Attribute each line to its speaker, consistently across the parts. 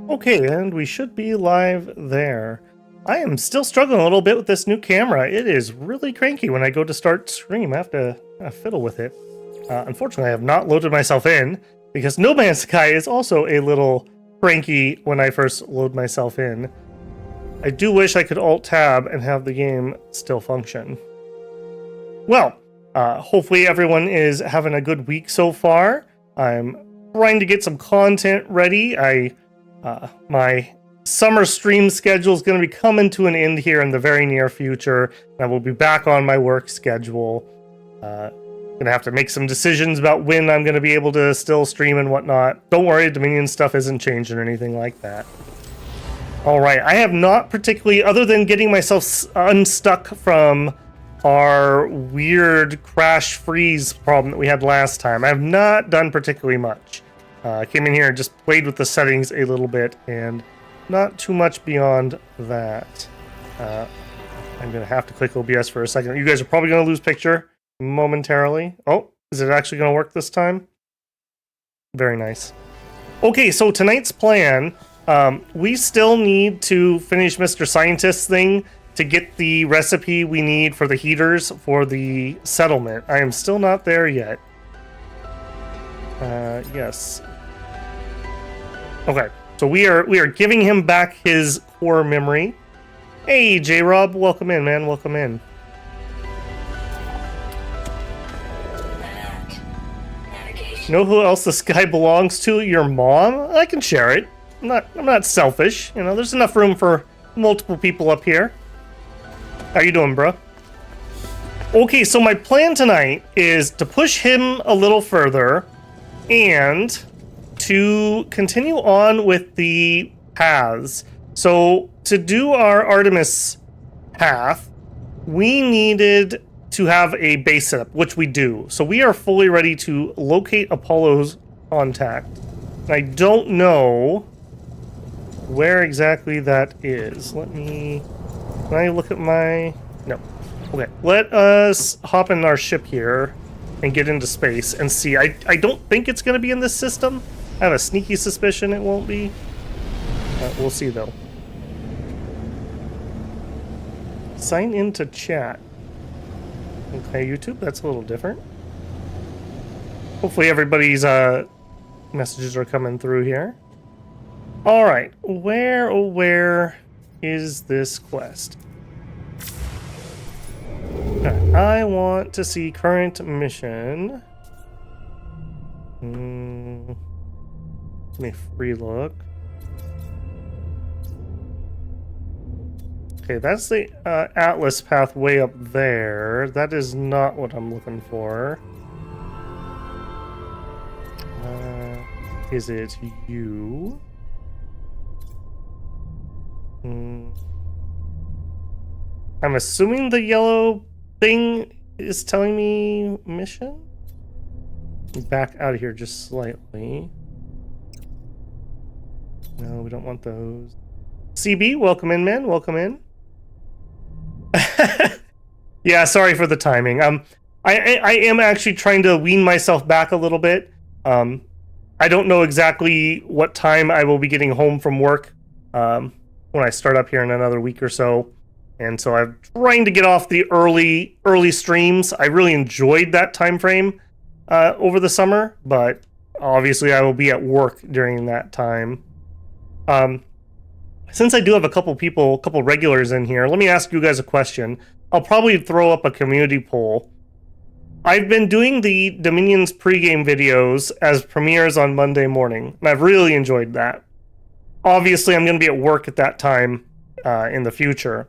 Speaker 1: Okay, and we should be live there. I am still struggling a little bit with this new camera. It is really cranky when I go to start stream. I have to fiddle with it. Unfortunately, I have not loaded myself in because No Man's Sky is also a little cranky when I first load myself in. I do wish I could Alt-Tab and have the game still function. Well, hopefully everyone is having a good week so far. I'm trying to get some content ready. My summer stream schedule is going to be coming to an end here in the very near future. I will be back on my work schedule. Gonna have to make some decisions about when I'm going to be able to still stream and whatnot. Don't worry, Dominion stuff isn't changing or anything like that. All right, I have not particularly, other than getting myself unstuck from our weird crash freeze problem that we had last time, I have not done particularly much. I came in here and just played with the settings a little bit, and not too much beyond that. I'm going to have to click OBS for a second. You guys are probably going to lose picture momentarily. Oh, is it actually going to work this time? Very nice. Okay, so tonight's plan, we still need to finish Mr. Scientist's thing to get the recipe we need for the heaters for the settlement. I am still not there yet. Yes. Okay, so we are giving him back his core memory. Hey, J-Rob, welcome in, man. Welcome in. Know who else the sky belongs to? Your mom? I can share it. I'm not selfish. You know, there's enough room for multiple people up here. How you doing, bro? Okay, so my plan tonight is to push him a little further and to continue on with the paths. So to do our Artemis path, we needed to have a base setup, which we do. So we are fully ready to locate Apollo's contact. And I don't know where exactly that is. Can I look at my... No. Okay, let us hop in our ship here and get into space and see. I don't think it's going to be in this system. I have a sneaky suspicion it won't be. We'll see, though. Sign into chat. Okay, YouTube, that's a little different. Hopefully everybody's messages are coming through here. All right, where is this quest? Okay, I want to see current mission. Let me free look. Okay, that's the Atlas path way up there. That is not what I'm looking for. Is it you? I'm assuming the yellow thing is telling me mission? Back out of here just slightly. No, we don't want those. CB, welcome in, man. Welcome in. Yeah, sorry for the timing. I am actually trying to wean myself back a little bit. I don't know exactly what time I will be getting home from work when I start up here in another week or so. And so I'm trying to get off the early streams. I really enjoyed that time frame over the summer, but obviously I will be at work during that time. Since I do have a couple regulars in here, let me ask you guys a question. I'll probably throw up a community poll. I've been doing the Dominion's pregame videos as premieres on Monday morning, and I've really enjoyed that. Obviously, I'm going to be at work at that time in the future.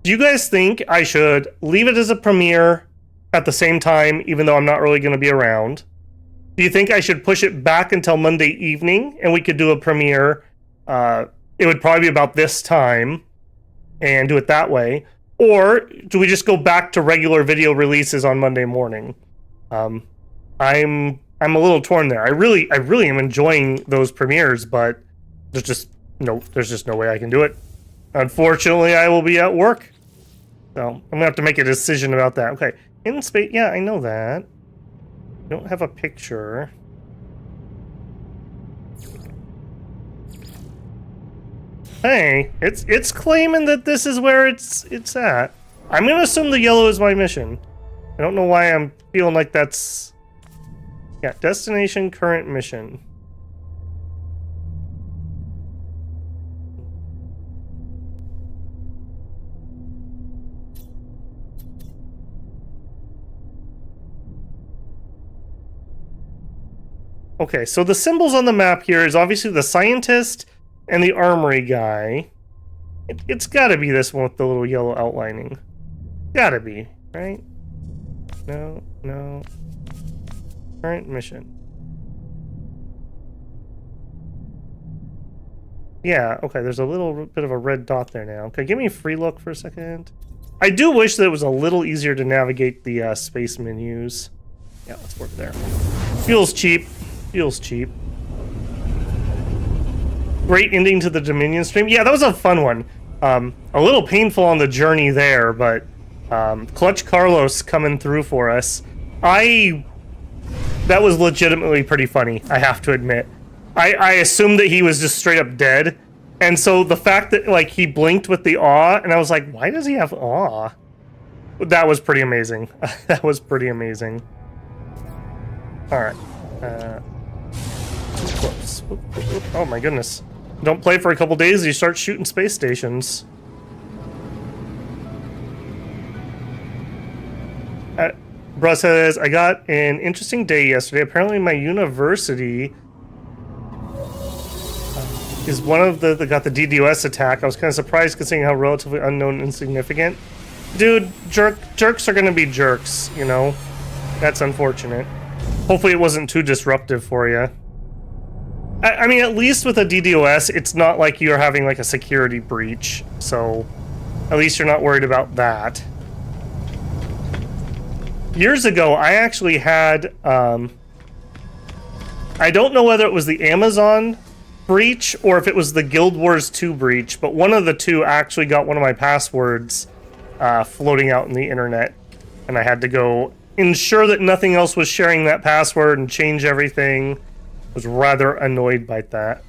Speaker 1: Do you guys think I should leave it as a premiere at the same time, even though I'm not really going to be around? Do you think I should push it back until Monday evening, and we could do a premiere? It would probably be about this time, and do it that way. Or do we just go back to regular video releases on Monday morning? I'm a little torn there. I really am enjoying those premieres, but there's just no way I can do it. Unfortunately, I will be at work. So I'm gonna have to make a decision about that. Okay, in space, yeah, I know that. I don't have a picture. Hey, it's claiming that this is where it's at. I'm gonna assume the yellow is my mission. I don't know why I'm feeling like that's... Yeah, destination, current mission. Okay, so the symbols on the map here is obviously the scientist and the armory guy. It's gotta be this one with the little yellow outlining. Gotta be, right? No, no. Current mission. Yeah, okay, there's a little bit of a red dot there now. Okay, give me a free look for a second. I do wish that it was a little easier to navigate the space menus. Yeah, let's work there. Feels cheap. Feels cheap. Great ending to the Dominion stream. Yeah, that was a fun one. A little painful on the journey there, but Clutch Carlos coming through for us. That was legitimately pretty funny, I have to admit. I assumed that he was just straight up dead, and so the fact that like he blinked with the awe, and I was like, why does he have awe? That was pretty amazing. That was pretty amazing. All right. Close. Oh my goodness. Don't play for a couple days, you start shooting space stations. Bruh says, I got an interesting day yesterday. Apparently my university is one of the that got the DDoS attack. I was kind of surprised considering how relatively unknown and insignificant. Dude, jerks are gonna be jerks, you know? That's unfortunate. Hopefully it wasn't too disruptive for you. I mean, at least with a DDoS, it's not like you're having like a security breach, so at least you're not worried about that. Years ago, I actually had, I don't know whether it was the Amazon breach or if it was the Guild Wars 2 breach, but one of the two actually got one of my passwords floating out in the internet, and I had to go ensure that nothing else was sharing that password and change everything. Was rather annoyed by that.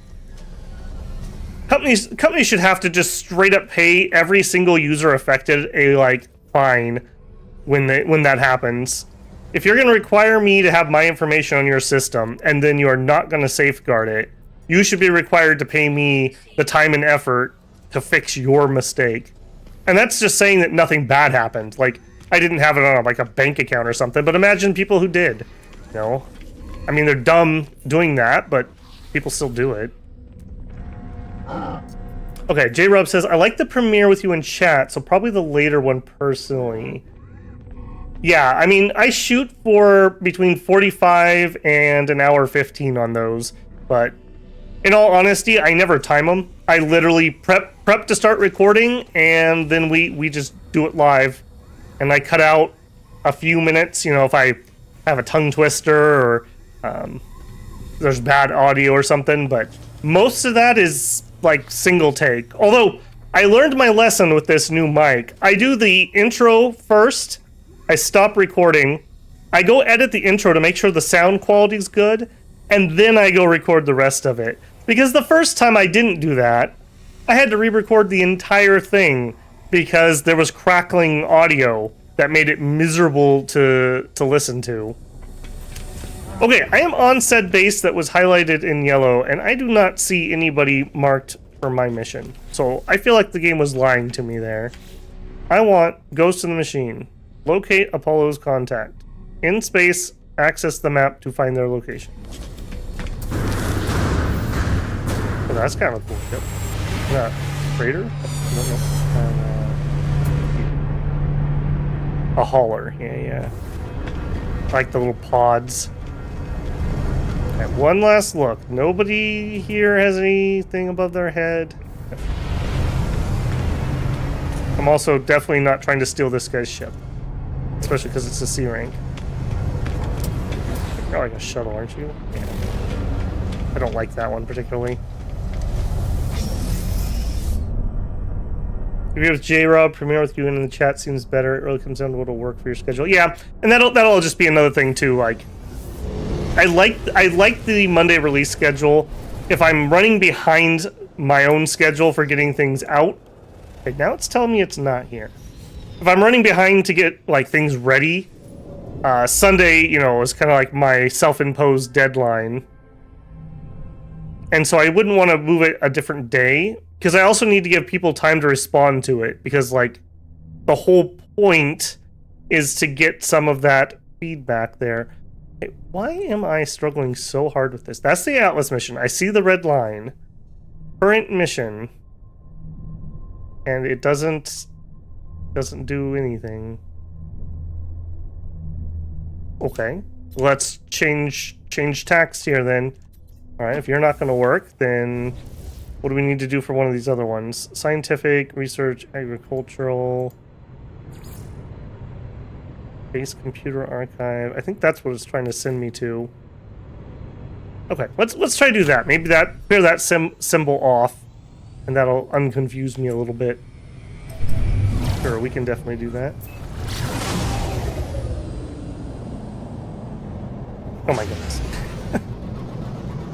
Speaker 1: Companies should have to just straight up pay every single user affected a like fine when that happens. If you're going to require me to have my information on your system and then you are not going to safeguard it, you should be required to pay me the time and effort to fix your mistake. And that's just saying that nothing bad happened. Like I didn't have it on like a bank account or something, but imagine people who did, you know? I mean, they're dumb doing that, but people still do it. Okay, J-Rob says, I like the premiere with you in chat, so probably the later one personally. Yeah, I mean, I shoot for between 45 and an hour 15 on those, but in all honesty, I never time them. I literally prep to start recording, and then we just do it live. And I cut out a few minutes, you know, if I have a tongue twister or there's bad audio or something, but most of that is like single take. Although I learned my lesson with this new mic. I do the intro first, I stop recording, I go edit the intro to make sure the sound quality is good, and then I go record the rest of it. Because the first time I didn't do that, I had to re-record the entire thing because there was crackling audio that made it miserable to listen to. Okay, I am on said base that was highlighted in yellow, and I do not see anybody marked for my mission. So I feel like the game was lying to me there. I want Ghost in the Machine. Locate Apollo's contact. In space, access the map to find their location. Oh, that's kind of a cool ship. Freighter? I don't know. A hauler, yeah. Like the little pods. Okay, one last look. Nobody here has anything above their head. I'm also definitely not trying to steal this guy's ship. Especially because it's a C rank. You're like a shuttle, aren't you? Yeah. I don't like that one particularly. If you're with J-Rob, premiere with you in the chat seems better. It really comes down to what'll work for your schedule. Yeah, and that'll just be another thing too. Like, I like the Monday release schedule. If I'm running behind my own schedule for getting things out. Okay, now it's telling me it's not here. If I'm running behind to get like things ready, Sunday, you know, is kind of like my self-imposed deadline. And so I wouldn't want to move it a different day, because I also need to give people time to respond to it, because like the whole point is to get some of that feedback there. Hey, why am I struggling so hard with this? That's the Atlas mission. I see the red line. Current mission. And it doesn't do anything. Okay. Let's change tax here then. Alright, if you're not going to work, then what do we need to do for one of these other ones? Scientific, research, agricultural, base computer archive. I think that's what it's trying to send me to. Okay, let's try to do that. Maybe clear that symbol off, and that'll unconfuse me a little bit. Sure, we can definitely do that. Oh my goodness.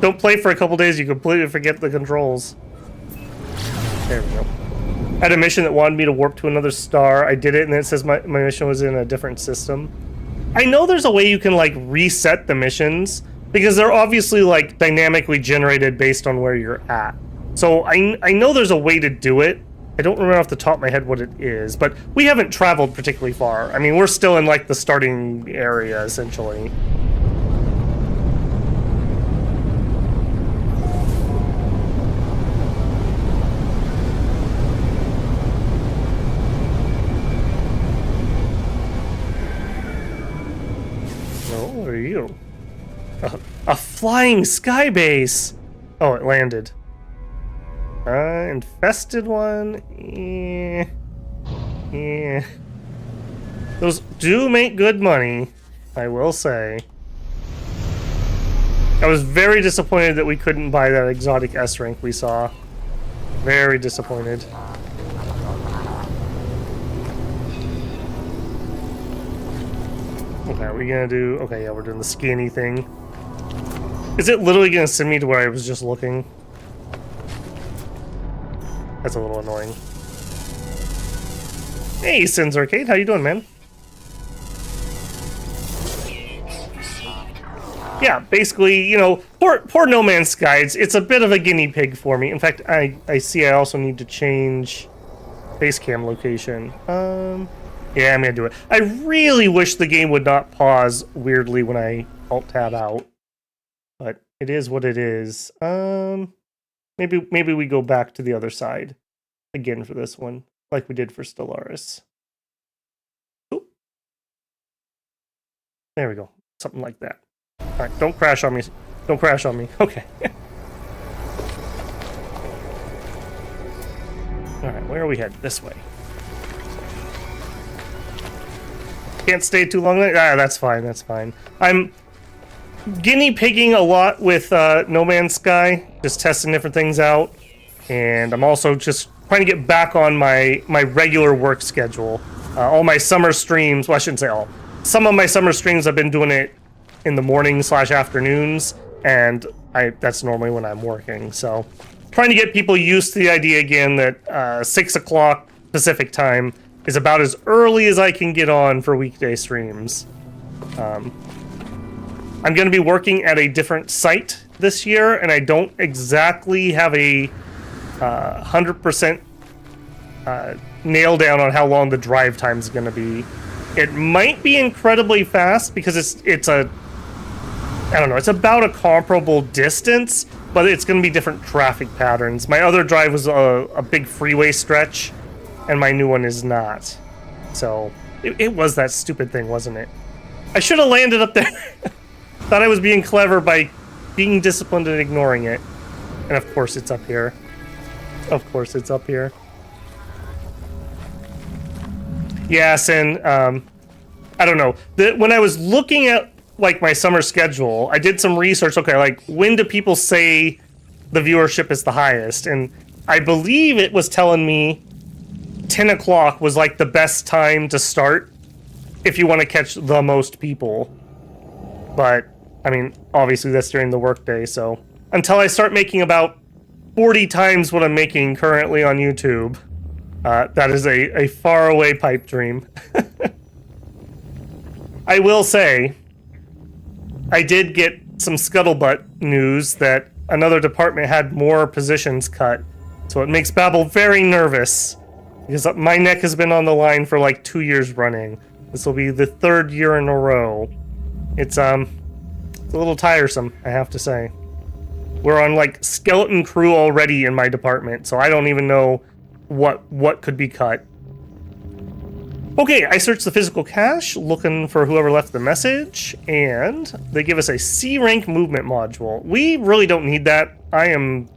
Speaker 1: Don't play for a couple days, you completely forget the controls. There we go. I had a mission that wanted me to warp to another star. I did it, and then it says my mission was in a different system. I know there's a way you can, like, reset the missions, because they're obviously, like, dynamically generated based on where you're at. So I know there's a way to do it. I don't remember off the top of my head what it is, but we haven't traveled particularly far. I mean, we're still in, like, the starting area, essentially. You? A flying sky base! Oh, it landed. Infested one? Yeah. Those do make good money, I will say. I was very disappointed that we couldn't buy that exotic S rank we saw. Very disappointed. Okay, are we gonna do... Okay, yeah, we're doing the skinny thing. Is it literally gonna send me to where I was just looking? That's a little annoying. Hey, Sins Arcade, how you doing, man? Yeah, basically, you know, poor No Man's Sky, it's a bit of a guinea pig for me. In fact, I see I also need to change base cam location. Yeah, I'm gonna do it. I really wish the game would not pause weirdly when I Alt-Tab out. But it is what it is. Maybe we go back to the other side again for this one, like we did for Stellaris. Ooh. There we go. Something like that. Alright, don't crash on me. Don't crash on me. Okay. Alright, where are we headed? This way. Can't stay too long. That's fine. That's fine. I'm guinea pigging a lot with No Man's Sky, just testing different things out, and I'm also just trying to get back on my regular work schedule. All my summer streams. Well, I shouldn't say all. Some of my summer streams, I've been doing it in the morning/afternoons, and that's normally when I'm working. So, trying to get people used to the idea again that 6 o'clock Pacific time is about as early as I can get on for weekday streams. I'm going to be working at a different site this year, and I don't exactly have a 100% nail down on how long the drive time is going to be. It might be incredibly fast because it's I don't know, it's about a comparable distance, but it's going to be different traffic patterns. My other drive was a big freeway stretch, and my new one is not. So, it was that stupid thing, wasn't it? I should have landed up there. Thought I was being clever by being disciplined and ignoring it. And of course it's up here. Of course it's up here. Yes, and I don't know. When I was looking at like my summer schedule, I did some research. Okay, like when do people say the viewership is the highest? And I believe it was telling me 10 o'clock was like the best time to start if you want to catch the most people. But I mean, obviously that's during the workday, so until I start making about 40 times what I'm making currently on YouTube. That is a faraway pipe dream. I will say, I did get some scuttlebutt news that another department had more positions cut. So it makes Babel very nervous. Because my neck has been on the line for like 2 years running. This will be the 3rd year in a row. It's a little tiresome, I have to say. We're on like skeleton crew already in my department, so I don't even know what could be cut. Okay, I searched the physical cache, looking for whoever left the message, and they give us a C rank movement module. We really don't need that. I am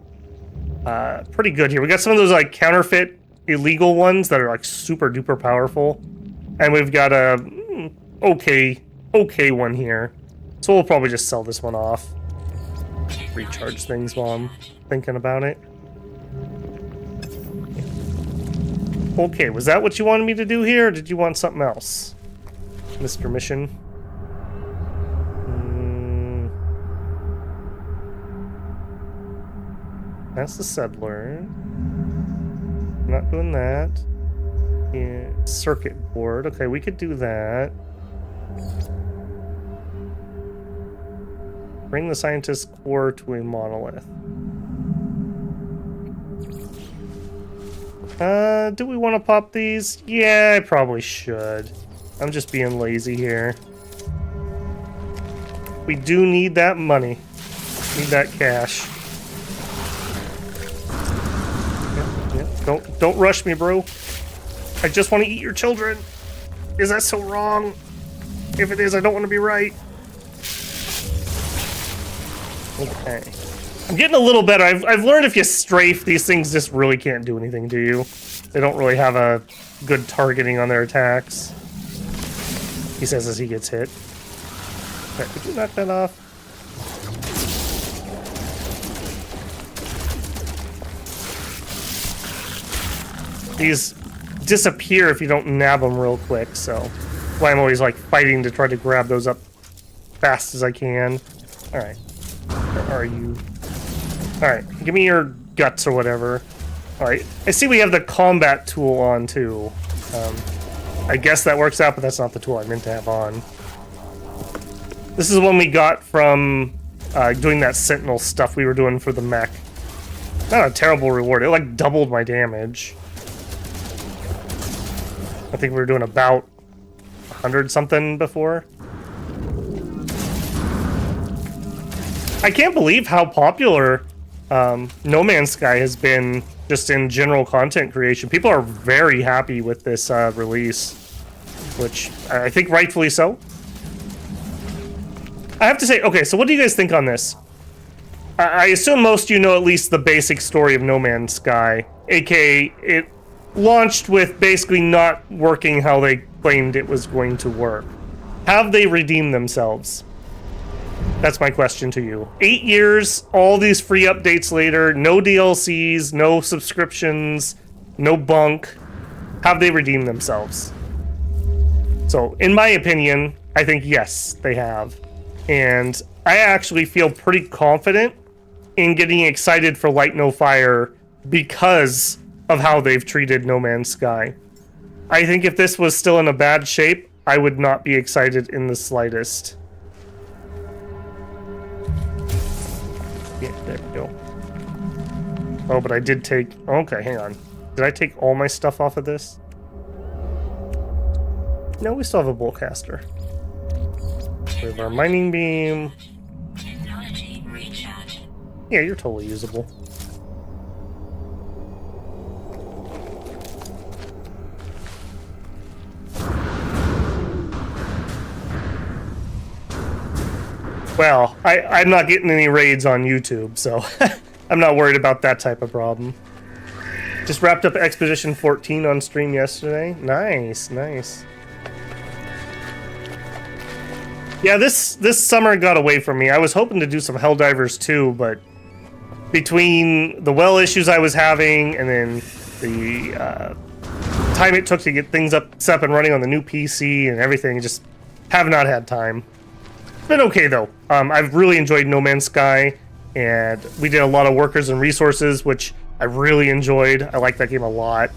Speaker 1: pretty good here. We got some of those like counterfeit illegal ones that are like super duper powerful, and we've got a okay one here. So we'll probably just sell this one off. Recharge things while I'm thinking about it. Okay, was that what you wanted me to do here, or did you want something else, Mr. Mission? That's the settler. Not doing that. Yeah, circuit board. Okay, we could do that. Bring the scientist core to a monolith. Do we want to pop these? Yeah, I probably should. I'm just being lazy here. We do need that money. Need that cash. Yeah. Don't rush me, bro. I just want to eat your children. Is that so wrong? If it is, I don't want to be right. Okay. I'm getting a little better. I've learned if you strafe, these things just really can't do anything to you. They don't really have a good targeting on their attacks. He says as he gets hit. Okay, could you knock that off? These disappear if you don't nab them real quick, so that's why I'm always like fighting to try to grab those up fast as I can. Alright. Where are you? Alright, give me your guts or whatever. Alright, I see we have the combat tool on too. I guess that works out, but that's not the tool I meant to have on. This is one we got from doing that Sentinel stuff we were doing for the mech. Not a terrible reward, it like doubled my damage. I think we were doing about 100 something before. I can't believe how popular No Man's Sky has been just in general content creation. People are very happy with this release, which I think rightfully so. I have to say, okay, so what do you guys think on this? I assume most of you know at least the basic story of No Man's Sky, aka it launched with basically not working how they claimed it was going to work. Have they redeemed themselves? That's my question to you. 8 years, all these free updates later, no DLCs, no subscriptions, no bunk. Have they redeemed themselves? So, in my opinion, I think yes, they have. And I actually feel pretty confident in getting excited for Light No Fire because of how they've treated No Man's Sky. I think if this was still in a bad shape, I would not be excited in the slightest. Yeah, there we go. Oh, but I did take... Okay, hang on. Did I take all my stuff off of this? No, we still have a boltcaster. We have our mining beam. Yeah, you're totally usable. Well, I'm not getting any raids on YouTube, so I'm not worried about that type of problem. Just wrapped up Expedition 14 on stream yesterday. Nice, nice. Yeah, this summer got away from me. I was hoping to do some Helldivers too, but between the well issues I was having and then the time it took to get things set up and running on the new PC and everything, just have not had time. It's been okay though. I've really enjoyed No Man's Sky, and we did a lot of workers and resources, which I really enjoyed. I like that game a lot.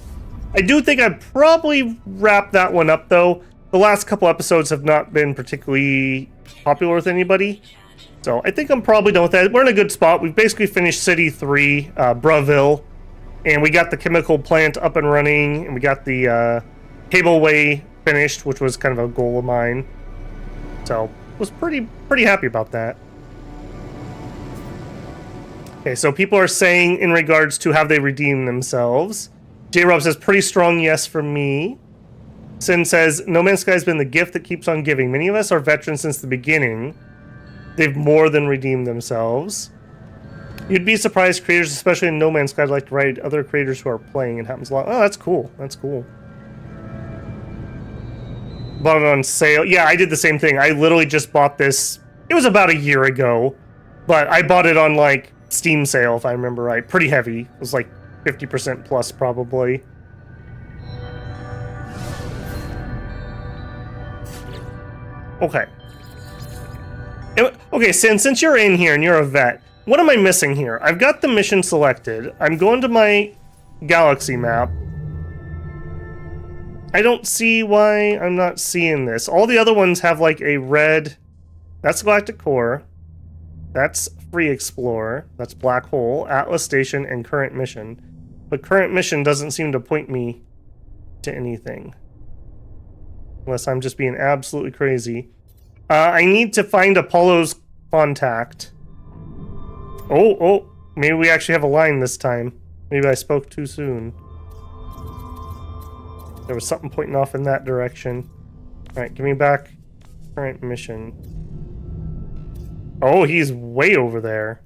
Speaker 1: I do think I'd probably wrap that one up, though. The last couple episodes have not been particularly popular with anybody, so I think I'm probably done with that. We're in a good spot. We've basically finished City 3, Braville, and we got the chemical plant up and running, and we got the cableway finished, which was kind of a goal of mine. So was pretty happy about that. Okay, so people are saying in regards to have they redeemed themselves. J-Rob says pretty strong yes for me. Sin says No Man's Sky has been the gift that keeps on giving. Many of us are veterans since the beginning. They've more than redeemed themselves. You'd be surprised, creators, especially in No Man's Sky, like to write other creators who are playing. It happens a lot. Oh, that's cool. That's cool. Bought it on sale. Yeah, I did the same thing. I literally just bought this. It was about a year ago, but I bought it on like Steam sale, if I remember right. Pretty heavy. It was like 50% plus, probably. Okay. Okay, since you're in here and you're a vet, what am I missing here? I've got the mission selected. I'm going to my galaxy map. I don't see why I'm not seeing this. All the other ones have like a red... That's Galactic Core. That's Free Explorer. That's Black Hole, Atlas Station, and Current Mission. But Current Mission doesn't seem to point me to anything. Unless I'm just being absolutely crazy. I need to find Apollo's contact. Oh, maybe we actually have a line this time. Maybe I spoke too soon. There was something pointing off in that direction. Alright, give me back current mission. Oh, he's way over there.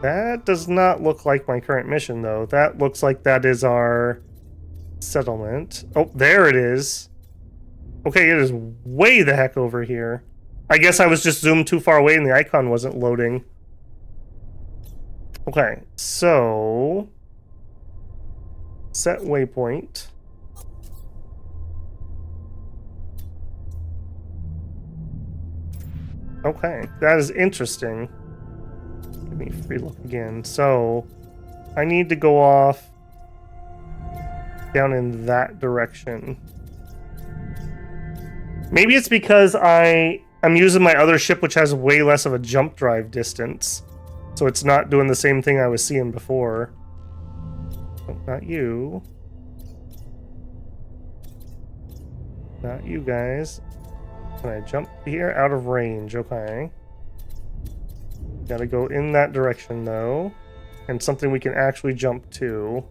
Speaker 1: That does not look like my current mission, though. That looks like that is our settlement. Oh, there it is. Okay, it is way the heck over here. I guess I was just zoomed too far away and the icon wasn't loading. Okay, so... set waypoint. Okay, that is interesting. Give me free look again. So, I need to go off down in that direction. Maybe it's because I'm using my other ship, which has way less of a jump drive distance. So it's not doing the same thing I was seeing before. Oh, not you. Not you guys. Can I jump here? Out of range. Okay. Gotta go in that direction, though. And something we can actually jump to.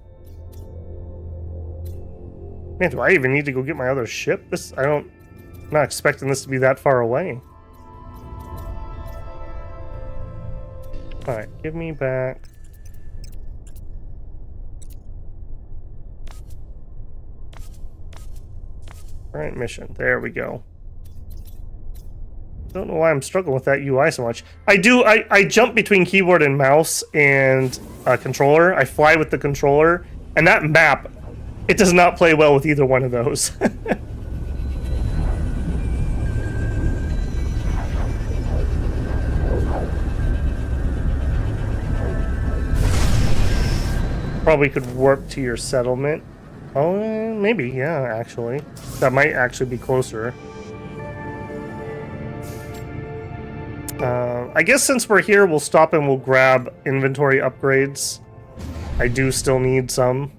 Speaker 1: Man, do I even need to go get my other ship? I'm not expecting this to be that far away. Alright, give me back. Current mission. There we go. Don't know why I'm struggling with that UI so much. I jump between keyboard and mouse and controller. I fly with the controller. And that map, it does not play well with either one of those. Probably could warp to your settlement. Oh, maybe, yeah, actually. That might actually be closer. I guess since we're here, we'll stop and we'll grab inventory upgrades. I do still need some.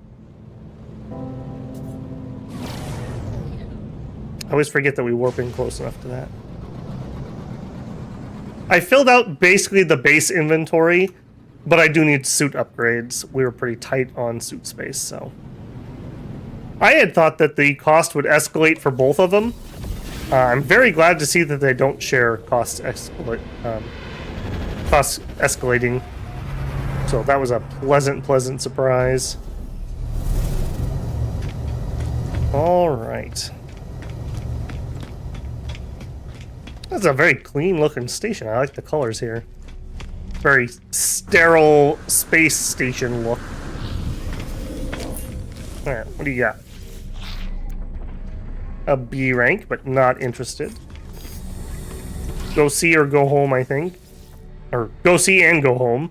Speaker 1: I always forget that we warp in close enough to that. I filled out basically the base inventory, but I do need suit upgrades. We were pretty tight on suit space, so. I had thought that the cost would escalate for both of them. I'm very glad to see that they don't share cost escalating. So that was a pleasant surprise. All right. That's a very clean looking station. I like the colors here. Very sterile space station look. Alright, what do you got? a B rank, but not interested. Go see or go home, I think. Or go see and go home.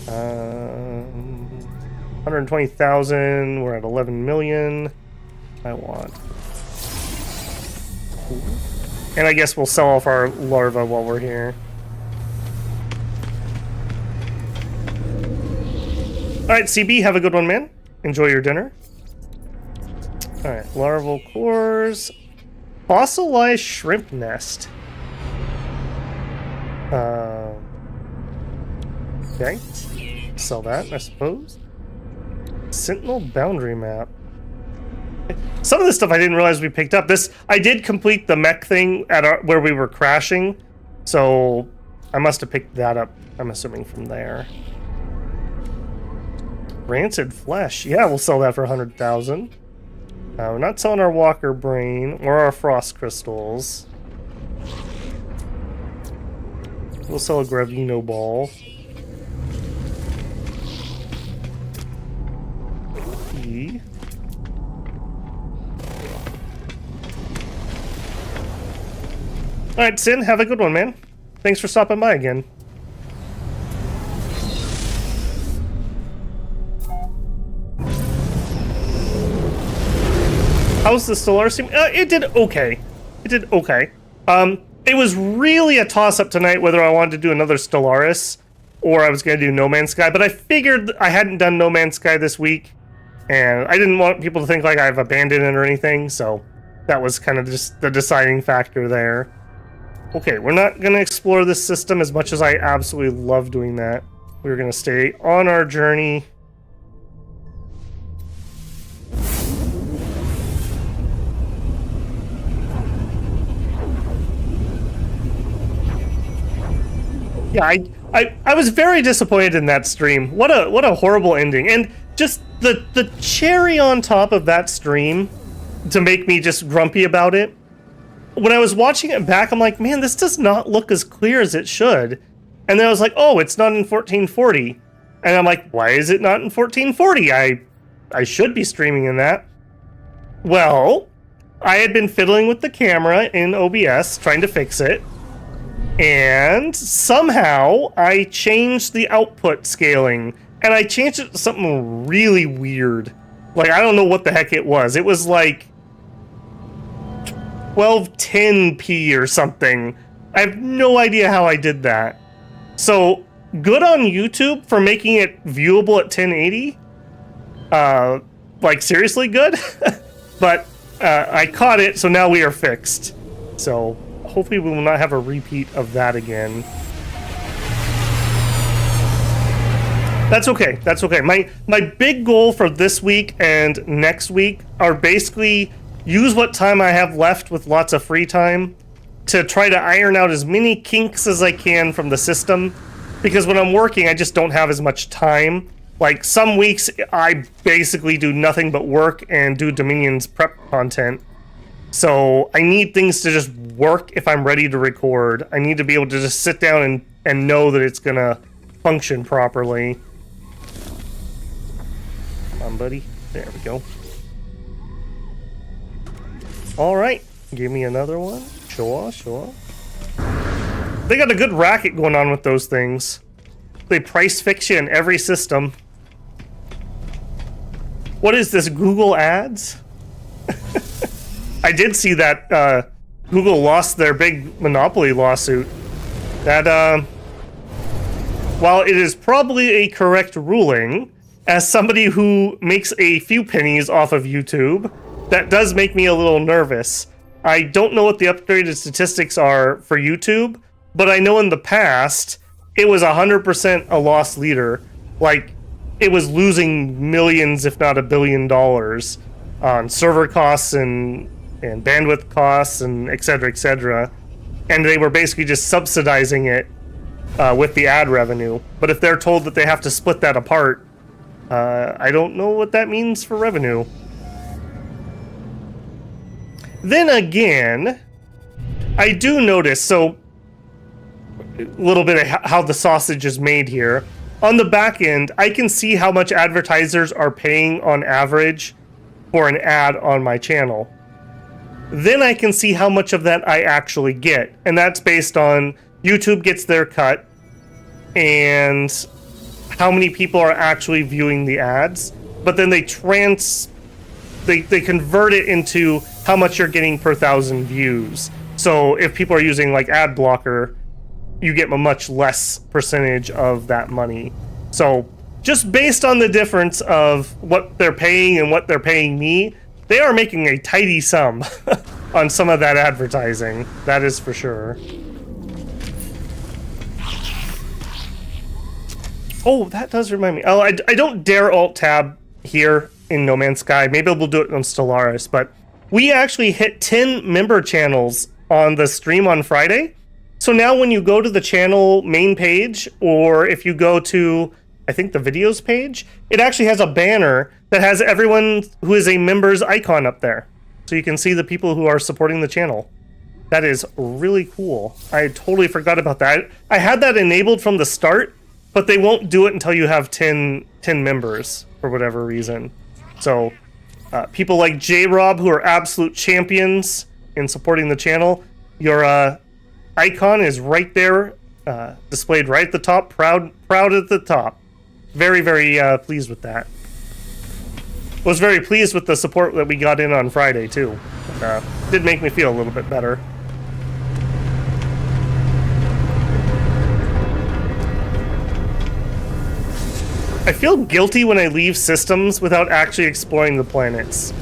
Speaker 1: 120,000. We're at 11 million. I want. And I guess we'll sell off our larva while we're here. Alright, CB, have a good one, man. Enjoy your dinner. Alright, larval cores. Fossilized shrimp nest. Okay. Sell that, I suppose. Sentinel boundary map. Some of this stuff I didn't realize we picked up. I did complete the mech thing at where we were crashing, so I must have picked that up, I'm assuming, from there. Rancid flesh. Yeah, we'll sell that for 100,000. We're not selling our walker brain or our frost crystals. We'll sell a Gravino ball. E. Alright, Sin, have a good one, man. Thanks for stopping by again. How's the Stellaris team? It did okay. It did okay. It was really a toss-up tonight whether I wanted to do another Stellaris or I was going to do No Man's Sky, but I figured I hadn't done No Man's Sky this week, and I didn't want people to think like I've abandoned it or anything, so that was kind of just the deciding factor there. Okay, we're not going to explore this system as much as I absolutely love doing that. We're going to stay on our journey. Yeah, I was very disappointed in that stream. What a horrible ending. And just the cherry on top of that stream to make me just grumpy about it. When I was watching it back, I'm like, man, this does not look as clear as it should. And then I was like, oh, it's not in 1440. And I'm like, why is it not in 1440? I should be streaming in that. Well, I had been fiddling with the camera in OBS, trying to fix it. And somehow I changed the output scaling, and I changed it to something really weird. Like, I don't know what the heck it was. It was like 1210p or something. I have no idea how I did that. So, good on YouTube for making it viewable at 1080. Like, seriously good. But I caught it, so now we are fixed. So hopefully we will not have a repeat of that again. That's okay. That's okay. My big goal for this week and next week are basically use what time I have left with lots of free time to try to iron out as many kinks as I can from the system. Because when I'm working, I just don't have as much time. Like, some weeks, I basically do nothing but work and do Dominion's prep content. So I need things to just work if I'm ready to record. I need to be able to just sit down and know that it's gonna function properly. Come on, buddy. There we go. Alright, give me another one. Sure. They got a good racket going on with those things. They price fix you in every system. What is this, Google Ads? I did see that Google lost their big monopoly lawsuit. That, while it is probably a correct ruling, as somebody who makes a few pennies off of YouTube, that does make me a little nervous. I don't know what the updated statistics are for YouTube, but I know in the past, it was 100% a loss leader. Like, it was losing millions, if not $1 billion, on server costs and bandwidth costs and et cetera, and they were basically just subsidizing it with the ad revenue. But if they're told that they have to split that apart, I don't know what that means for revenue. Then again, I do notice, so a little bit of how the sausage is made here. On the back end, I can see how much advertisers are paying on average for an ad on my channel. then I can see how much of that I actually get. And that's based on YouTube gets their cut and how many people are actually viewing the ads. But then they convert it into how much you're getting per 1,000 views. So if people are using like ad blocker, you get a much less percentage of that money. So just based on the difference of what they're paying and what they're paying me, they are making a tidy sum on some of that advertising. That is for sure. Oh, that does remind me. Oh, I don't dare alt-tab here in No Man's Sky. Maybe we'll do it on Stellaris, but we actually hit 10 member channels on the stream on Friday. So now when you go to the channel main page, or if you go to, I think, the videos page, it actually has a banner that has everyone who is a member's icon up there. So you can see the people who are supporting the channel. That is really cool. I totally forgot about that. I had that enabled from the start, but they won't do it until you have 10 members for whatever reason. So people like J-Rob, who are absolute champions in supporting the channel, your icon is right there, displayed right at the top, proud at the top. Very, very pleased with that. Was very pleased with the support that we got in on Friday too. Did make me feel a little bit better. I feel guilty when I leave systems without actually exploring the planets.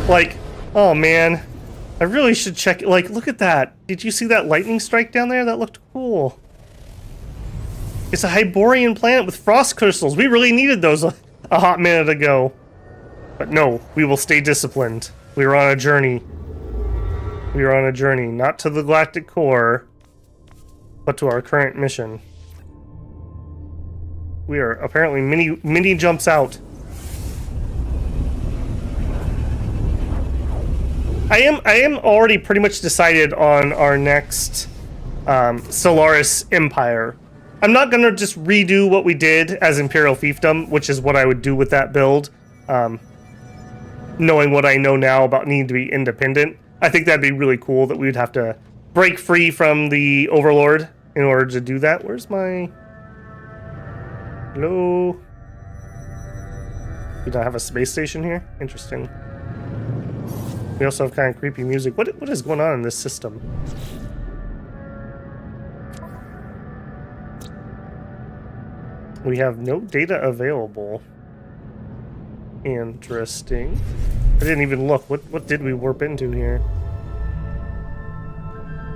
Speaker 1: Like, oh man, I really should check. Like, look at that. Did you see that lightning strike down there? That looked cool. It's a Hyborian planet with frost crystals. We really needed those a hot minute ago. But no, we will stay disciplined. We are on a journey. We are on a journey, not to the galactic core, but to our current mission. We are apparently mini jumps out. I am already pretty much decided on our next Stellaris Empire. I'm not gonna just redo what we did as Imperial Fiefdom, which is what I would do with that build. Knowing what I know now about needing to be independent, I think that'd be really cool that we'd have to break free from the Overlord in order to do that. Where's my... Hello? We don't have a space station here? Interesting. We also have kind of creepy music. What is going on in this system? We have no data available. Interesting. I didn't even look. What did we warp into here?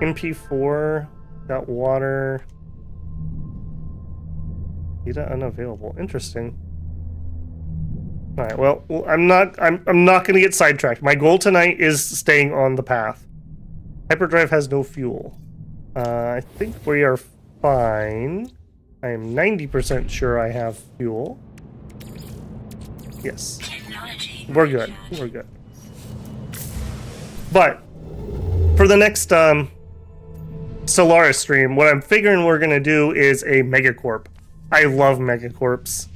Speaker 1: MP4. Got water. Data unavailable. Interesting. All right. Well, I'm not going to get sidetracked. My goal tonight is staying on the path. Hyperdrive has no fuel. I think we are fine. I am 90% sure I have fuel. Yes. We're good. We're good. But for the next Stellaris stream, what I'm figuring we're going to do is a Megacorp. I love Megacorps.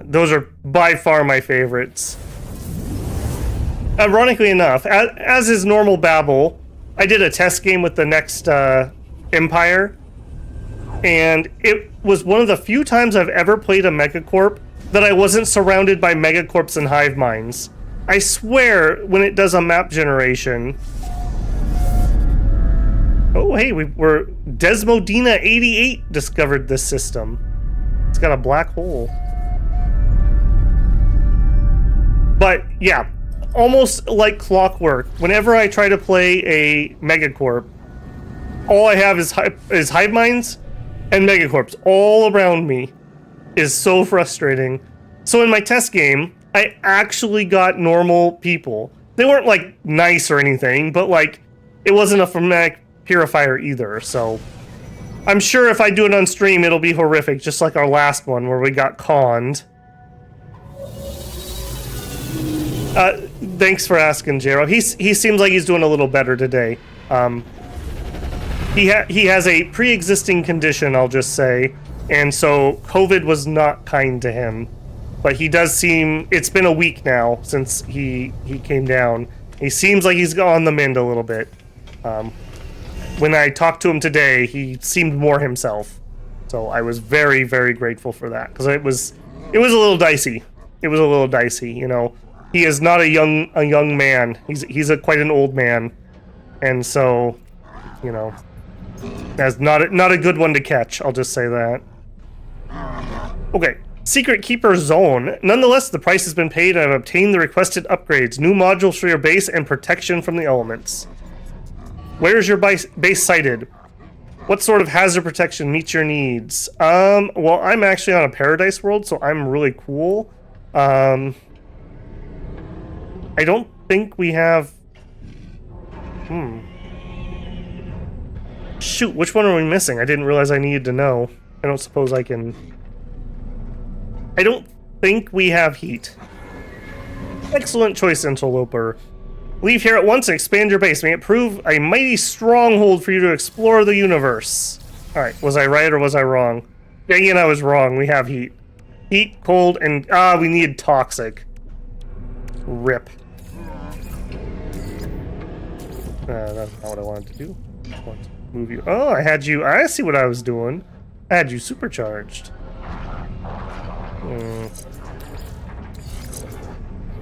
Speaker 1: Those are by far my favorites. Ironically enough, as is normal Babel, I did a test game with the next Empire, and it was one of the few times I've ever played a Megacorp that I wasn't surrounded by Megacorps and hive minds. I swear, when it does a map generation... Oh, hey, we're Desmodina 88 discovered this system. It's got a black hole. But, yeah, almost like clockwork. Whenever I try to play a Megacorp, all I have is hive minds and Megacorps all around me. Is so frustrating. So in my test game, I actually got normal people. They weren't, like, nice or anything, but, like, it wasn't a Phonetic Purifier either, so... I'm sure if I do it on stream, it'll be horrific, just like our last one, where we got conned. Thanks for asking, Jero. He seems like he's doing a little better today. He has a pre-existing condition, I'll just say, and so COVID was not kind to him. But he does seem... It's been a week now since he came down. He seems like he's on the mend a little bit. When I talked to him today, he seemed more himself. So I was very, very grateful for that, because it was a little dicey. It was a little dicey, you know. He is not a young man. He's quite an old man, and so, you know, that's not a good one to catch. I'll just say that. Okay, Secret Keeper Zone. Nonetheless, the price has been paid, and I've obtained the requested upgrades: new modules for your base and protection from the elements. Where is your base sited? What sort of hazard protection meets your needs? Well, I'm actually on a paradise world, so I'm really cool. I don't think we have... Shoot, which one are we missing? I didn't realize I needed to know. I don't suppose I can... I don't think we have heat. Excellent choice, Interloper. Leave here at once and expand your base. May it prove a mighty stronghold for you to explore the universe. Alright, was I right or was I wrong? Dang it, I was wrong. We have heat. Heat, cold, and... we need toxic. Rip. That's not what I wanted to do. I want to move you. Oh, I had you... I see what I was doing. I had you supercharged.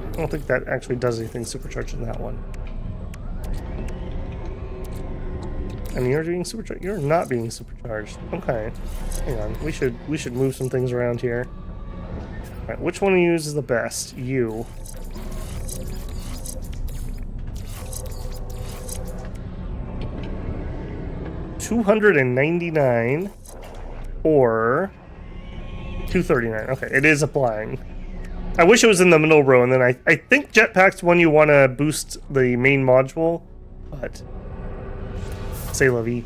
Speaker 1: I don't think that actually does anything supercharged in that one. And you're being supercharged. You're not being supercharged. Okay. Hang on. We should move some things around here. Alright, which one of you is the best? You. $299 or $239. Okay, it is applying. I wish it was in the middle row, and then I think Jetpack's one you want to boost the main module, but c'est la vie.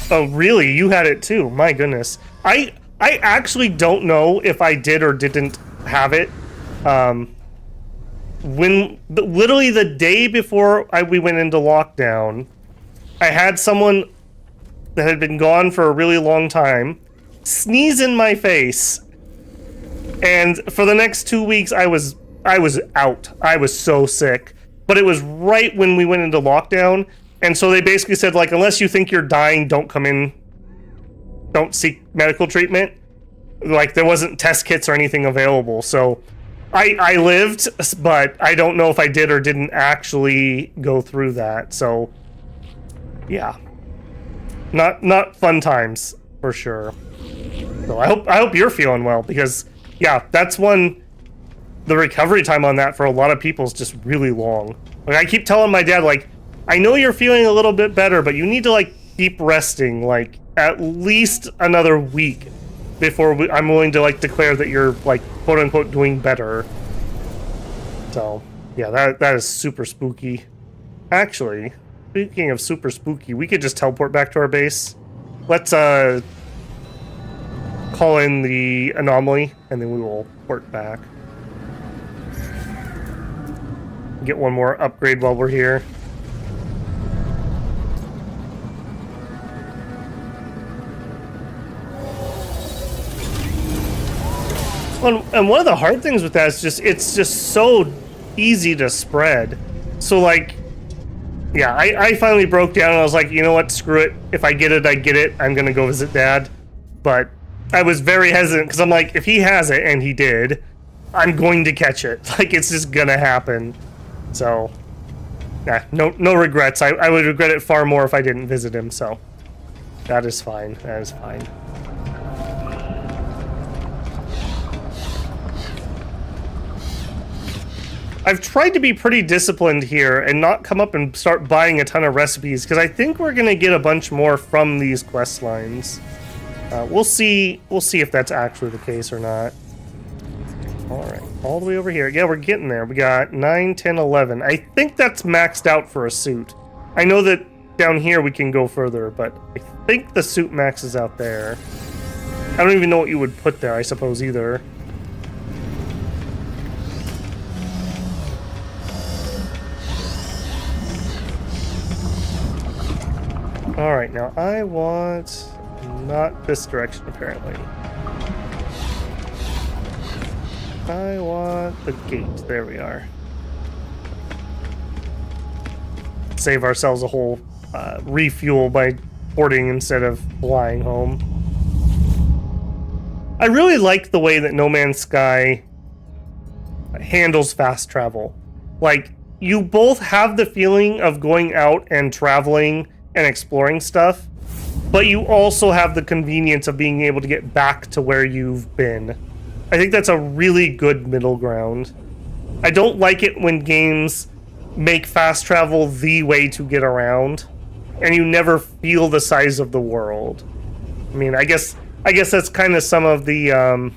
Speaker 1: Oh, really? You had it too? My goodness. I actually don't know if I did or didn't have it. Literally the day before we went into lockdown, I had someone that had been gone for a really long time sneeze in my face, and for the next 2 weeks I was out. I was so sick, but it was right when we went into lockdown, and so they basically said, like, unless you think you're dying, don't come in, don't seek medical treatment. Like, there wasn't test kits or anything available, so I lived, but I don't know if I did or didn't actually go through that. So yeah, not fun times for sure. So I hope you're feeling well, because yeah, that's one, the recovery time on that for a lot of people is just really long. Like, I keep telling my dad, like, I know you're feeling a little bit better, but you need to, like, keep resting, like, at least another week before I'm willing to, like, declare that you're, like, quote unquote doing better. So yeah, that is super spooky. Actually, speaking of super spooky, we could just teleport back to our base. Let's call in the anomaly, and then we will port back. Get one more upgrade while we're here. And one of the hard things with that is it's just so easy to spread. So, like, yeah, I finally broke down and I was like, you know what, screw it. If I get it, I get it. I'm gonna go visit Dad. But I was very hesitant, because I'm like, if he has it, and he did, I'm going to catch it. Like, it's just gonna happen. So, yeah, no regrets. I would regret it far more if I didn't visit him, so that is fine. That is fine. I've tried to be pretty disciplined here and not come up and start buying a ton of recipes, because I think we're gonna get a bunch more from these quest lines. We'll see if that's actually the case or not. Alright, all the way over here. Yeah, we're getting there. We got 9, 10, 11. I think that's maxed out for a suit. I know that down here we can go further, but I think the suit maxes out there. I don't even know what you would put there, I suppose, either. Alright, now I want... not this direction, apparently. I want the gate. There we are. Save ourselves a whole refuel by porting instead of flying home. I really like the way that No Man's Sky handles fast travel. Like, you both have the feeling of going out and traveling and exploring stuff, but you also have the convenience of being able to get back to where you've been. I think that's a really good middle ground. I don't like it when games make fast travel the way to get around, and you never feel the size of the world. I mean, I guess that's kind of some of the,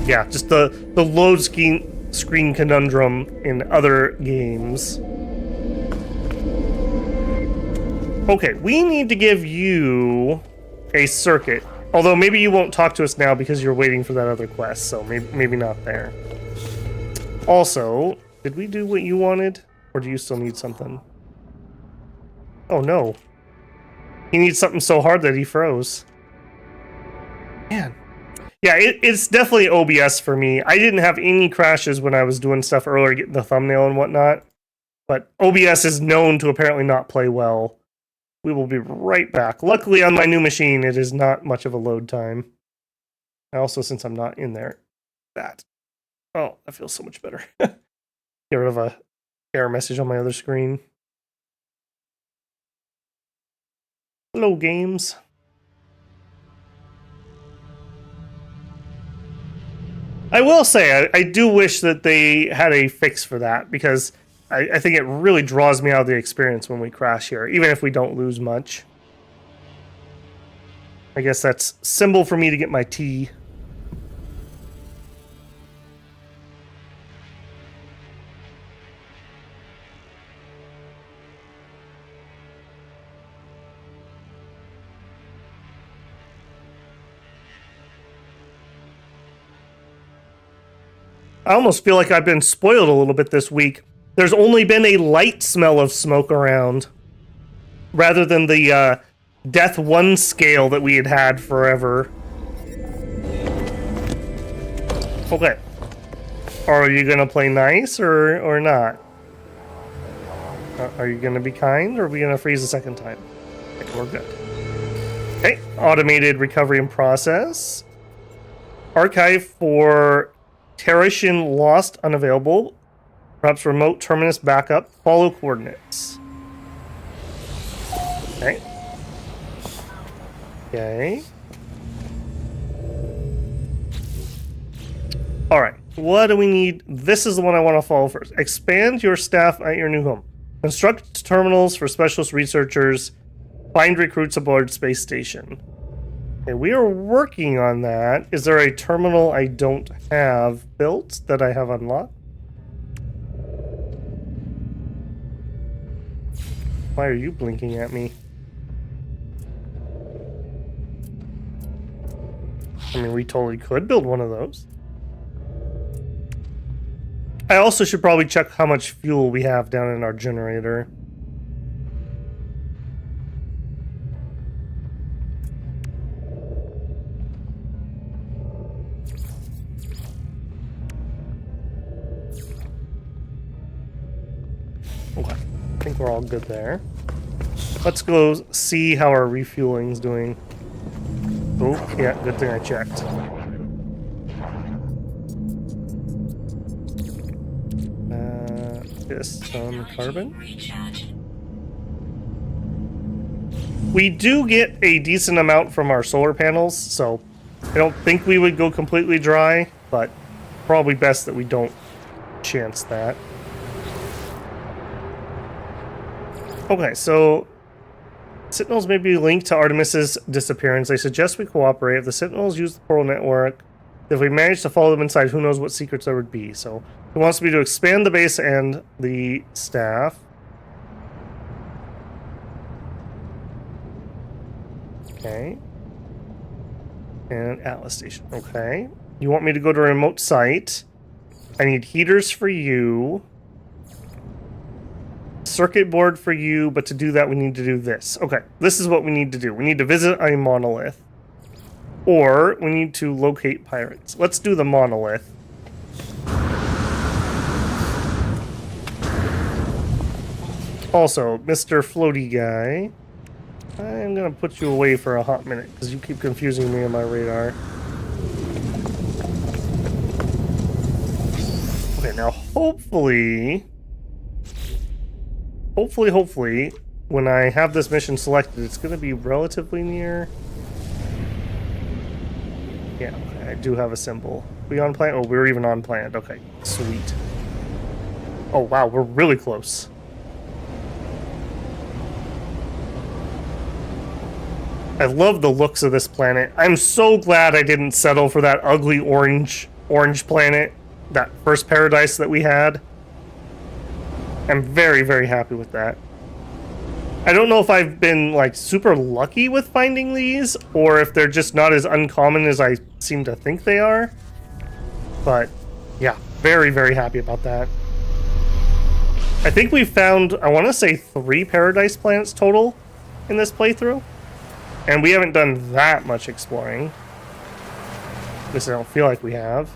Speaker 1: yeah, just the load screen conundrum in other games. Okay, we need to give you a circuit. Although maybe you won't talk to us now because you're waiting for that other quest, so maybe not there. Also, did we do what you wanted? Or do you still need something? Oh no. He needs something so hard that he froze. Man. Yeah, it's definitely OBS for me. I didn't have any crashes when I was doing stuff earlier, getting the thumbnail and whatnot. But OBS is known to apparently not play well. We will be right back. Luckily, on my new machine, it is not much of a load time. Also, since I'm not in there, oh, that feels so much better. Get rid of a error message on my other screen. Hello, games. I will say, I do wish that they had a fix for that, because I think it really draws me out of the experience when we crash here, even if we don't lose much. I guess that's symbol for me to get my tea. I almost feel like I've been spoiled a little bit this week. There's only been a light smell of smoke around, rather than the Death 1 scale that we had forever. Okay. Are you gonna play nice or not? Are you gonna be kind, or are we gonna freeze a second time? Okay, we're good. Okay, automated recovery and process. Archive for Terration lost, unavailable. Perhaps remote terminus backup. Follow coordinates. Okay. Okay. Alright. What do we need? This is the one I want to follow first. Expand your staff at your new home. Construct terminals for specialist researchers. Find recruits aboard space station. Okay, we are working on that. Is there a terminal I don't have built that I have unlocked? Why are you blinking at me? I mean, we totally could build one of those. I also should probably check how much fuel we have down in our generator. Okay, I think we're all good there. Let's go see how our refueling's doing. Oh, yeah, good thing I checked. Just some carbon. We do get a decent amount from our solar panels, so I don't think we would go completely dry, but probably best that we don't chance that. Okay, so Sentinels may be linked to Artemis's disappearance. I suggest we cooperate. If the Sentinels use the Polo network, if we manage to follow them inside, who knows what secrets there would be. So he wants me to expand the base and the staff. Okay. And Atlas Station. Okay. You want me to go to a remote site. I need heaters for you. Circuit board for you, but to do that we need to do this. Okay, this is what we need to do. We need to visit a monolith. or we need to locate pirates. Let's do the Monolith. Also, Mr. Floaty Guy, I'm gonna put you away for a hot minute because you keep confusing me on my radar. Okay, now hopefully, when I have this mission selected, it's gonna be relatively near. Yeah, okay, I do have a symbol. We on plan? Oh, we're even on plan. Okay, sweet. Oh wow, we're really close. I love the looks of this planet. I'm so glad I didn't settle for that ugly orange planet, that first paradise that we had. I'm very, very happy with that. I don't know if I've been like super lucky with finding these, or if they're just not as uncommon as I seem to think they are. But yeah, very, very happy about that. I think we found, I want to say 3 paradise planets total in this playthrough. And we haven't done that much exploring. At least I don't feel like we have.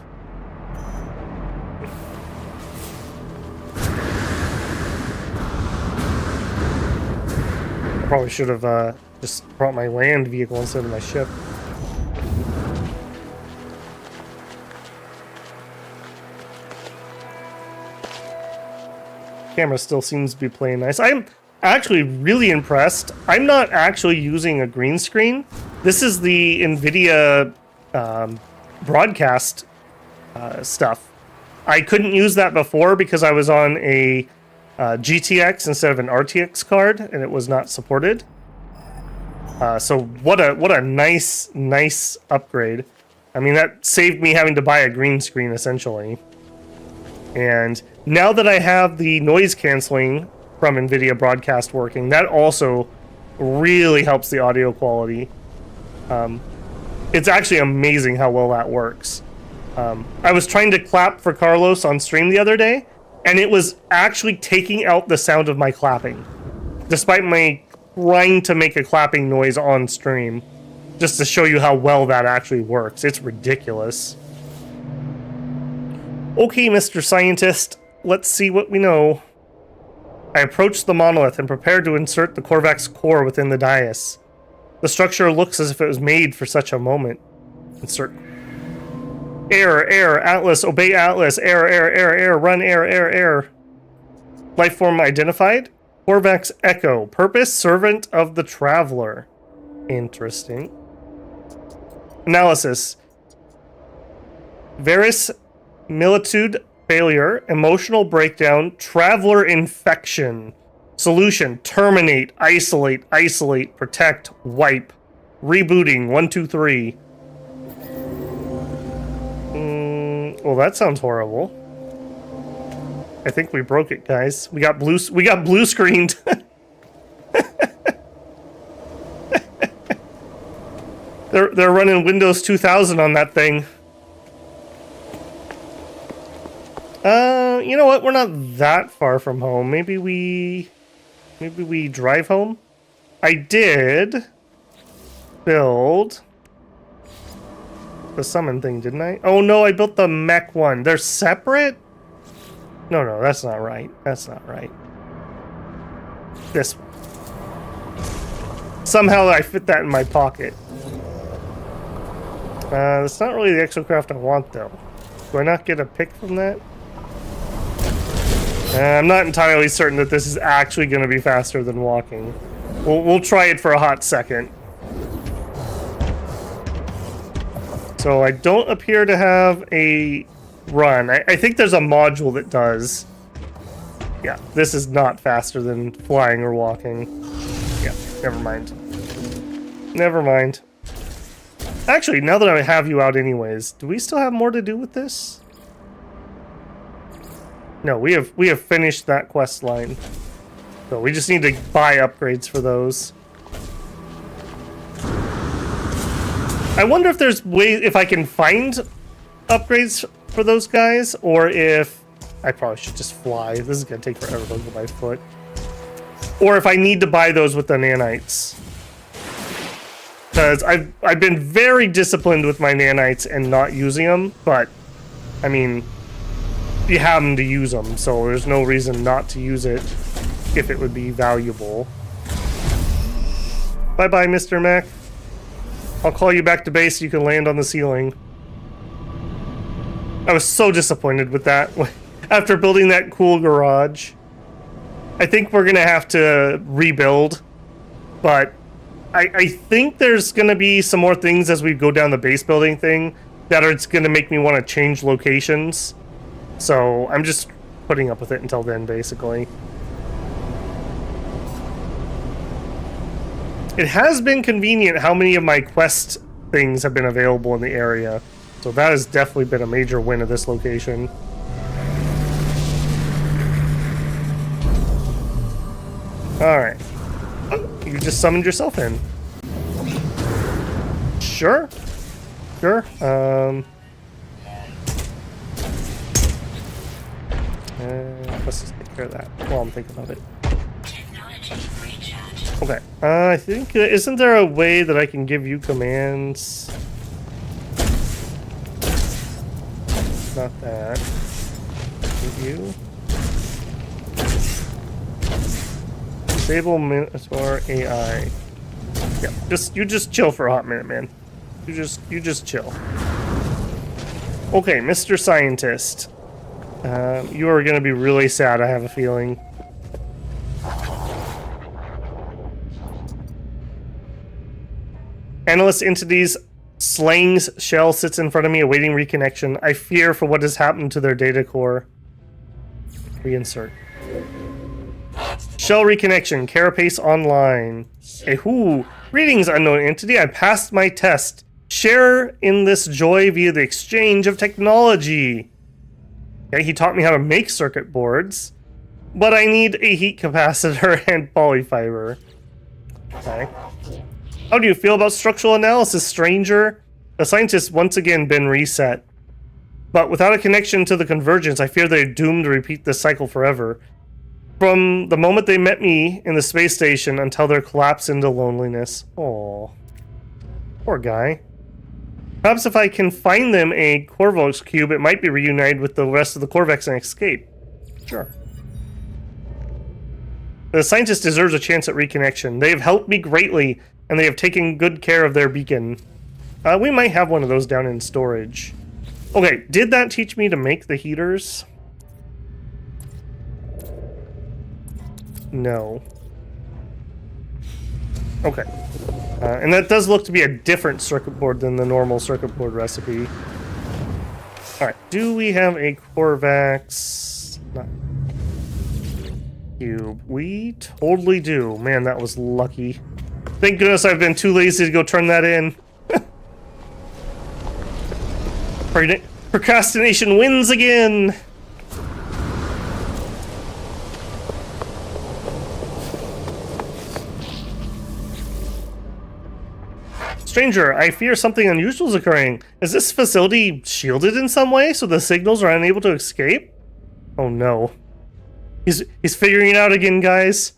Speaker 1: I probably should have just brought my land vehicle instead of my ship. Camera still seems to be playing nice. I'm actually really impressed. I'm not actually using a green screen. This is the NVIDIA broadcast stuff. I couldn't use that before because I was on a GTX instead of an RTX card, and it was not supported. So what a nice upgrade. I mean, that saved me having to buy a green screen essentially. And now that I have the noise canceling from NVIDIA broadcast working, that also really helps the audio quality. It's actually amazing how well that works. I was trying to clap for Carlos on stream the other day, and it was actually taking out the sound of my clapping, despite my trying to make a clapping noise on stream, just to show you how well that actually works. It's ridiculous. Okay, Mr. Scientist, let's see what we know. I approached the monolith and prepared to insert the Korvac's core within the dais. The structure looks as if it was made for such a moment. Insert. Error, Atlas, obey Atlas. Error, run, error. Lifeform identified. Korvac's Echo. Purpose, servant of the traveler. Interesting. Analysis. Verisimilitude. Failure, emotional breakdown, traveler infection. Solution, terminate, isolate, protect, wipe. Rebooting, 1, 2, 3. Well, that sounds horrible. I think we broke it, guys. We got blue screened. They're running Windows 2000 on that thing. You know what? We're not that far from home. Maybe we drive home. I did build the summon thing, didn't I? Oh no, I built the mech one. They're separate? No, that's not right. That's not right. This one. Somehow I fit that in my pocket. That's not really the exocraft I want, though. Do I not get a pick from that? I'm not entirely certain that this is actually going to be faster than walking. We'll try it for a hot second. So I don't appear to have a run. I think there's a module that does. Yeah, this is not faster than flying or walking. Yeah, never mind. Never mind. Actually, now that I have you out anyways, do we still have more to do with this? No, we have finished that quest line. So we just need to buy upgrades for those. I wonder if there's ways, if I can find upgrades for those guys, or if I probably should just fly. This is gonna take forever to go by foot. Or if I need to buy those with the nanites. Because I've been very disciplined with my nanites and not using them, but I mean, you have them to use them, so there's no reason not to use it if it would be valuable. Bye-bye, Mr. Mech. I'll call you back to base so you can land on the ceiling. I was so disappointed with that after building that cool garage. I think we're gonna have to rebuild, but I think there's gonna be some more things as we go down the base building thing that are gonna make me want to change locations. So I'm just putting up with it until then, basically. It has been convenient how many of my quest things have been available in the area. So that has definitely been a major win of this location. Alright. You just summoned yourself in. Sure. Sure. Let's just take care of that while I'm thinking about it. Okay. I think, isn't there a way that I can give you commands? Not that. Give you. Disable Minotaur AI. Yeah, you just chill for a hot minute, man. You just chill. Okay, Mr. Scientist. You are gonna be really sad, I have a feeling. Analyst entities. Slang's shell sits in front of me awaiting reconnection. I fear for what has happened to their data core. Reinsert. Shell reconnection. Carapace online. Ehoo. Greetings, unknown entity. I passed my test. Share in this joy via the exchange of technology. Okay, he taught me how to make circuit boards, but I need a heat capacitor and polyfiber. Okay. How do you feel about structural analysis, stranger? The scientist's once again been reset. But without a connection to the convergence, I fear they're doomed to repeat this cycle forever. From the moment they met me in the space station until their collapse into loneliness. Aww. Poor guy. Perhaps if I can find them a Corvox cube, it might be reunited with the rest of the Corvex and escape. Sure. The scientist deserves a chance at reconnection. They have helped me greatly, and they have taken good care of their beacon. We might have one of those down in storage. Okay, did that teach me to make the heaters? No. Okay. And that does look to be a different circuit board than the normal circuit board recipe. Alright, do we have a Corvax? Cube. We totally do. Man, that was lucky. Thank goodness I've been too lazy to go turn that in. Procrastination wins again! Stranger, I fear something unusual is occurring. Is this facility shielded in some way so the signals are unable to escape? Oh no. He's figuring it out again, guys.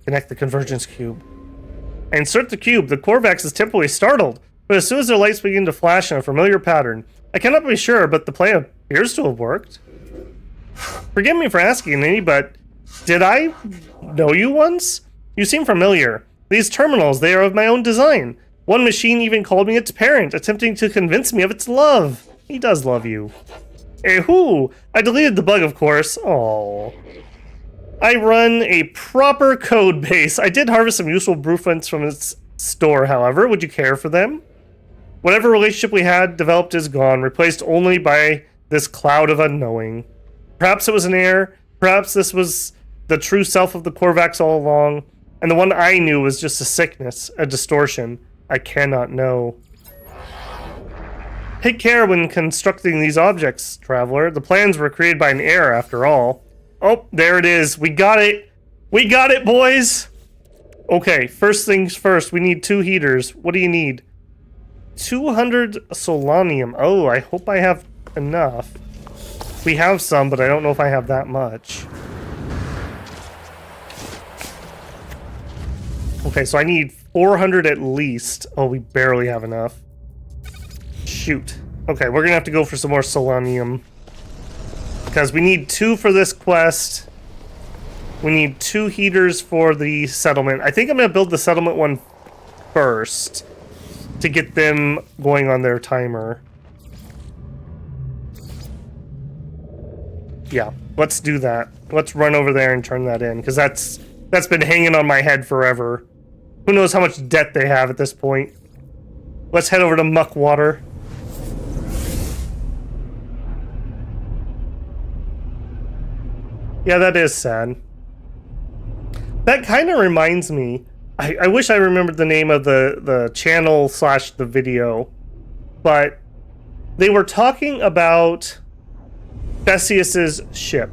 Speaker 1: Connect the convergence cube. I insert the cube. The Corvax is temporarily startled, but as soon as their lights begin to flash in a familiar pattern, I cannot be sure, but the plan appears to have worked. Forgive me for asking any, but did I know you once? You seem familiar. These terminals, they are of my own design. One machine even called me its parent, attempting to convince me of its love. He does love you. Ehoo! I deleted the bug, of course. Oh. I run a proper code base. I did harvest some useful blueprints from its store, however. Would you care for them? Whatever relationship we had developed is gone, replaced only by this cloud of unknowing. Perhaps it was an error. Perhaps this was the true self of the Corvax all along, and the one I knew was just a sickness, a distortion. I cannot know. Take care when constructing these objects, Traveler. The plans were created by an error, after all. Oh, there it is. We got it. We got it, boys. Okay, first things first. We need 2 heaters. What do you need? 200 solanium. Oh, I hope I have enough. We have some, but I don't know if I have that much. Okay, so I need 400 at least. Oh, we barely have enough. Shoot. Okay, we're gonna have to go for some more selenium. Because we need 2 for this quest. We need 2 heaters for the settlement. I think I'm gonna build the settlement one first to get them going on their timer. Yeah, let's do that. Let's run over there and turn that in, because that's been hanging on my head forever. Who knows how much debt they have at this point. Let's head over to Muckwater. Yeah, that is sad. That kind of reminds me, I wish I remembered the name of the channel / the video, but they were talking about Theseus's ship.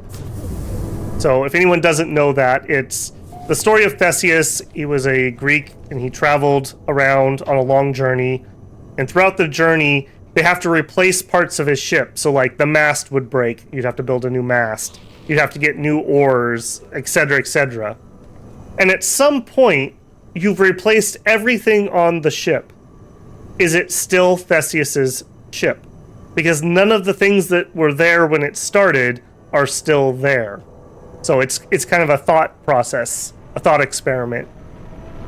Speaker 1: So if anyone doesn't know that, it's the story of Theseus. He was a Greek and he traveled around on a long journey, and throughout the journey they have to replace parts of his ship. So like the mast would break, you'd have to build a new mast, you'd have to get new oars, etc., etc. And at some point you've replaced everything on the ship. Is it still Theseus's ship? Because none of the things that were there when it started are still there. So it's kind of a thought process, a thought experiment.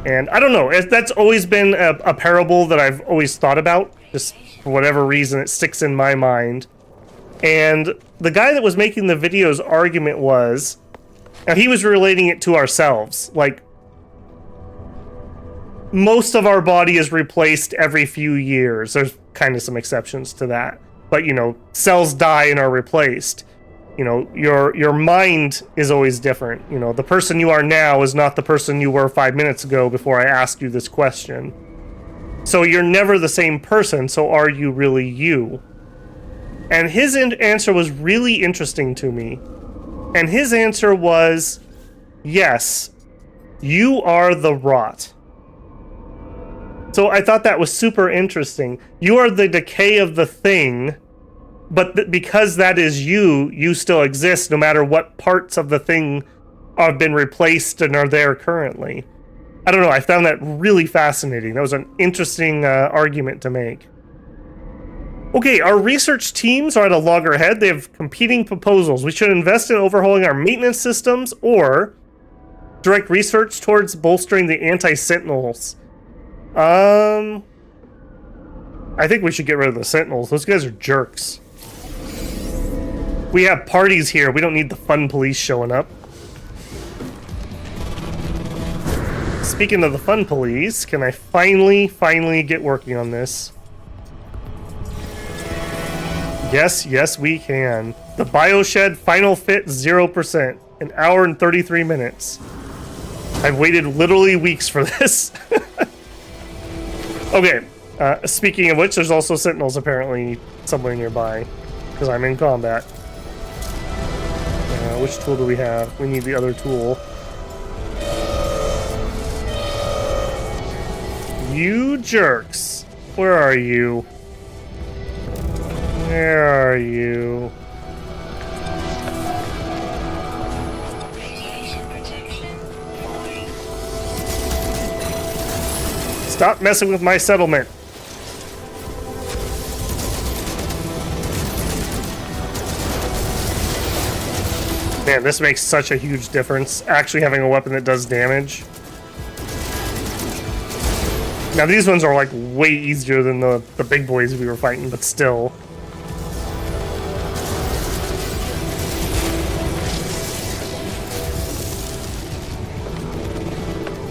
Speaker 1: And I don't know, that's always been a parable that I've always thought about. Just for whatever reason, it sticks in my mind. And the guy that was making the video's argument was, now he was relating it to ourselves. Like, most of our body is replaced every few years. There's kind of some exceptions to that. But, you know, cells die and are replaced. You know, your mind is always different. You know, the person you are now is not the person you were 5 minutes ago before I asked you this question. So you're never the same person, so are you really you? And his answer was really interesting to me. And his answer was, yes, you are the rot. So I thought that was super interesting. You are the decay of the thing, but because that is you, you still exist no matter what parts of the thing have been replaced and are there currently. I don't know, I found that really fascinating. That was an interesting argument to make. Okay, our research teams are at a loggerhead. They have competing proposals. We should invest in overhauling our maintenance systems or direct research towards bolstering the anti-sentinels. I think we should get rid of the Sentinels. Those guys are jerks. We have parties here. We don't need the fun police showing up. Speaking of the fun police, can I finally get working on this? Yes, we can. The Bioshed final fit 0%. An hour and 33 minutes. I've waited literally weeks for this. Okay, speaking of which, there's also Sentinels apparently somewhere nearby, because I'm in combat. Which tool do we have? We need the other tool. You jerks! Where are you? Where are you? Stop messing with my settlement. Man, this makes such a huge difference, actually having a weapon that does damage. Now these ones are like way easier than the big boys we were fighting, but still.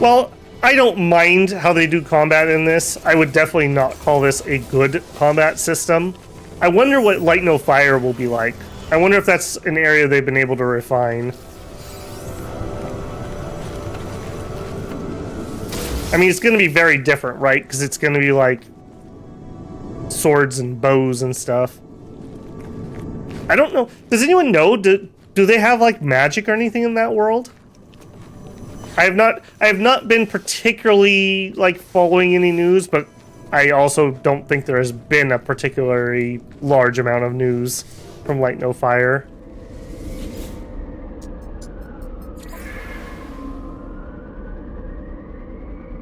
Speaker 1: Well, I don't mind how they do combat in this. I would definitely not call this a good combat system. I wonder what Light No Fire will be like. I wonder if that's an area they've been able to refine. I mean, it's going to be very different, right? Because it's going to be like swords and bows and stuff. I don't know. Does anyone know? Do they have like magic or anything in that world? I have not been particularly like following any news, but I also don't think there has been a particularly large amount of news from Light No Fire.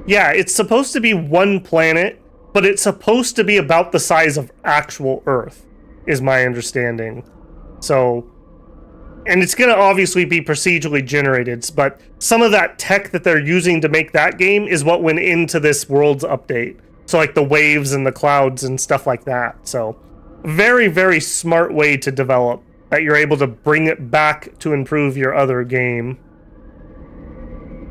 Speaker 1: Yeah, it's supposed to be one planet, but it's supposed to be about the size of actual Earth, is my understanding. So, and it's going to obviously be procedurally generated, but some of that tech that they're using to make that game is what went into this world's update. So like the waves and the clouds and stuff like that. So very, very smart way to develop that you're able to bring it back to improve your other game.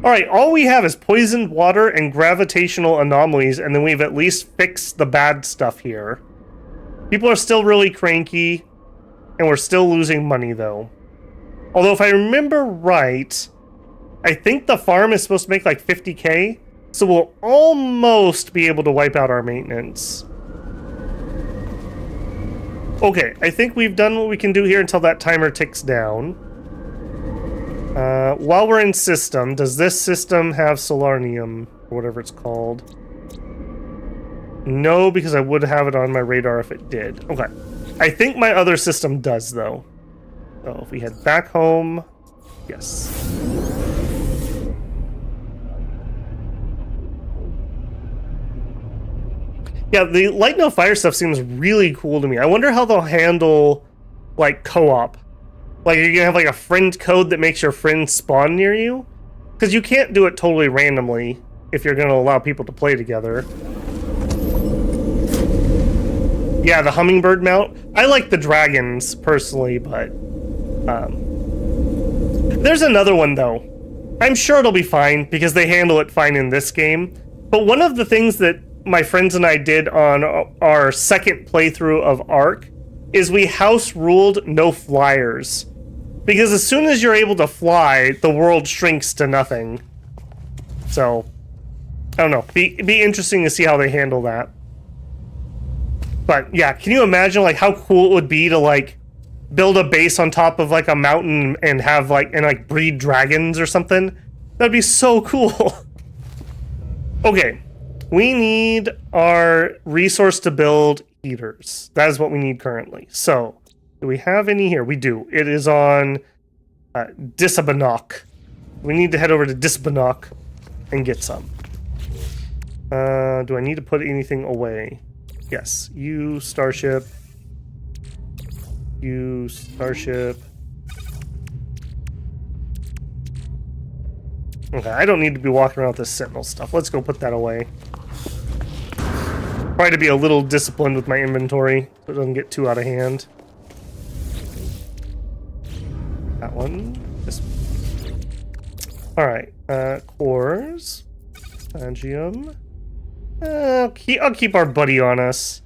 Speaker 1: All right, all we have is poisoned water and gravitational anomalies, and then we've at least fixed the bad stuff here. People are still really cranky, and we're still losing money, though. Although, if I remember right, I think the farm is supposed to make like 50K, so we'll almost be able to wipe out our maintenance. Okay, I think we've done what we can do here until that timer ticks down. While we're in system, does this system have solarnium, or whatever it's called? No, because I would have it on my radar if it did. Okay. I think my other system does, though. So if we head back home, yes. Yeah, the light no fire stuff seems really cool to me. I wonder how they'll handle, like, co-op. Like, you're gonna have, like, a friend code that makes your friends spawn near you? Because you can't do it totally randomly if you're gonna allow people to play together. Yeah, the hummingbird mount. I like the dragons, personally, but... There's another one, though. I'm sure it'll be fine, because they handle it fine in this game. But one of the things that my friends and I did on our second playthrough of Ark is we house ruled no flyers. Because as soon as you're able to fly, the world shrinks to nothing. So, I don't know. Be interesting to see how they handle that. But yeah, can you imagine like how cool it would be to like build a base on top of like a mountain and have like breed dragons or something? That'd be so cool. Okay, we need our resource to build heaters. That is what we need currently. So, do we have any here? We do. It is on Disabanock. We need to head over to Disabanock and get some. Do I need to put anything away? Yes. You, Starship. You, Starship. Okay, I don't need to be walking around with this Sentinel stuff. Let's go put that away. Try to be a little disciplined with my inventory so it doesn't get too out of hand. That one. This one. Alright, cores. Agium. I'll keep our buddy on us.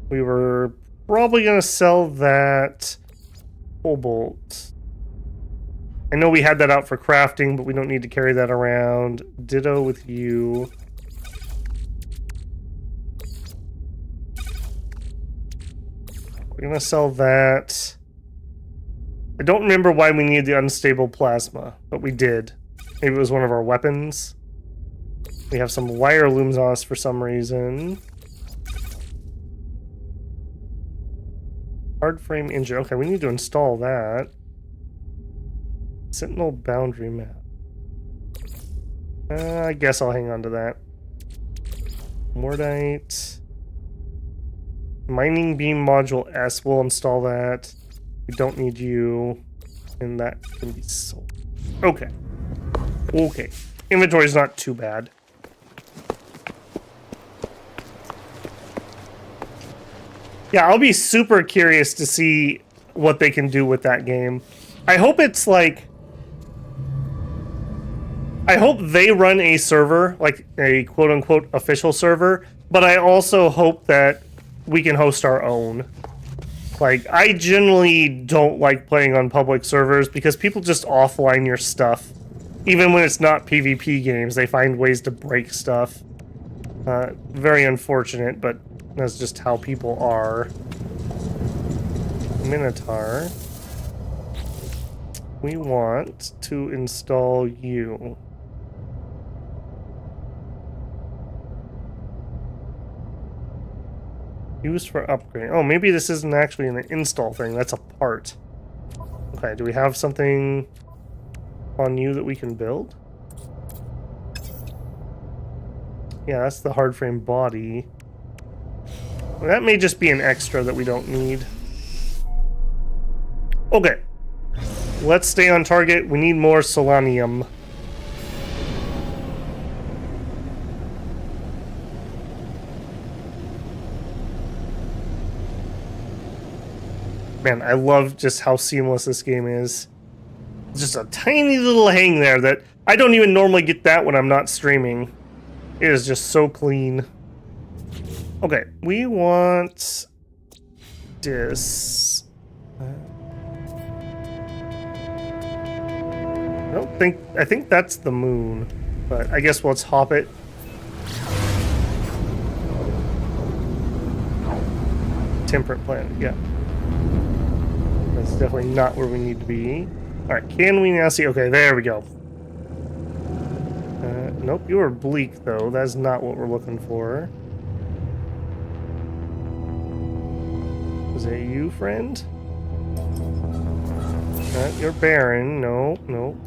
Speaker 1: We were probably gonna sell that cobalt. I know we had that out for crafting, but we don't need to carry that around. Ditto with you. We're gonna sell that. I don't remember why we needed the unstable plasma, but we did. Maybe it was one of our weapons. We have some wire looms on us for some reason. Hard frame engine. Okay, we need to install that. Sentinel boundary map. I guess I'll hang on to that. Mordite. Mining beam module S. We'll install that. We don't need you. And that can be sold. Okay. Okay. Inventory's not too bad. Yeah, I'll be super curious to see what they can do with that game. I hope it's like... I hope they run a server, like a quote-unquote official server, but I also hope that we can host our own. Like, I generally don't like playing on public servers because people just offline your stuff. Even when it's not PvP games, they find ways to break stuff. Very unfortunate, but that's just how people are. Minotaur. We want to install you. Used for upgrade. Oh, maybe this isn't actually an install thing. That's a part. Okay, do we have something on you that we can build? Yeah, that's the hard frame body. That may just be an extra that we don't need. Okay. Let's stay on target. We need more selenium. Man, I love just how seamless this game is. Just a tiny little hang there that I don't even normally get that when I'm not streaming. It is just so clean. Okay, we want this. I think that's the moon, but I guess let's hop it. Temperate planet, yeah. That's definitely not where we need to be. Alright, can we now see? Okay, there we go. Nope, you are bleak, though. That's not what we're looking for. Is it you, friend? You're barren. No, no.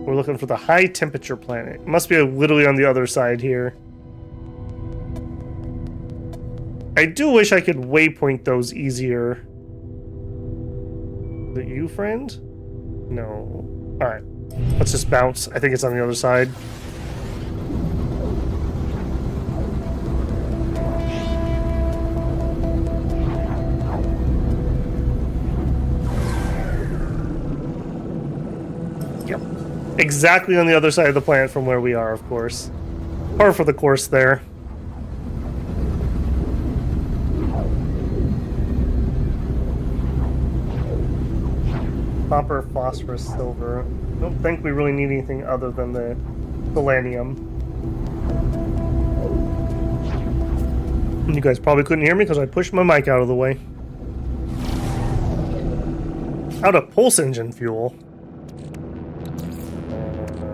Speaker 1: We're looking for the high temperature planet. It must be literally on the other side here. I do wish I could waypoint those easier. Is it you, friend? No. Alright. Let's just bounce. I think it's on the other side. Yep. Exactly on the other side of the planet from where we are, of course. Par for the course there. Copper, phosphorus, silver. I don't think we really need anything other than the selenium. You guys probably couldn't hear me because I pushed my mic out of the way. Out of pulse engine fuel.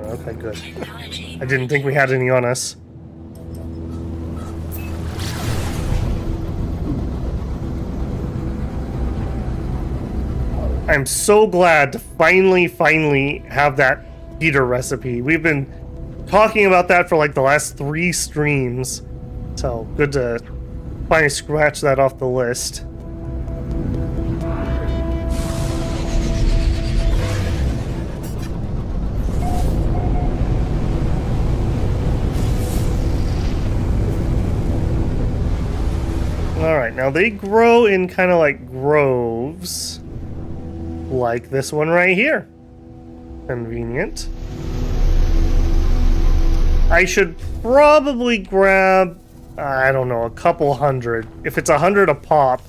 Speaker 1: Okay, good. I didn't think we had any on us. I'm so glad to finally have that heater recipe. We've been talking about that for like the last 3 streams. So good to finally scratch that off the list. Alright, now they grow in kind of like groves. Like this one right here. Convenient. I should probably grab, I don't know, a couple hundred. If it's 100 a pop,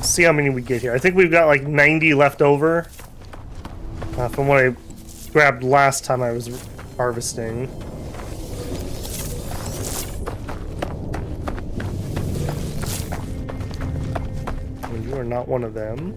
Speaker 1: see how many we get here. I think we've got like 90 left over from what I grabbed last time I was harvesting. And you are not one of them.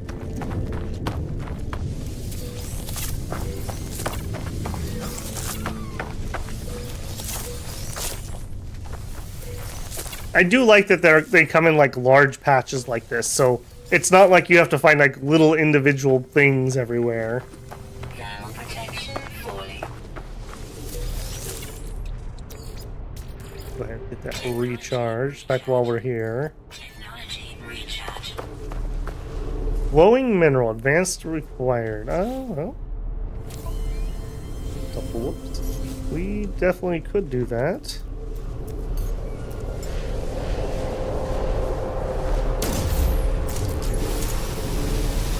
Speaker 1: I do like that they come in like large patches like this, so it's not like you have to find like little individual things everywhere.
Speaker 2: Ground protection fully.
Speaker 1: Go ahead and get that recharged back while we're here.
Speaker 2: Technology recharge.
Speaker 1: Glowing mineral, advanced required. Oh, well. Whoops. We definitely could do that.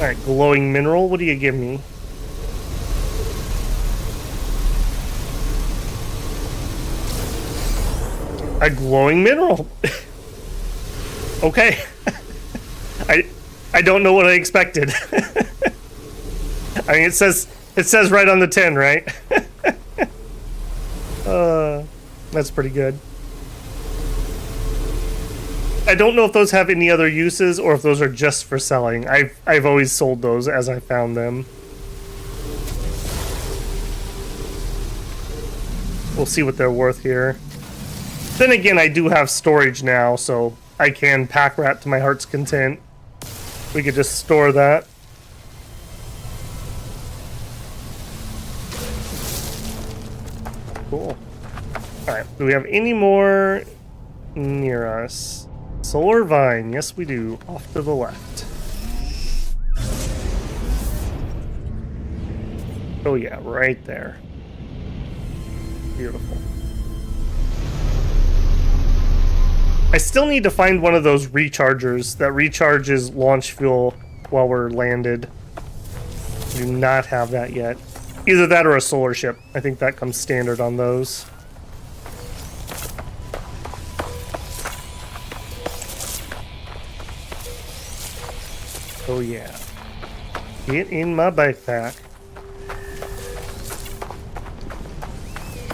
Speaker 1: Alright, glowing mineral, what do you give me? A glowing mineral! Okay. I don't know what I expected. I mean, it says right on the tin, right? That's pretty good. I don't know if those have any other uses or if those are just for selling. I've always sold those as I found them. We'll see what they're worth here. Then again, I do have storage now, so I can pack rat to my heart's content. We could just store that. Alright, do we have any more near us? Solar Vine, yes we do. Off to the left. Oh yeah, right there. Beautiful. I still need to find one of those rechargers that recharges launch fuel while we're landed. Do not have that yet. Either that or a solar ship. I think that comes standard on those. Oh yeah. Get in my backpack.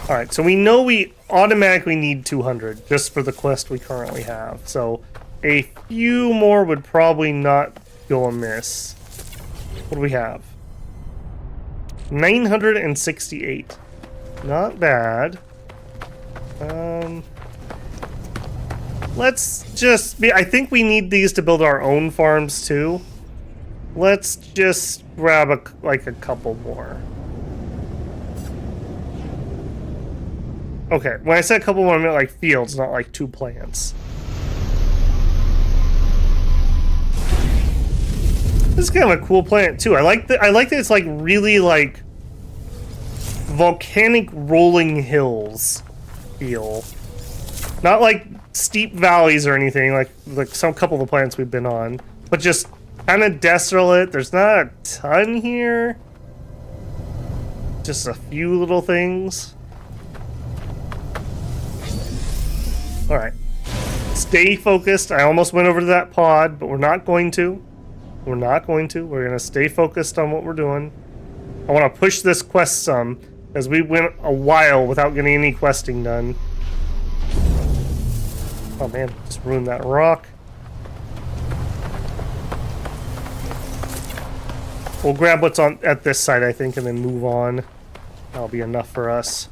Speaker 1: Alright, so we know we automatically need 200 just for the quest we currently have. So a few more would probably not go amiss. What do we have? 968. Not bad. Let's just be, I think we need these to build our own farms too. Let's just grab a couple more. Okay, when I said a couple more, I meant like fields, not like 2 plants. This is kind of a cool planet too. I like that it's like really like volcanic rolling hills feel. Not like steep valleys or anything like some couple of the planets we've been on, but just kind of desolate. There's not a ton here. Just a few little things. Alright. Stay focused. I almost went over to that pod, but we're not going to. We're not going to. We're going to stay focused on what we're doing. I want to push this quest some, as we went a while without getting any questing done. Oh man, just ruined that rock. We'll grab what's on at this side, I think, and then move on. That'll be enough for us.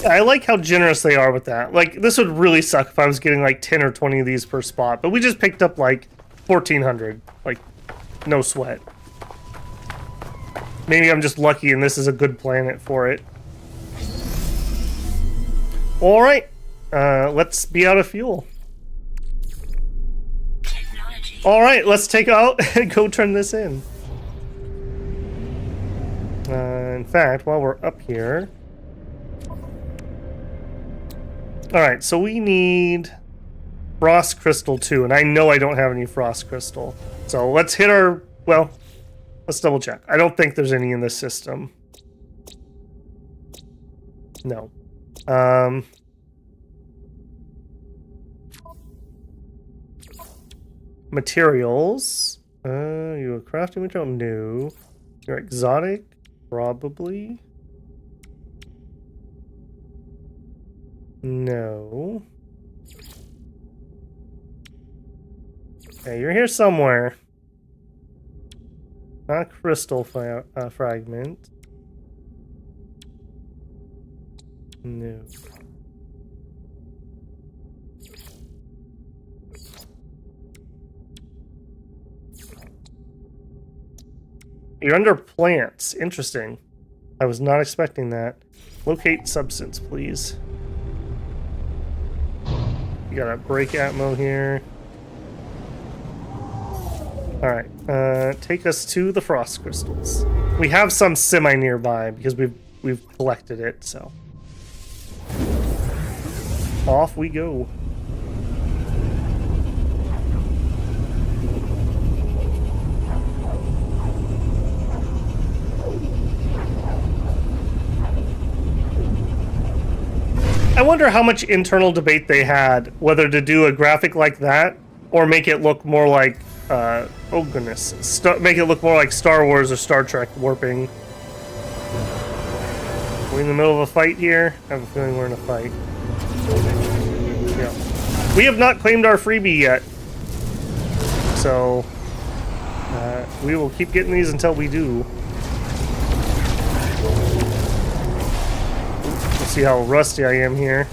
Speaker 1: I like how generous they are with that. Like, this would really suck if I was getting like 10 or 20 of these per spot, but we just picked up like 1,400. Like, no sweat. Maybe I'm just lucky and this is a good planet for it. Alright, let's be out of fuel. Alright, let's take out and go turn this in. In fact, while we're up here... Alright, so we need Frost Crystal too, and I know I don't have any Frost Crystal. So let's hit our... well, let's double check. I don't think there's any in this system. No. Materials. You a crafting material? No. You're exotic? Probably. No. Okay, you're here somewhere. Not a crystal fragment. No. You're under plants. Interesting. I was not expecting that. Locate substance, please. You got a break atmo here. Alright, take us to the frost crystals. We have some semi nearby because we've collected it, so. Off we go. I wonder how much internal debate they had whether to do a graphic like that or make it look more like, oh goodness, make it look more like Star Wars or Star Trek warping. We're in the middle of a fight here. I have a feeling we're in a fight. Yeah. We have not claimed our freebie yet. So, We will keep getting these until we do. Let's see how rusty I am here.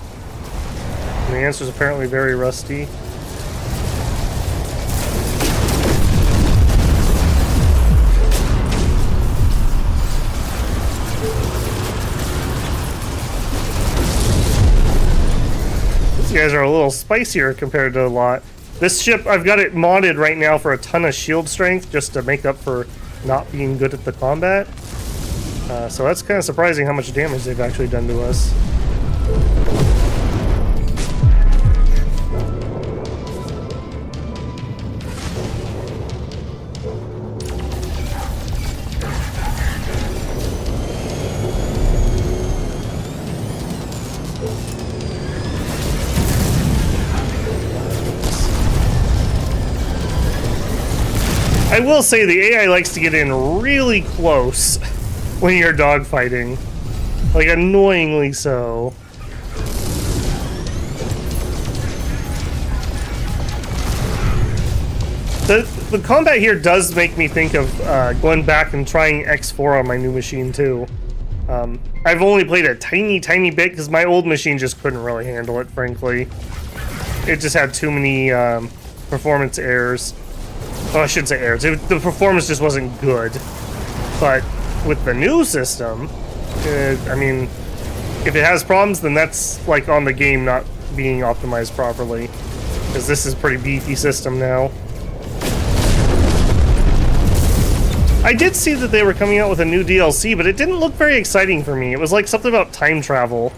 Speaker 1: And the answer is apparently very rusty. These guys are a little spicier compared to a lot. This ship, I've got it modded right now for a ton of shield strength just to make up for not being good at the combat. So that's kind of surprising how much damage they've actually done to us. I will say the AI likes to get in really close when you're dogfighting. Like, annoyingly so. The combat here does make me think of going back and trying X4 on my new machine, too. I've only played a tiny bit because my old machine just couldn't really handle it, frankly. It just had too many performance errors. Oh, I shouldn't say errors. The performance just wasn't good. But with the new system, I mean, if it has problems, then that's like on the game not being optimized properly. Because this is a pretty beefy system now. I did see that they were coming out with a new DLC, but it didn't look very exciting for me. It was like something about time travel.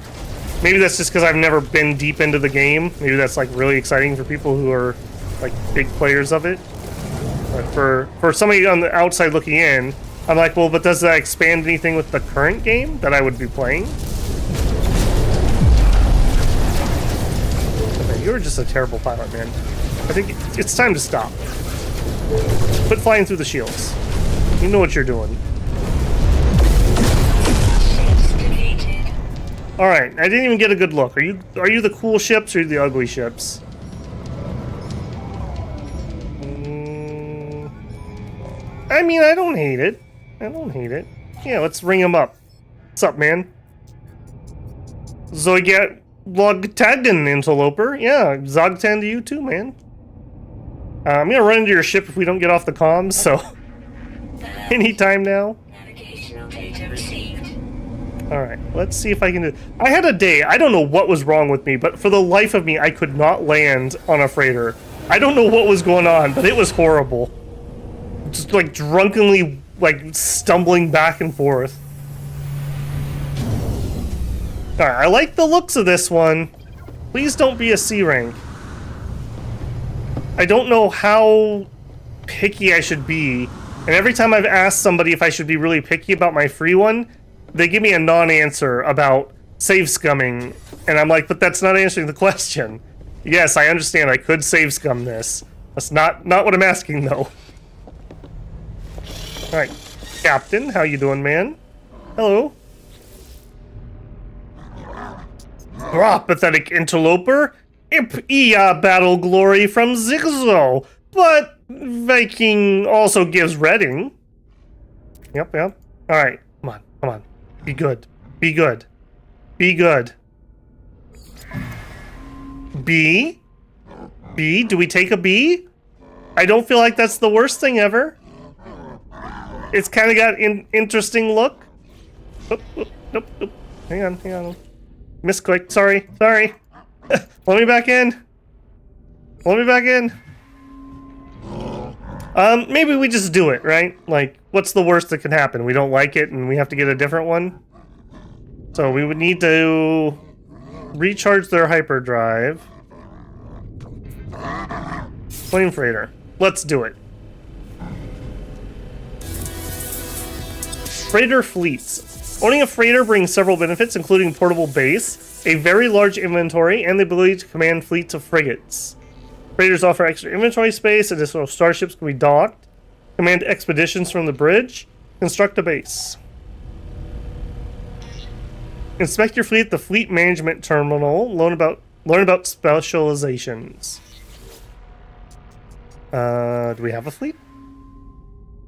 Speaker 1: Maybe that's just because I've never been deep into the game. Maybe that's like really exciting for people who are like big players of it. But for somebody on the outside looking in, I'm like, well, but does that expand anything with the current game that I would be playing? Okay, you're just a terrible pilot, man. I think it's time to stop. Quit flying through the shields. You know what you're doing. Alright, I didn't even get a good look. Are you the cool ships or are you the ugly ships? I mean, I don't hate it. I don't hate it. Yeah, let's ring him up. What's up, man? Zoygat Logtagan Interloper. Yeah, Zogtan to you too, man. I'm gonna run into your ship if we don't get off the comms, so... Anytime now.
Speaker 2: Navigational data received.
Speaker 1: Alright, let's see if I can do... I had a day, I don't know what was wrong with me, but for the life of me, I could not land on a freighter. I don't know what was going on, but it was horrible. Just like drunkenly like stumbling back and forth. Alright, I like the looks of this one. Please don't be a C rank. I don't know how picky I should be. And every time I've asked somebody if I should be really picky about my free one, they give me a non-answer about save scumming. And I'm like, but that's not answering the question. Yes, I understand I could save scum this. That's not what I'm asking though. Alright, Captain, how you doing, man? Hello. Ah, pathetic interloper. Imp-ia battle glory from Zigzo. But Viking also gives Redding. Yep. Alright, come on. Be good. Be good. B? B? Do we take a B? I don't feel like that's the worst thing ever. It's kind of got an interesting look. Nope. Hang on. Misclick. Sorry. Let me back in. Maybe we just do it, right? Like, what's the worst that can happen? We don't like it and we have to get a different one. So we would need to recharge their hyperdrive. Flame freighter. Let's do it. Freighter fleets. Owning a freighter brings several benefits, including portable base, a very large inventory, and the ability to command fleets of frigates. Freighters offer extra inventory space, additional starships can be docked, command expeditions from the bridge, construct a base. Inspect your fleet at the Fleet Management Terminal, learn about specializations. Do we have a fleet?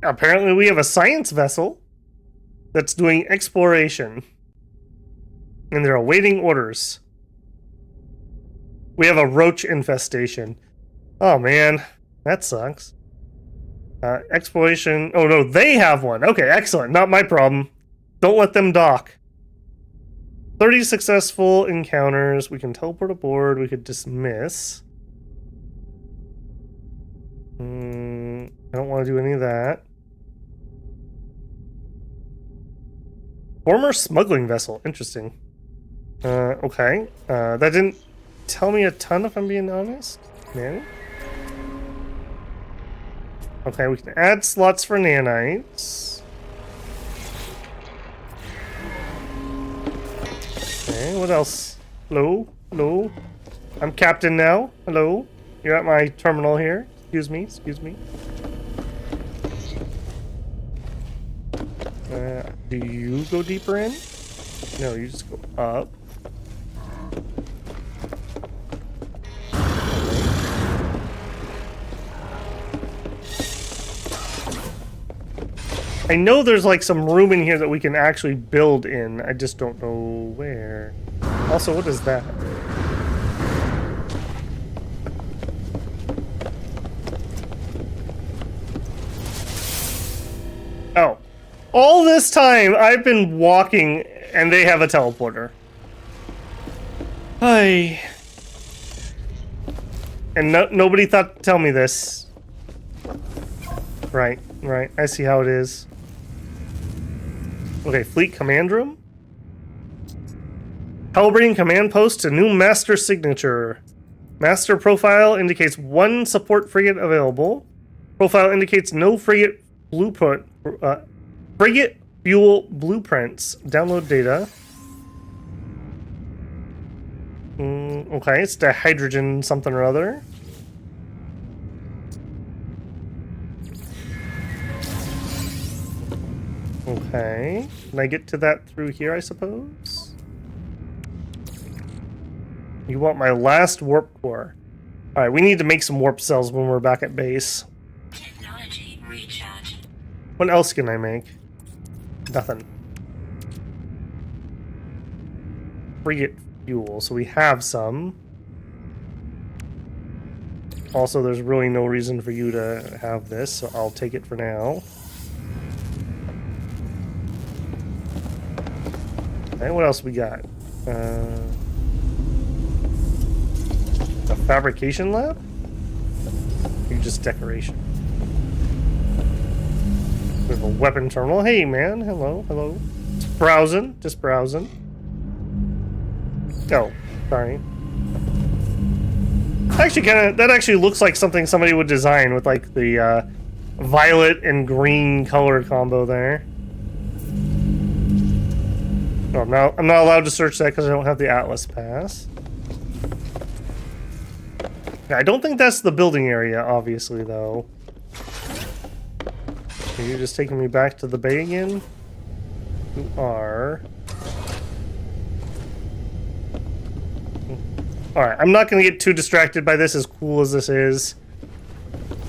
Speaker 1: Apparently we have a science vessel that's doing exploration. And they're awaiting orders. We have a roach infestation. Oh man, that sucks. Exploration. Oh no, they have one. Okay, excellent. Not my problem. Don't let them dock. 30 successful encounters. We can teleport aboard. We could dismiss. I don't want to do any of that. Former smuggling vessel. Interesting. Okay. That didn't tell me a ton, if I'm being honest. Manny? Okay, we can add slots for nanites. Okay, what else? Hello? Hello? I'm captain now. Hello? You're at my terminal here. Excuse me, excuse me. Do you go deeper in? No, you just go up. I know there's like some room in here that we can actually build in. I just don't know where. Also, what is that? Oh. All this time I've been walking and they have a teleporter. Hi. And nobody thought to tell me this. Right, right. I see how it is. Okay, fleet command room. Calibrating command post to new master signature. Master profile indicates one support frigate available. Profile indicates no frigate blueprint. Frigate fuel blueprints. Download data. Okay, it's the hydrogen something or other. Okay. Can I get to that through here, I suppose? You want my last warp core. Alright, we need to make some warp cells when we're back at base.
Speaker 2: Technology recharge.
Speaker 1: What else can I make? Nothing. Frigate fuel, so we have some. Also, there's really no reason for you to have this, so I'll take it for now. Okay, what else we got? A fabrication lab? Or just decoration? We have a weapon terminal. Hey, man. Hello, hello. Just browsing. Just browsing. Oh, sorry. Actually, that actually looks like something somebody would design with like the violet and green color combo there. Oh, I'm not allowed to search that because I don't have the Atlas pass. Yeah, I don't think that's the building area, obviously, though. Are you just taking me back to the bay again? You are. Alright, I'm not going to get too distracted by this, as cool as this is.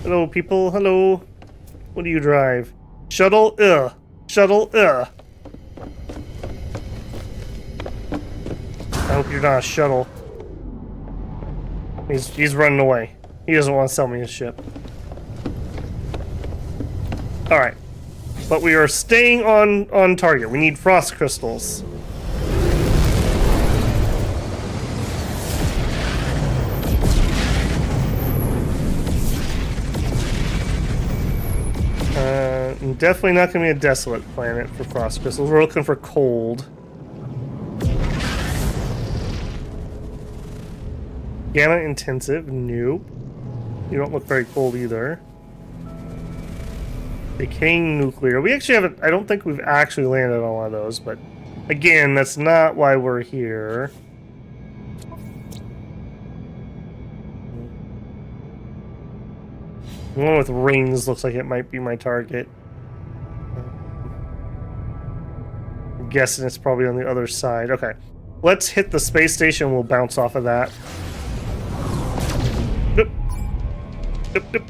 Speaker 1: Hello, people. Hello. What do you drive? Shuttle? Ugh. Shuttle? Ugh. I hope you're not a shuttle. He's running away. He doesn't want to sell me his ship. Alright. But we are staying on target. We need frost crystals. Definitely not going to be a desolate planet for frost crystals. We're looking for cold. Gamma intensive, nope. You don't look very cold either. Decaying nuclear. We actually haven't, I don't think we've actually landed on one of those, but again, that's not why we're here. The one with rings looks like it might be my target. I'm guessing it's probably on the other side. Okay. Let's hit the space station. We'll bounce off of that. Nope. Nope, nope.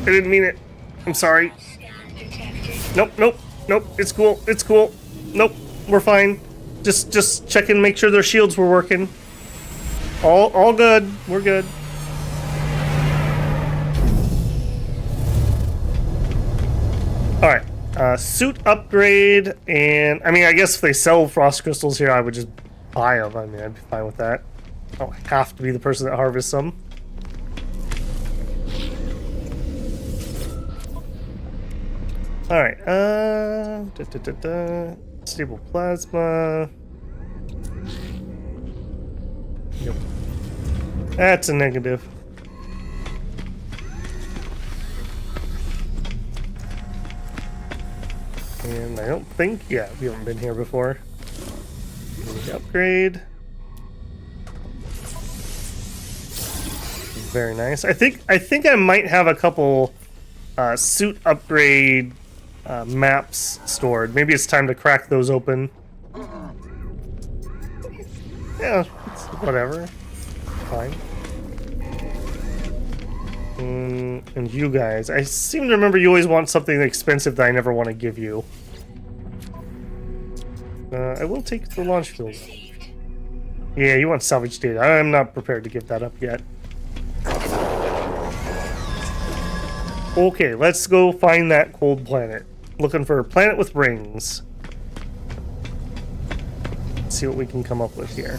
Speaker 1: I didn't mean it. I'm sorry.
Speaker 2: Scan detected.
Speaker 1: Nope, nope, nope. It's cool. It's cool. Nope, we're fine. Just checking, make sure their shields were working. All good. We're good. All right. Suit upgrade, and I mean, I guess if they sell frost crystals here, I would just buy them. I mean, I'd be fine with that. I don't have to be the person that harvests them. All right. Stable plasma. Yep. That's a negative. And I don't think, yeah, we haven't been here before. Upgrade. Very nice. I think I might have a couple suit upgrade maps stored. Maybe it's time to crack those open. Yeah, it's whatever. Fine. And you guys, I seem to remember you always want something expensive that I never want to give you. I will take the launch fuel. Yeah, you want salvage data. I'm not prepared to give that up yet. Okay, let's go find that cold planet. Looking for a planet with rings. Let's see what we can come up with here.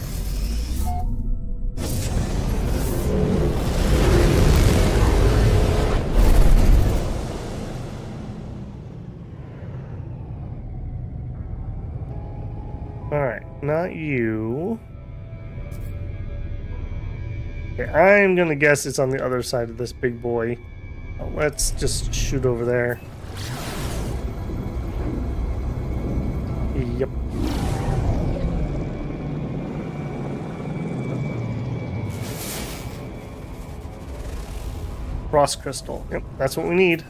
Speaker 1: Alright, not you. Okay, I'm gonna guess it's on the other side of this big boy. Let's just shoot over there. Yep. Frost crystal. Yep, that's what we need.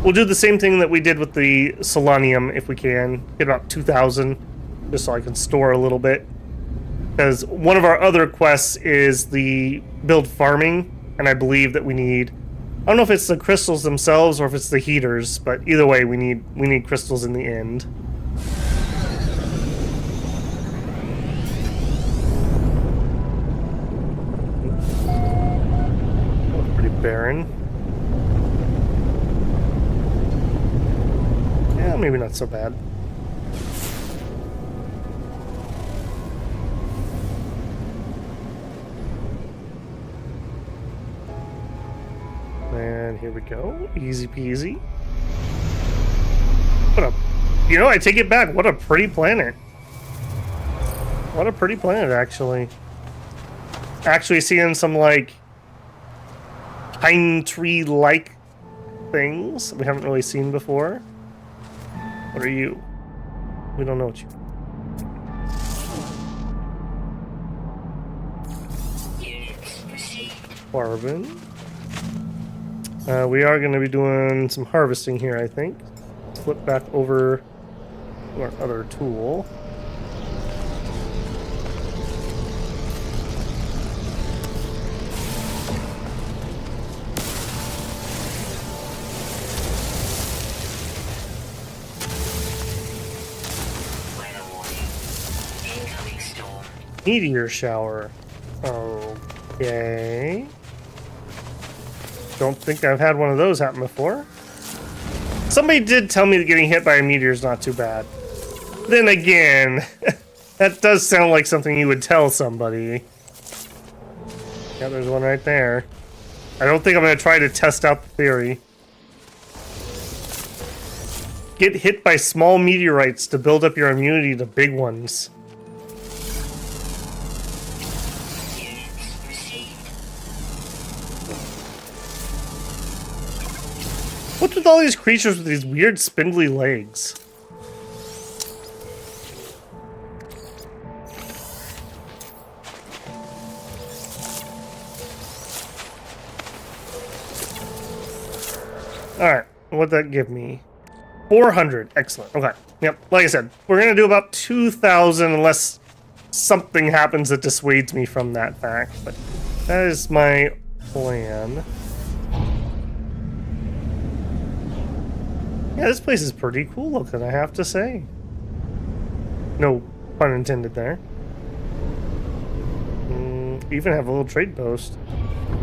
Speaker 1: We'll do the same thing that we did with the selenium if we can. Get about 2,000, just so I can store a little bit. Because one of our other quests is the build farming, and I believe that we need, I don't know if it's the crystals themselves or if it's the heaters, but either way we need crystals in the end. Pretty barren. Yeah, maybe not so bad. And here we go. Easy peasy. What a... You know, I take it back. What a pretty planet. What a pretty planet, actually. Actually seeing some, like, pine tree-like things that we haven't really seen before. What are you? We don't know what you... Carbon. We are going to be doing some harvesting here, I think. Flip back over to our other tool. Meteor shower. Okay. Don't think I've had one of those happen before. Somebody did tell me that getting hit by a meteor is not too bad. Then again, that does sound like something you would tell somebody. Yeah, there's one right there. I don't think I'm going to try to test out the theory. Get hit by small meteorites to build up your immunity to big ones. What's with all these creatures with these weird spindly legs? Alright, what'd that give me? 400. Excellent. Okay. Yep, like I said, we're gonna do about 2,000 unless something happens that dissuades me from that fact, but that is my plan. Yeah, this place is pretty cool looking, I have to say. No pun intended there. Even have a little trade post.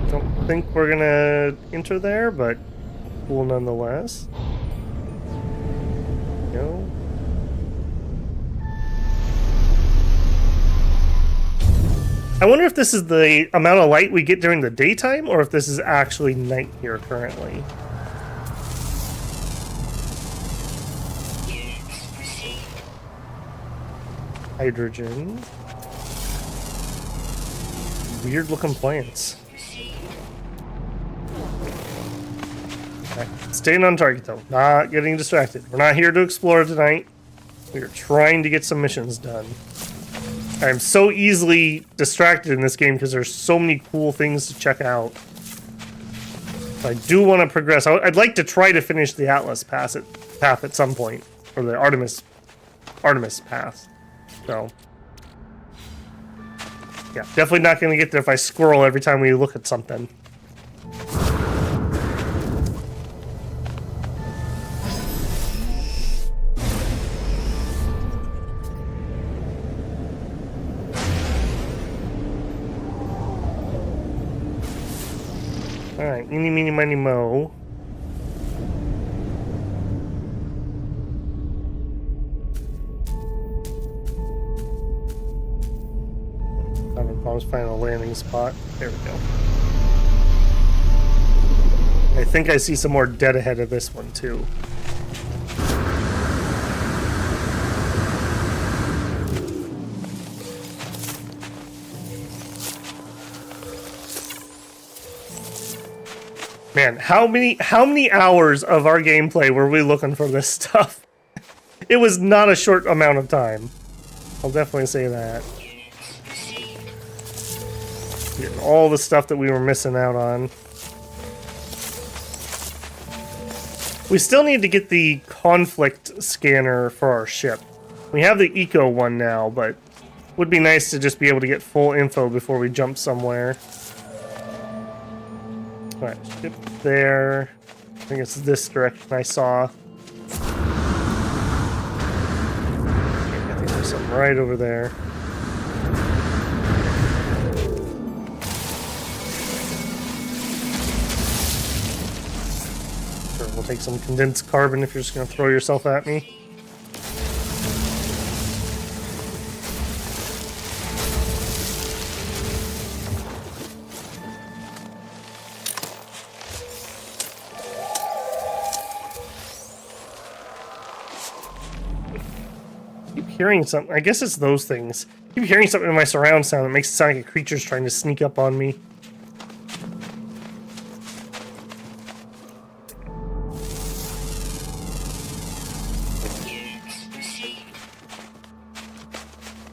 Speaker 1: Don't think we're gonna enter there, but cool nonetheless. No. I wonder if this is the amount of light we get during the daytime, or if this is actually night here currently. Hydrogen. Weird looking plants. Okay. Staying on target though, not getting distracted. We're not here to explore tonight. We are trying to get some missions done. I'm so easily distracted in this game because there's so many cool things to check out. I do want to progress. I'd like to try to finish the Atlas path at some point, or the Artemis path. So, yeah, definitely not going to get there if I squirrel every time we look at something. Alright, eeny, meeny, miny, mo. Having problems finding a landing spot. There we go. I think I see some more dead ahead of this one, too. Man, how many hours of our gameplay were we looking for this stuff? It was not a short amount of time. I'll definitely say that. Getting all the stuff that we were missing out on. We still need to get the conflict scanner for our ship. We have the eco one now, but would be nice to just be able to get full info before we jump somewhere. Alright, ship there. I think it's this direction I saw. I think there's something right over there. Sure, we'll take some condensed carbon if you're just going to throw yourself at me. Hearing something. I guess it's those things. I keep hearing something in my surround sound that makes it sound like a creature's trying to sneak up on me.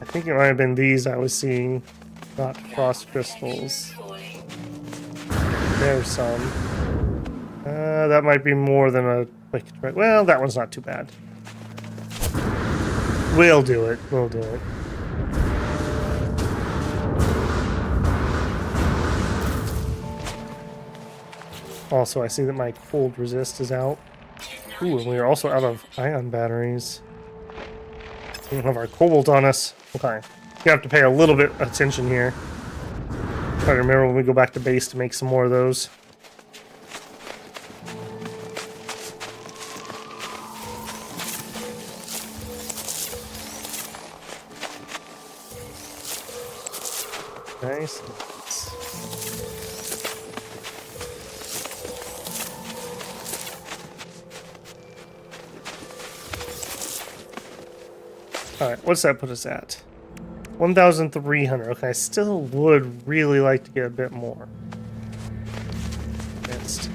Speaker 1: I think it might have been these I was seeing, not frost crystals. There's some. That might be more than a quick trek. Well, that one's not too bad. We'll do it. We'll do it. Also, I see that my cold resist is out. Ooh, and we are also out of ion batteries. We don't have our cobalt on us. Okay. We have to pay a little bit of attention here. Try to remember when we go back to base to make some more of those. Nice. Alright, what's that put us at? 1,300. Okay, I still would really like to get a bit more. Next.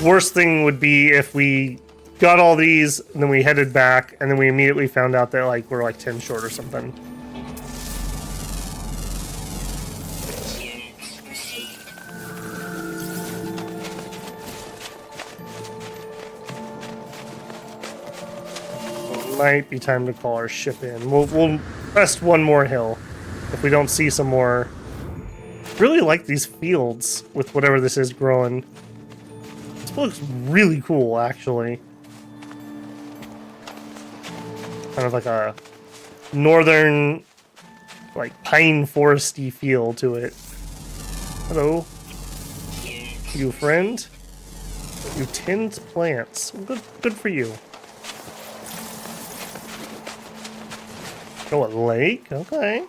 Speaker 1: Worst thing would be if we got all these, and then we headed back, and then we immediately found out that like we're like 10 short or something. Might be time to call our ship in. We'll rest one more hill if we don't see some more. Really like these fields with whatever this is growing. It's This looks really cool, actually. Kind of like a northern, like pine foresty feel to it. Hello, you friend. You tend plants. Well, good for you. Oh, a lake? Okay.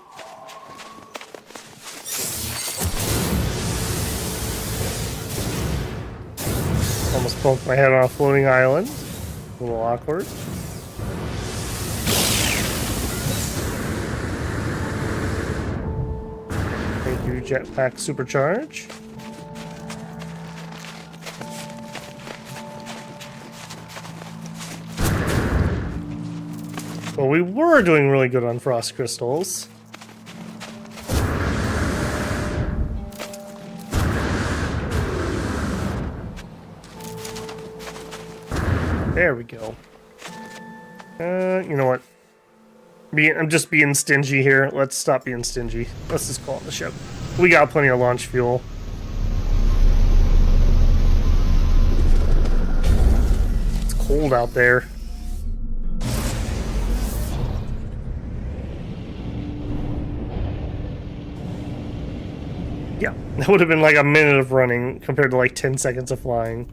Speaker 1: Almost bumped my head on a floating island. A little awkward. Thank you, jetpack supercharge. Well, we were doing really good on frost crystals. There we go. You know what? I'm just being stingy here. Let's stop being stingy. Let's just call it the ship. We got plenty of launch fuel. It's cold out there. Yeah, that would have been like a minute of running compared to like 10 seconds of flying.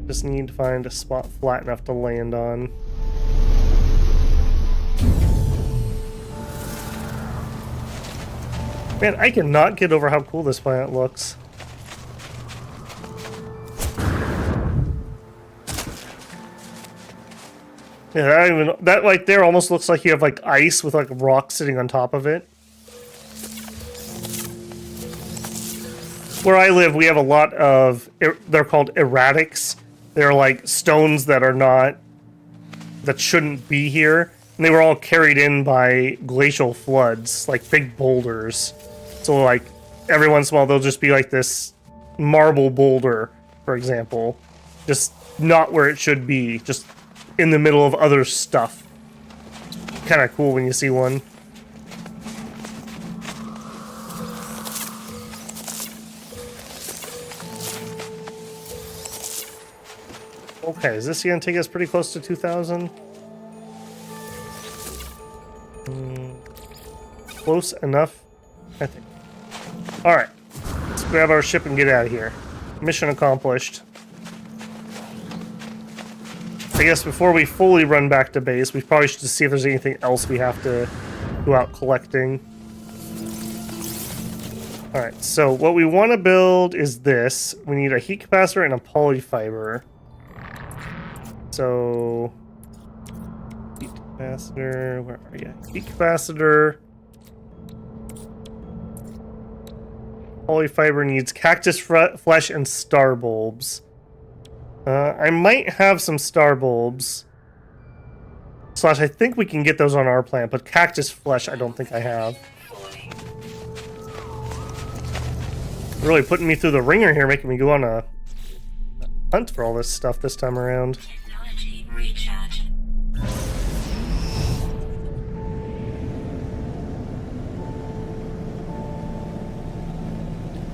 Speaker 1: Just need to find a spot flat enough to land on. Man, I cannot get over how cool this planet looks. Yeah, that like there almost looks like you have like ice with like rocks sitting on top of it. Where I live, we have a lot of, they're called erratics. They're like stones that are not, that shouldn't be here. And they were all carried in by glacial floods, like big boulders. So like every once in a while they'll just be like this marble boulder, for example. Just not where it should be, just in the middle of other stuff. Kind of cool when you see one. Okay, is this going to take us pretty close to 2,000? Close enough, I think. Alright, let's grab our ship and get out of here. Mission accomplished. I guess before we fully run back to base, we probably should just see if there's anything else we have to go out collecting. Alright, so what we want to build is this. We need a heat capacitor and a polyfiber. So, heat capacitor, where are you? Heat capacitor. Polyfiber needs cactus flesh and star bulbs. I might have some star bulbs. Slash, I think we can get those on our plant, but cactus flesh I don't think I have. Really putting me through the ringer here, making me go on a hunt for all this stuff this time around.
Speaker 2: Technology recharge.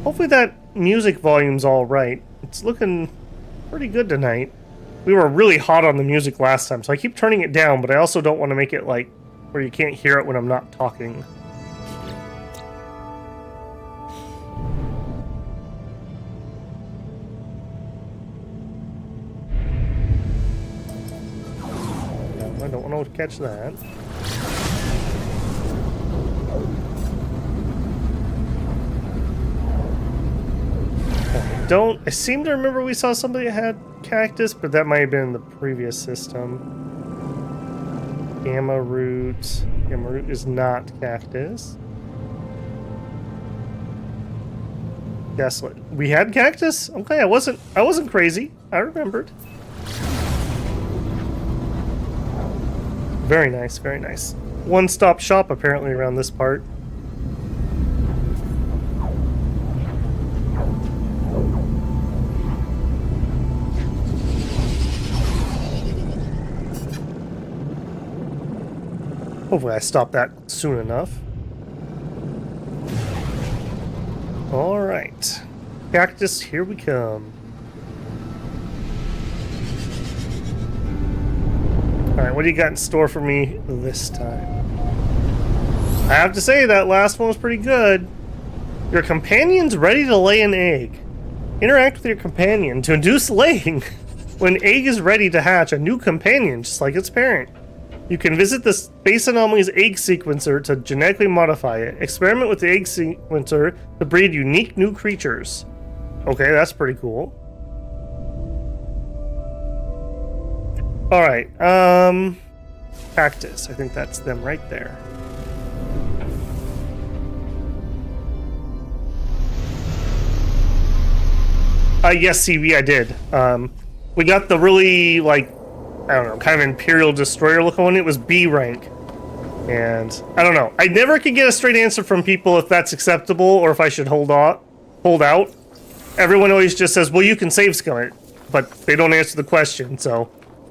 Speaker 1: Hopefully that music volume's all right. It's looking pretty good tonight. We were really hot on the music last time, so I keep turning it down, but I also don't want to make it like where you can't hear it when I'm not talking. I don't want to catch that. I seem to remember we saw somebody that had cactus, but that might have been in the previous system. Gamma root. Gamma root is not cactus. Desolate. We had cactus? Okay, I wasn't crazy. I remembered. Very nice, very nice. One-stop shop apparently around this part. Hopefully I stop that soon enough. Alright. Cactus, here we come. what do you got in store for me this time? I have to say, that last one was pretty good. Your companion's ready to lay an egg. Interact with your companion to induce laying. When egg is ready to hatch a new companion, just like its parent. You can visit the Space Anomaly's egg sequencer to genetically modify it. Experiment with the egg sequencer to breed unique new creatures. Okay, that's pretty cool. Alright, Cactus. I think that's them right there. Yes, CV, I did. We got the really, like, I don't know, kind of Imperial Destroyer looking one. It was B rank. And I don't know. I never could get a straight answer from people if that's acceptable or if I should hold out. Everyone always just says, well, you can save scum it, but they don't answer the question, so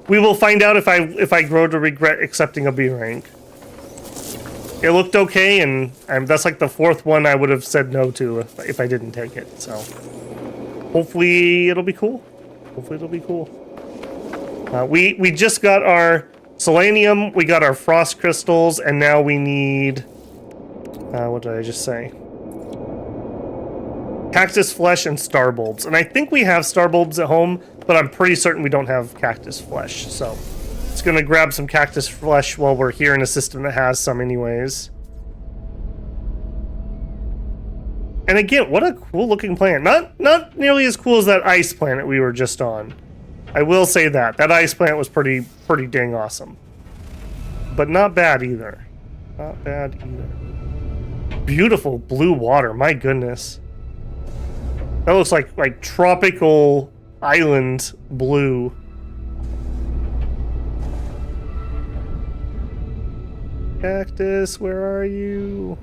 Speaker 1: we will find out if I grow to regret accepting a B rank. It looked okay, and that's like the fourth one I would have said no to if I didn't take it, so hopefully it'll be cool. We just got our selenium, we got our frost crystals, and now we need... what did I just say? Cactus flesh and star bulbs. And I think we have star bulbs at home, but I'm pretty certain we don't have cactus flesh. So, it's gonna grab some cactus flesh while we're here in a system that has some anyways. And again, what a cool looking planet. Not nearly as cool as that ice planet we were just on. I will say that. That ice planet was pretty dang awesome. But not bad either. Beautiful blue water, my goodness. That looks like tropical island blue. Cactus, where are you?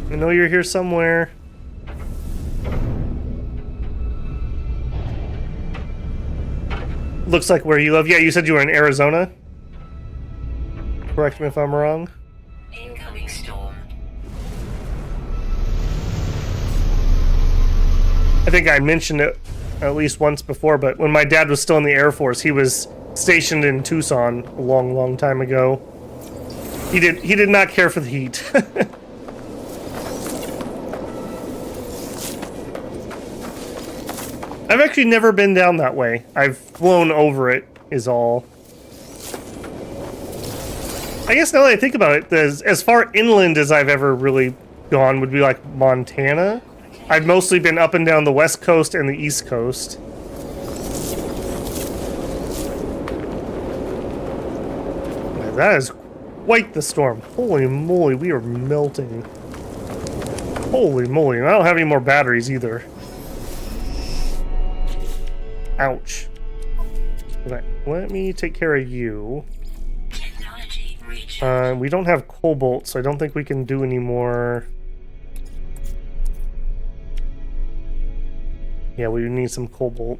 Speaker 1: I know you're here somewhere. Looks like where you live. Yeah, you said you were in Arizona. Correct me if I'm wrong.
Speaker 2: Incoming storm.
Speaker 1: I think I mentioned it at least once before, but when my dad was still in the Air Force, he was stationed in Tucson a long time ago. He did not care for the heat. I've actually never been down that way. I've flown over it, is all. I guess now that I think about it, as far inland as I've ever really gone would be like Montana. I've mostly been up and down the West Coast and the East Coast. Man, that is quite the storm. Holy moly, we are melting. Holy moly, and I don't have any more batteries either. Ouch. Okay, let me take care of you.
Speaker 2: Technology recharge.
Speaker 1: We don't have cobalt, so I don't think we can do any more. Yeah, we need some cobalt.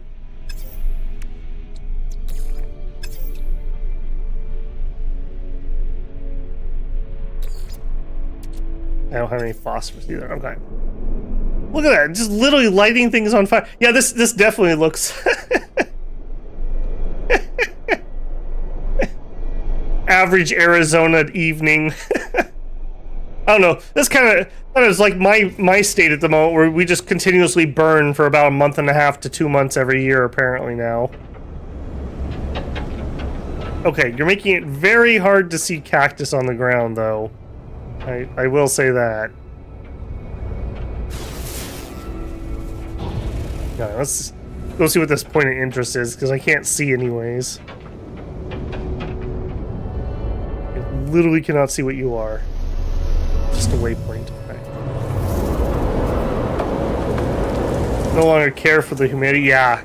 Speaker 1: I don't have any phosphorus either. Okay. Look at that, just literally lighting things on fire. Yeah, this definitely looks average Arizona evening. I don't know. This kind of is like my state at the moment, where we just continuously burn for about a month and a half to 2 months every year, apparently now. Okay, you're making it very hard to see cactus on the ground, though. I will say that. Yeah, let's go see what this point of interest is, because I can't see anyways. I literally cannot see what you are. Just a waypoint. Okay. No longer care for the humidity. Yeah.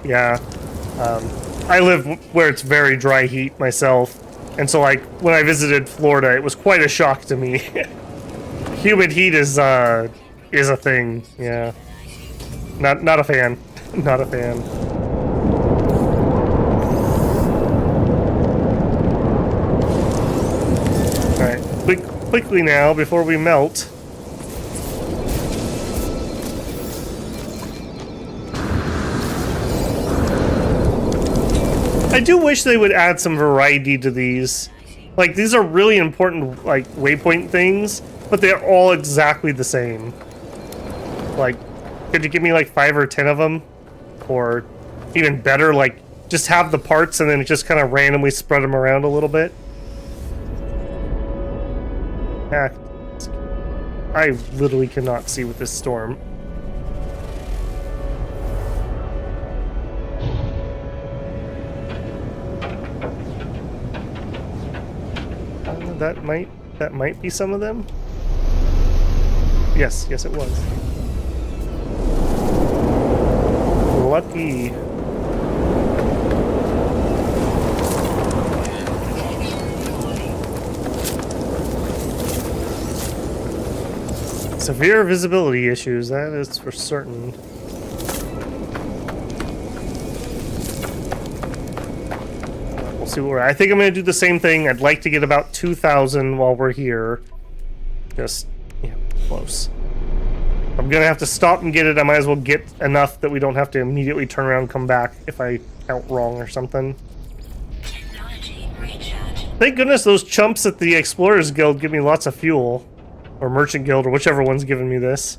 Speaker 1: I live where it's very dry heat myself, and so like when I visited Florida, it was quite a shock to me. Humid heat is a thing. Yeah. Not a fan. Not a fan. Alright, quickly now before we melt. I do wish they would add some variety to these. Like, these are really important, like, waypoint things, but they're all exactly the same. Like, could you give me, like, 5 or 10 of them? Or, even better, like, just have the parts and then just kind of randomly spread them around a little bit? Ah, I literally cannot see with this storm. That might be some of them. Yes, it was. Lucky. Severe visibility issues, that is for certain. We'll see what I think I'm going to do the same thing. I'd like to get about 2,000 while we're here. Just, yeah, close. I'm going to have to stop and get it. I might as well get enough that we don't have to immediately turn around and come back if I count wrong or something.
Speaker 2: Technology recharge.
Speaker 1: Thank goodness those chumps at the Explorers Guild give me lots of fuel. Or Merchant Guild, or whichever one's giving me this.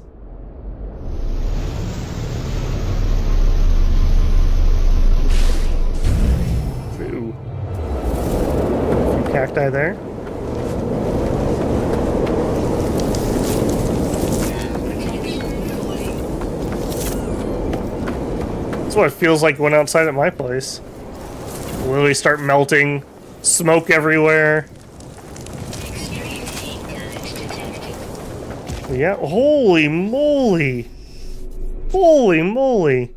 Speaker 1: Ooh. A few cacti there. That's what it feels like going outside at my place. Literally start melting, smoke everywhere. Yeah, holy moly. Holy moly.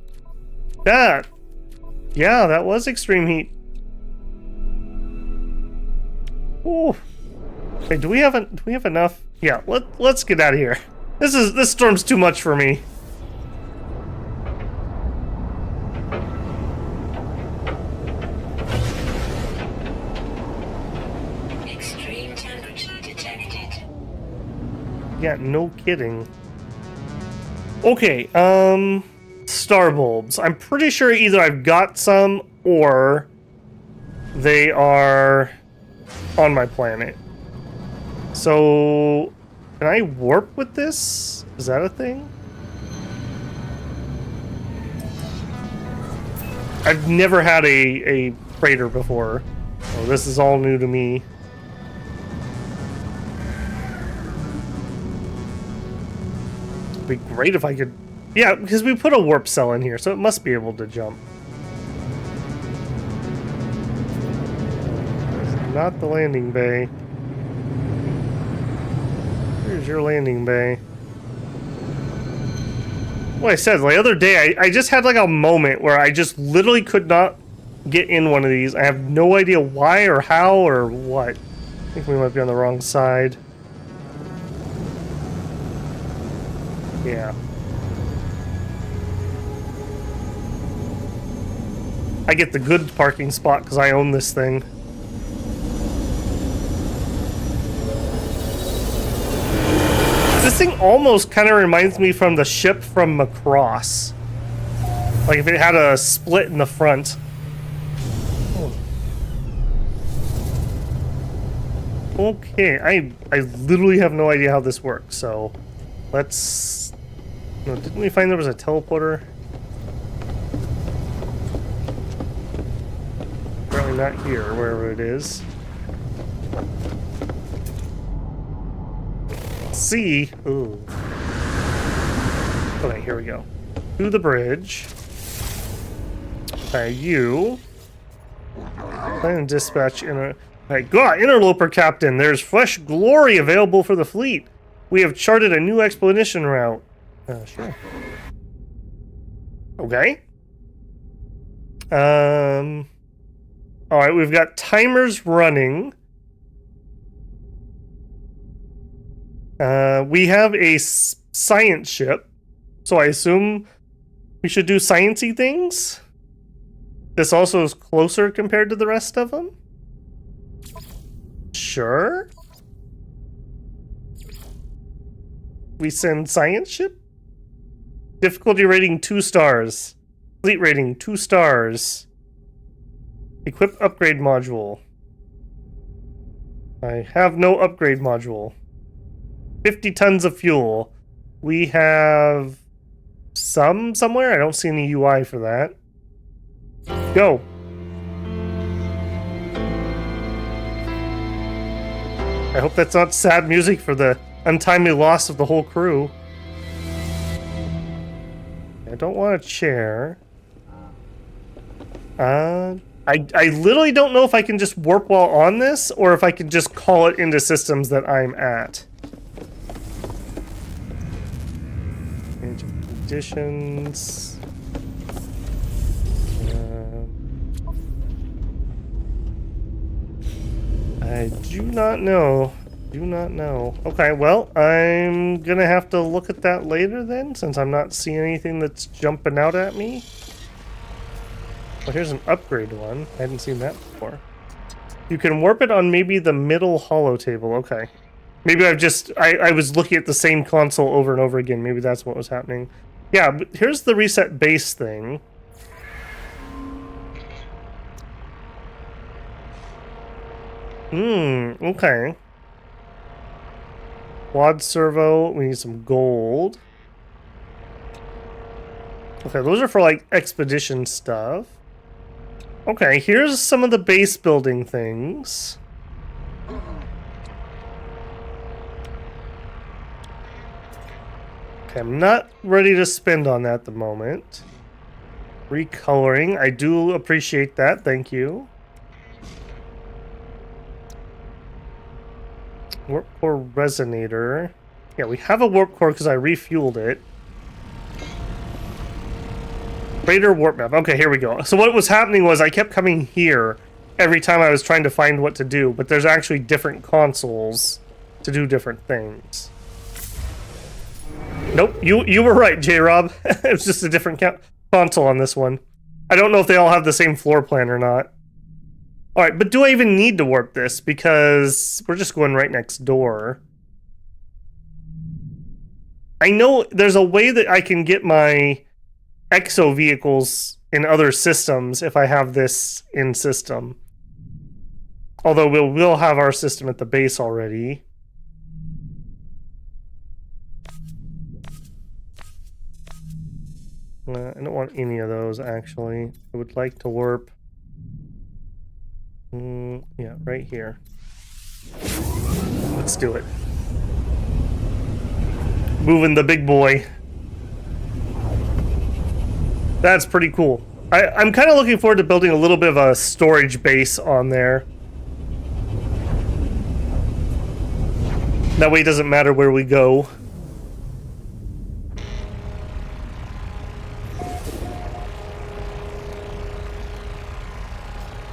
Speaker 1: That. Yeah, that was extreme heat. Ooh. Okay, do we have enough? Yeah, let's get out of here. This storm's too much for me.
Speaker 2: Extreme temperature detected.
Speaker 1: Yeah, no kidding. Okay, star bulbs. I'm pretty sure either I've got some or they are on my planet. So, can I warp with this? Is that a thing? I've never had a freighter before. So this is all new to me. Be great if I could. Yeah, because we put a warp cell in here, so it must be able to jump. This is not the landing bay. Here's your landing bay. Well, I said the other day, I just had like a moment where I just literally could not get in one of these. I have no idea why or how or what. I think we might be on the wrong side. Yeah. I get the good parking spot because I own this thing. This thing almost kind of reminds me from the ship from Macross. Like if it had a split in the front. Oh. Okay, I literally have no idea how this works, so let's... No, didn't we find there was a teleporter? Apparently not here, wherever it is. C. Ooh. Okay, here we go. To the bridge. You. Plan and dispatch in a... God, interloper captain. There's fresh glory available for the fleet. We have charted a new expedition route. Sure. Okay. Alright, we've got timers running. We have a science ship, so I assume we should do sciencey things. This also is closer compared to the rest of them. Sure. We send science ship. Difficulty rating 2 stars. Fleet rating 2 stars. Equip upgrade module. I have no upgrade module. 50 tons of fuel. We have some somewhere? I don't see any UI for that. Go. I hope that's not sad music for the untimely loss of the whole crew. I don't want a chair. I literally don't know if I can just warp while on this, or if I can just call it into systems that I'm at. Change of conditions. I do not know. Do not know. Okay, well, I'm gonna have to look at that later then, since I'm not seeing anything that's jumping out at me. Well, here's an upgrade one. I hadn't seen that before. You can warp it on maybe the middle holo table. Okay. Maybe I was looking at the same console over and over again. Maybe that's what was happening. Yeah, but here's the reset base thing. Okay. Quad servo, we need some gold. Okay, those are for like expedition stuff. Okay, here's some of the base building things. Okay, I'm not ready to spend on that at the moment. Recoloring, I do appreciate that, thank you. Warp core resonator. Yeah, we have a warp core because I refueled it. Raider warp map. Okay, here we go. So what was happening was I kept coming here every time I was trying to find what to do, but there's actually different consoles to do different things. Nope, you were right, J-Rob. It was just a different console on this one. I don't know if they all have the same floor plan or not. Alright, but do I even need to warp this? Because we're just going right next door. I know there's a way that I can get my exo vehicles in other systems if I have this in system. Although we'll have our system at the base already. I don't want any of those actually. I would like to warp. Yeah, right here. Let's do it. Moving the big boy. That's pretty cool. I'm kind of looking forward to building a little bit of a storage base on there. That way it doesn't matter where we go.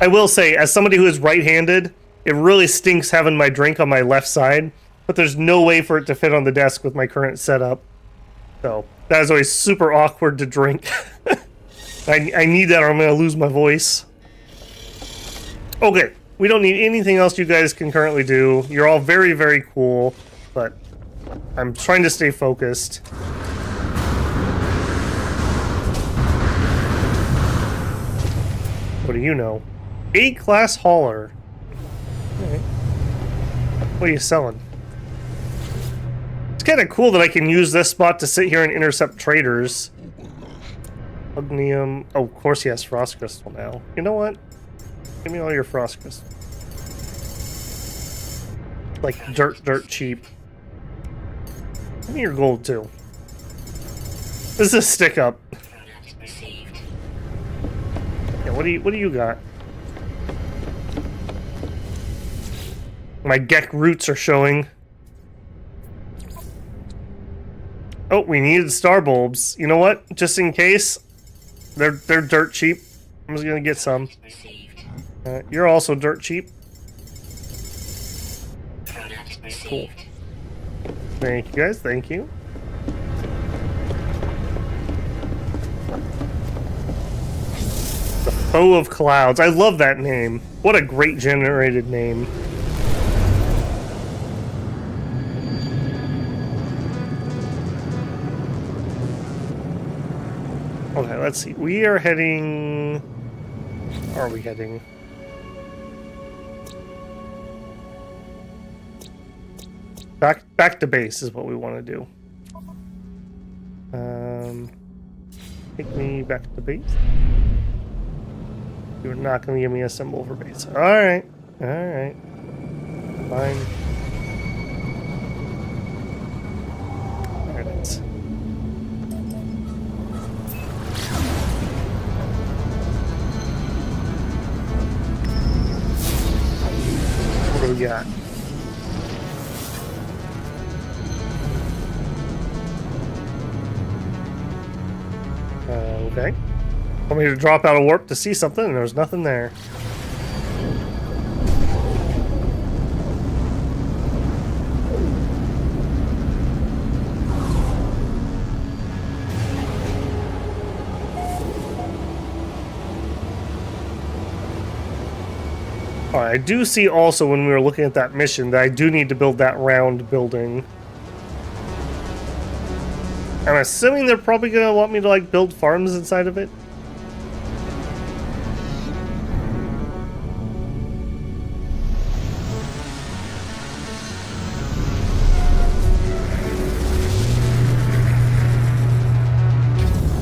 Speaker 1: I will say, as somebody who is right-handed, it really stinks having my drink on my left side, but there's no way for it to fit on the desk with my current setup. So, that is always super awkward to drink. I need that or I'm going to lose my voice. Okay, we don't need anything else you guys can currently do. You're all very, very cool, but I'm trying to stay focused. What do you know? A-class hauler. Alright. What are you selling? It's kind of cool that I can use this spot to sit here and intercept traders. Ognium. Oh, of course he has frost crystal now. You know what? Give me all your frost crystal. Like dirt cheap. Give me your gold too. This is a stick up. Yeah, what do you got? My Gek roots are showing. Oh, we needed star bulbs. You know what? Just in case, they're dirt cheap. I'm just gonna get some. You're also dirt cheap. Cool. Thank you guys. Thank you. The Foe of Clouds. I love that name. What a great generated name. Okay, let's see. We are heading... Where are we heading? Back to base is what we want to do. Take me back to base. You're not going to give me a symbol for base. Alright. Alright. Fine. There it is. What do we got? Okay. Want me to drop out of warp to see something, and there's nothing there. Alright, I do see also when we were looking at that mission that I do need to build that round building. I'm assuming they're probably going to want me to, like, build farms inside of it.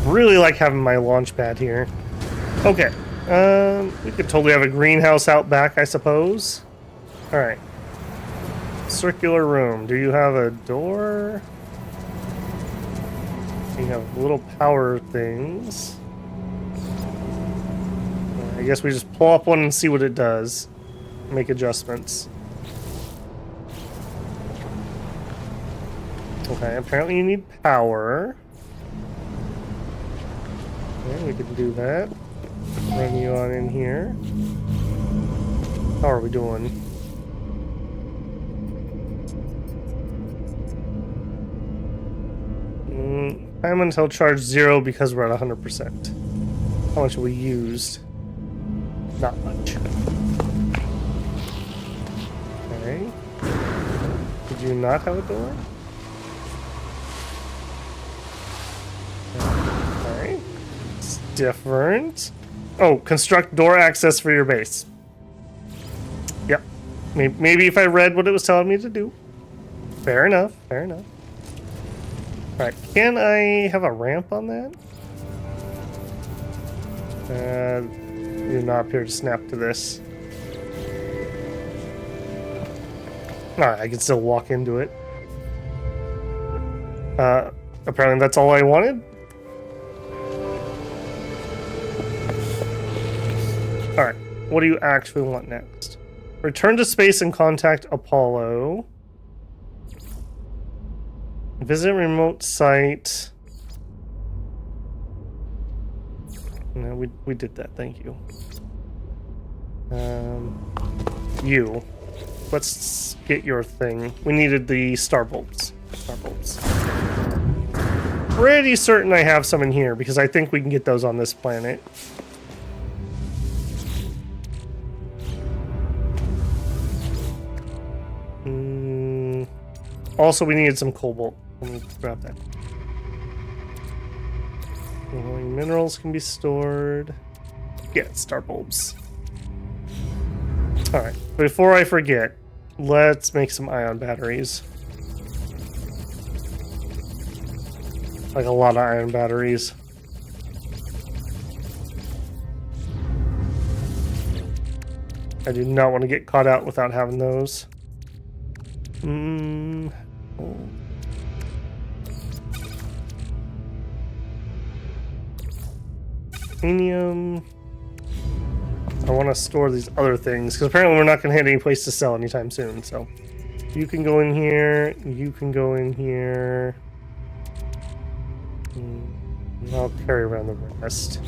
Speaker 1: Really like having my launch pad here. Okay. We could totally have a greenhouse out back, I suppose. Alright. Circular room. Do you have a door? You have little power things. I guess we just pull up one and see what it does. Make adjustments. Okay, apparently you need power. Okay, we can do that. Run you on in here. How are we doing? Time until charge 0 because we're at 100%. How much have we used? Not much. Okay. Did you not have a door? Okay. It's different. Oh, construct door access for your base. Yep. Maybe if I read what it was telling me to do. Fair enough. Fair enough. Alright, can I have a ramp on that? Do not appear to snap to this. Alright, I can still walk into it. Apparently that's all I wanted. Alright, what do you actually want next? Return to space and contact Apollo. Visit remote site. No, we did that, thank you. You. Let's get your thing. We needed the star bulbs. Star bulbs. Pretty certain I have some in here because I think we can get those on this planet. Also, we needed some cobalt. Let me grab that. Minerals can be stored. Yeah, star bulbs. Alright, before I forget, let's make some ion batteries. Like a lot of ion batteries. I do not want to get caught out without having those. Titanium. I want to store these other things because apparently we're not going to have any place to sell anytime soon. So you can go in here. You can go in here. I'll carry around the rest.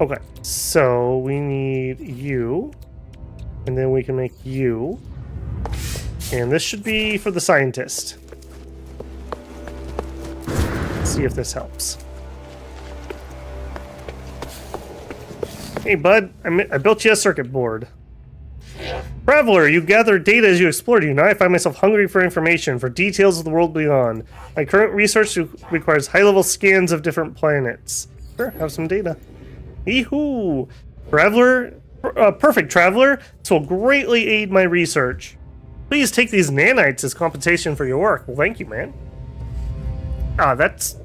Speaker 1: Okay, so we need you, and then we can make you. And this should be for the scientist. Let's see if this helps. Hey, bud, I built you a circuit board. Traveler, you gathered data as you explored. Now I find myself hungry for information, for details of the world beyond. My current research requires high-level scans of different planets. Sure, have some data. Yee-hoo! Traveler, perfect, Traveler. This will greatly aid my research. Please take these nanites as compensation for your work. Well, thank you, man. Ah, that's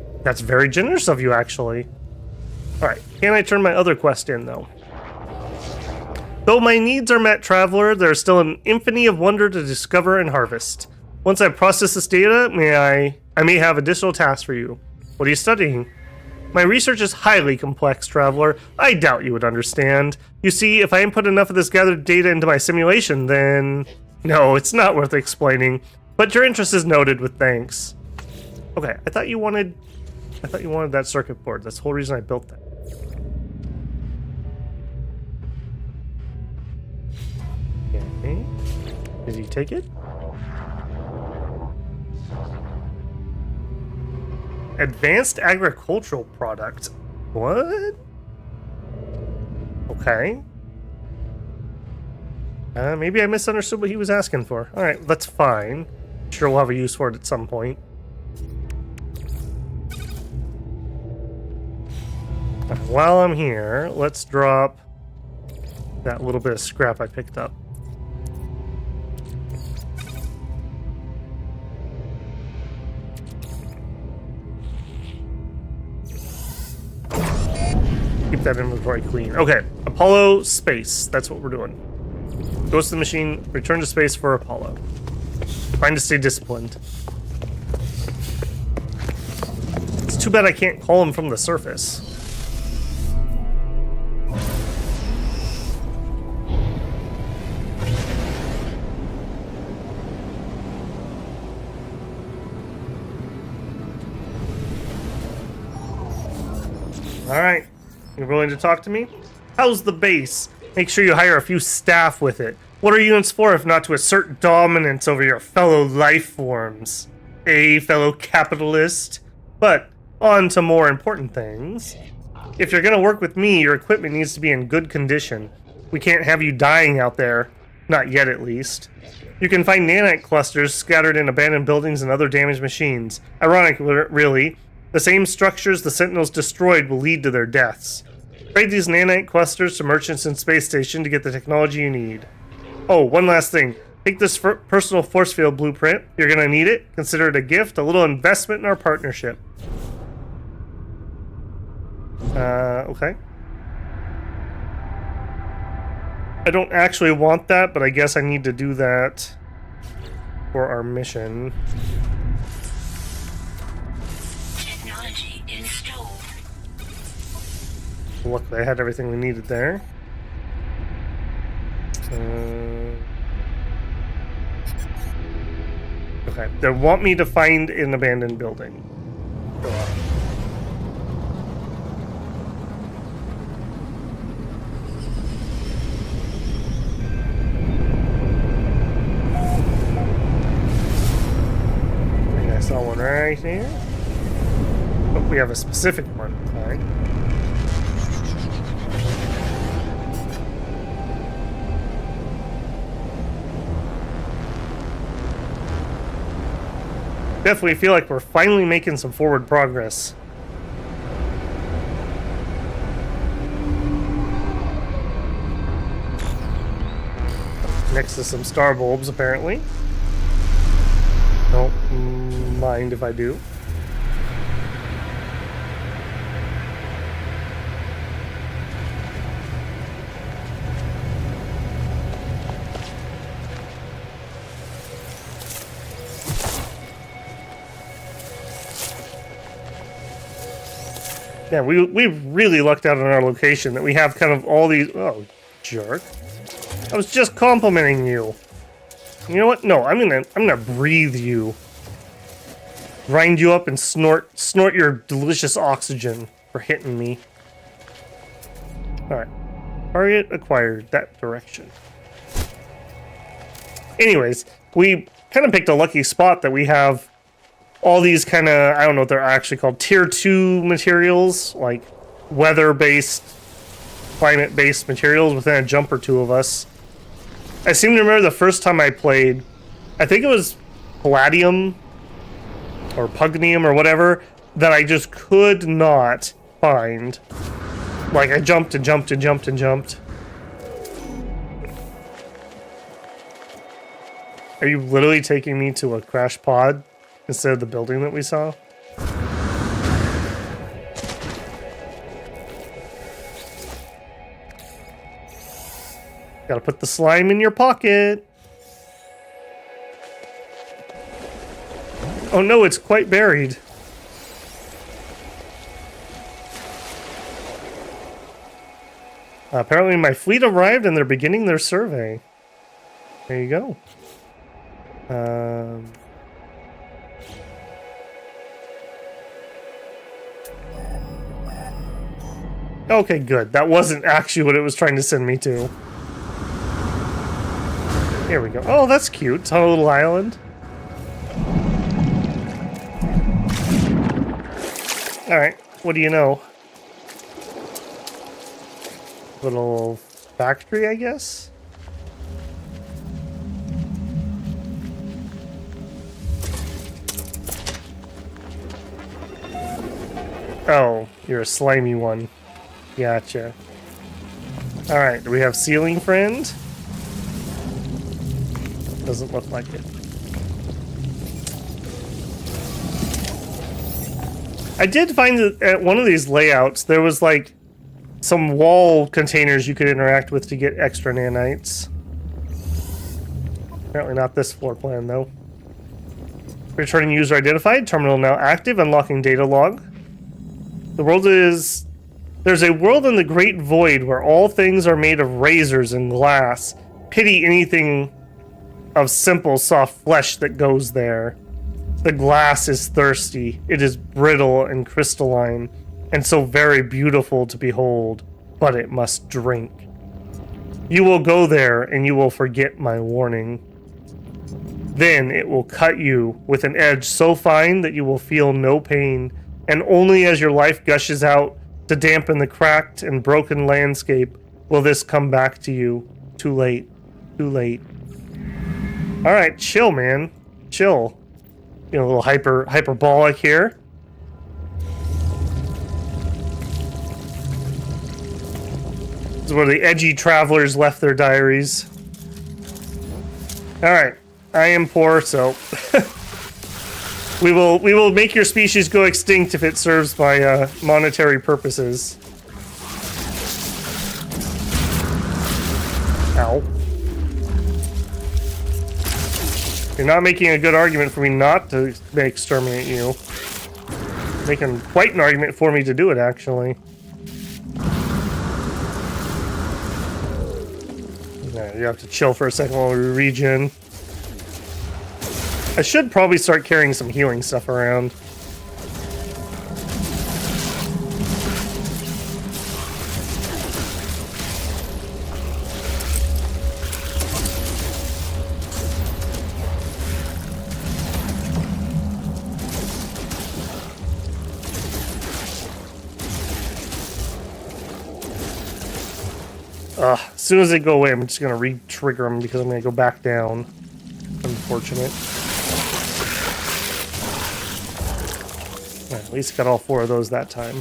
Speaker 1: very generous of you, actually. Alright, can I turn my other quest in, though? Though my needs are met, traveler, there is still an infinity of wonder to discover and harvest. Once I process this data, I may have additional tasks for you. What are you studying? My research is highly complex, traveler. I doubt you would understand. You see, if I input enough of this gathered data into my simulation, then... No, it's not worth explaining. But your interest is noted with thanks. Okay, I thought you wanted that circuit board. That's the whole reason I built that. Okay. Did he take it? Advanced agricultural product. What? Okay. Maybe I misunderstood what he was asking for. Alright, that's fine. Sure, we'll have a use for it at some point. While I'm here, let's drop that little bit of scrap I picked up. Keep that inventory clean. Okay, Apollo space. That's what we're doing. Go to the machine, return to space for Apollo. Trying to stay disciplined. It's too bad I can't call him from the surface. Alright. You're willing to talk to me? How's the base? Make sure you hire a few staff with it. What are units for if not to assert dominance over your fellow life forms? Fellow capitalist? But on to more important things. If you're gonna work with me, your equipment needs to be in good condition. We can't have you dying out there. Not yet, at least. You can find nanite clusters scattered in abandoned buildings and other damaged machines. Ironic, really. The same structures the Sentinels destroyed will lead to their deaths. Trade these nanite clusters to merchants in space station to get the technology you need. Oh, one last thing. Take this personal force field blueprint. You're gonna need it. Consider it a gift, a little investment in our partnership. Okay. I don't actually want that, but I guess I need to do that for our mission.
Speaker 2: Technology installed.
Speaker 1: Luckily, I had everything we needed there. Okay, they want me to find an abandoned building. Go on. I think I saw one right here. Oh, we have a specific one. Alright. Definitely feel like we're finally making some forward progress. Next to some star bulbs, apparently. Don't mind if I do. Yeah, we really lucked out on our location that we have kind of all these... Oh, jerk. I was just complimenting you. You know what? No, I'm gonna breathe you. Grind you up and snort your delicious oxygen for hitting me. Alright. Target acquired. That direction. Anyways, we kind of picked a lucky spot that we have all these kind of, I don't know what they're actually called, tier 2 materials, like weather-based, climate-based materials within a jump or two of us. I seem to remember the first time I played, I think it was palladium or pugnium or whatever, that I just could not find. Like, I jumped and jumped and jumped and jumped. Are you literally taking me to a crash pod instead of the building that we saw? Gotta put the slime in your pocket. Oh no, it's quite buried. Apparently my fleet arrived and they're beginning their survey. There you go. Okay, good. That wasn't actually what it was trying to send me to. Here we go. Oh, that's cute. It's on a little island. Alright, what do you know? Little factory, I guess? Oh, you're a slimy one. Gotcha. Alright, do we have ceiling friend? Doesn't look like it. I did find that at one of these layouts, there was like some wall containers you could interact with to get extra nanites. Apparently not this floor plan, though. Returning user identified. Terminal now active. Unlocking data log. The world is... There's a world in the great void where all things are made of razors and glass. Pity anything of simple, soft flesh that goes there. The glass is thirsty. It is brittle and crystalline, and so very beautiful to behold, but it must drink. You will go there, and you will forget my warning. Then it will cut you with an edge so fine that you will feel no pain, and only as your life gushes out to dampen the cracked and broken landscape will this come back to you. Too late. Too late. Alright, chill, man. Chill. You know, a little hyperbolic here. This is where the edgy travelers left their diaries. Alright. I am poor, so we will make your species go extinct if it serves my monetary purposes. Ow. You're not making a good argument for me not to exterminate you. Making quite an argument for me to do it, actually. Yeah, you have to chill for a second while we regen. I should probably start carrying some healing stuff around. As soon as they go away, I'm just going to re-trigger them because I'm going to go back down. Unfortunate. At least got all 4 of those that time.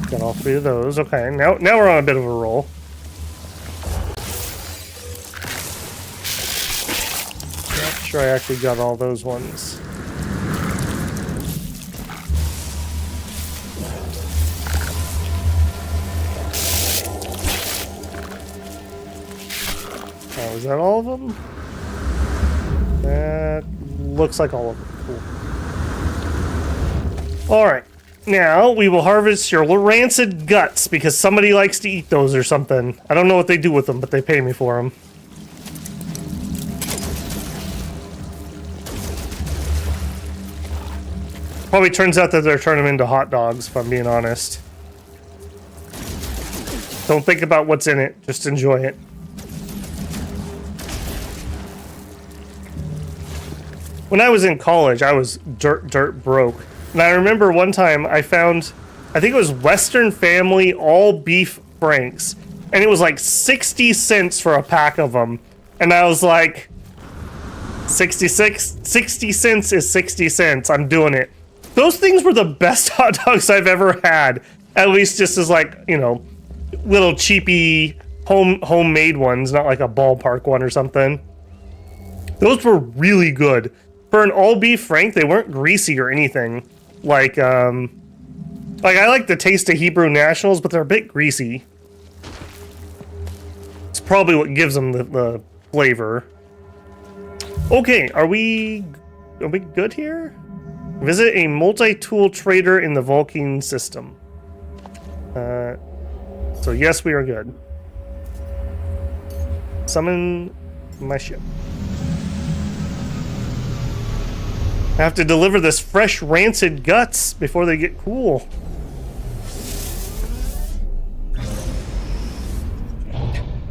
Speaker 1: Got all 3 of those. Okay, now we're on a bit of a roll. Not sure I actually got all those ones. Oh, is that all of them? That looks like all of them. Cool. Alright. Now, we will harvest your rancid guts, because somebody likes to eat those or something. I don't know what they do with them, but they pay me for them. Probably turns out that they're turning them into hot dogs, if I'm being honest. Don't think about what's in it, just enjoy it. When I was in college, I was dirt broke. And I remember one time I found, I think it was Western Family all beef franks. And it was like 60 cents for a pack of them. And I was like, 60 cents is 60 cents. I'm doing it. Those things were the best hot dogs I've ever had. At least just as like, you know, little cheapy homemade ones, not like a ballpark one or something. Those were really good. For an all beef frank, they weren't greasy or anything. Like I like the taste of Hebrew Nationals, but they're a bit greasy. It's probably what gives them the flavor. Okay, are we good here? Visit a multi-tool trader in the Vulcan system. So yes, we are good. Summon my ship. I have to deliver this fresh rancid guts before they get cool.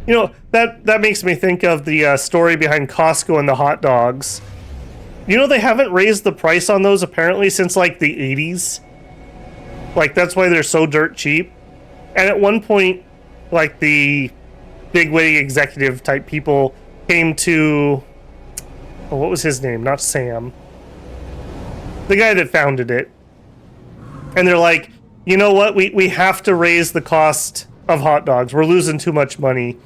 Speaker 1: You know, that makes me think of the story behind Costco and the hot dogs. You know, they haven't raised the price on those apparently since like the 80s. Like, that's why they're so dirt cheap. And at one point, like, the bigwig executive type people came to... Oh, what was his name? Not Sam. The guy that founded it. And they're like, you know what? We have to raise the cost of hot dogs. We're losing too much money.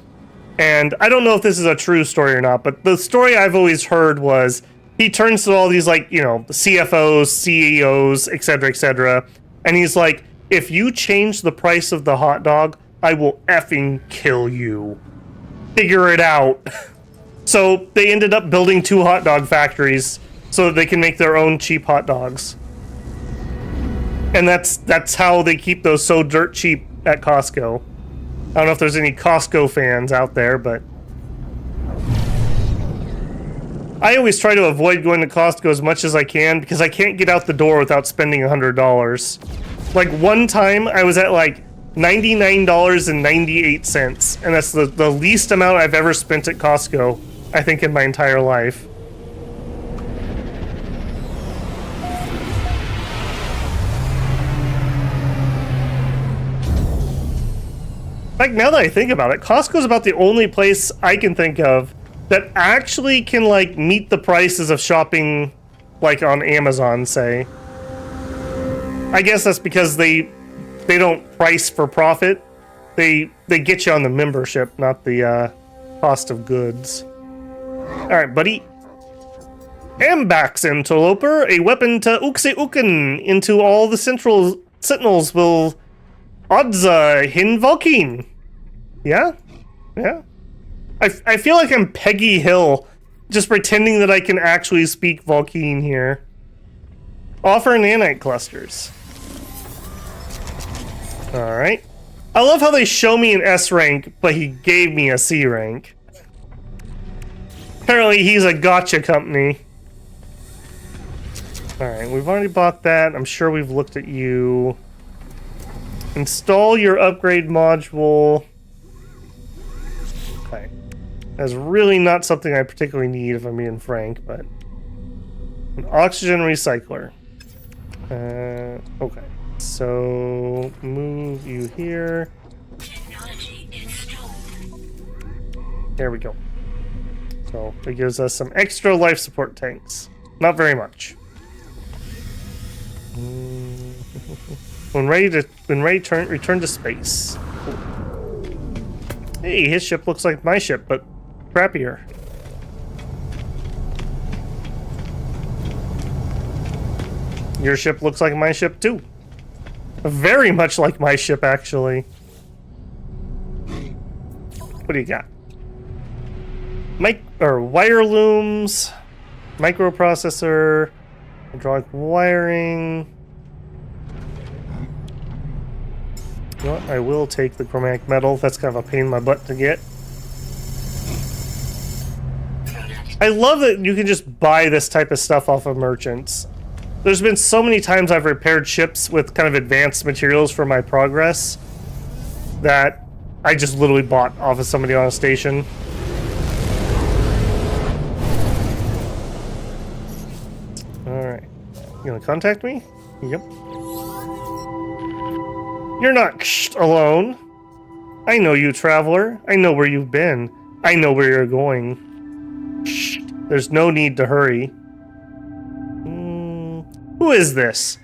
Speaker 1: And I don't know if this is a true story or not, but the story I've always heard was he turns to all these, like, you know, CFOs, CEOs, etc., and he's like, if you change the price of the hot dog, I will effing kill you. Figure it out. So they ended up building 2 hot dog factories so that they can make their own cheap hot dogs. And that's how they keep those so dirt cheap at Costco. I don't know if there's any Costco fans out there, but I always try to avoid going to Costco as much as I can because I can't get out the door without spending $100. Like, one time I was at like $99.98, and that's the least amount I've ever spent at Costco, I think, in my entire life. Like, now that I think about it, Costco's about the only place I can think of that actually can, like, meet the prices of shopping, like, on Amazon, say. I guess that's because they don't price for profit. They get you on the membership, not the cost of goods. Alright, buddy. Ambax Interloper, a weapon to Uxe into all the Sentinels will Odza Hin Vulcan. Yeah? Yeah. I feel like I'm Peggy Hill, just pretending that I can actually speak Vulcan here. Offer nanite clusters. Alright. I love how they show me an S rank, but he gave me a C rank. Apparently he's a gotcha company. Alright, we've already bought that. I'm sure we've looked at you. Install your upgrade module. Okay. That's really not something I particularly need, if I'm being frank, but... An oxygen recycler. Okay. So, move you here.
Speaker 2: Technology installed.
Speaker 1: There we go. So, it gives us some extra life support tanks. Not very much. When ready, return to space. Hey, his ship looks like my ship, but crappier. Your ship looks like my ship too. Very much like my ship, actually. What do you got? Wire looms, microprocessor, hydraulic wiring. You know what? I will take the chromatic metal. That's kind of a pain in my butt to get. I love that you can just buy this type of stuff off of merchants. There's been so many times I've repaired ships with kind of advanced materials for my progress that I just literally bought off of somebody on a station. Alright. You gonna contact me? Yep. You're not alone. I know you, traveler. I know where you've been. I know where you're going. There's no need to hurry. Who is this?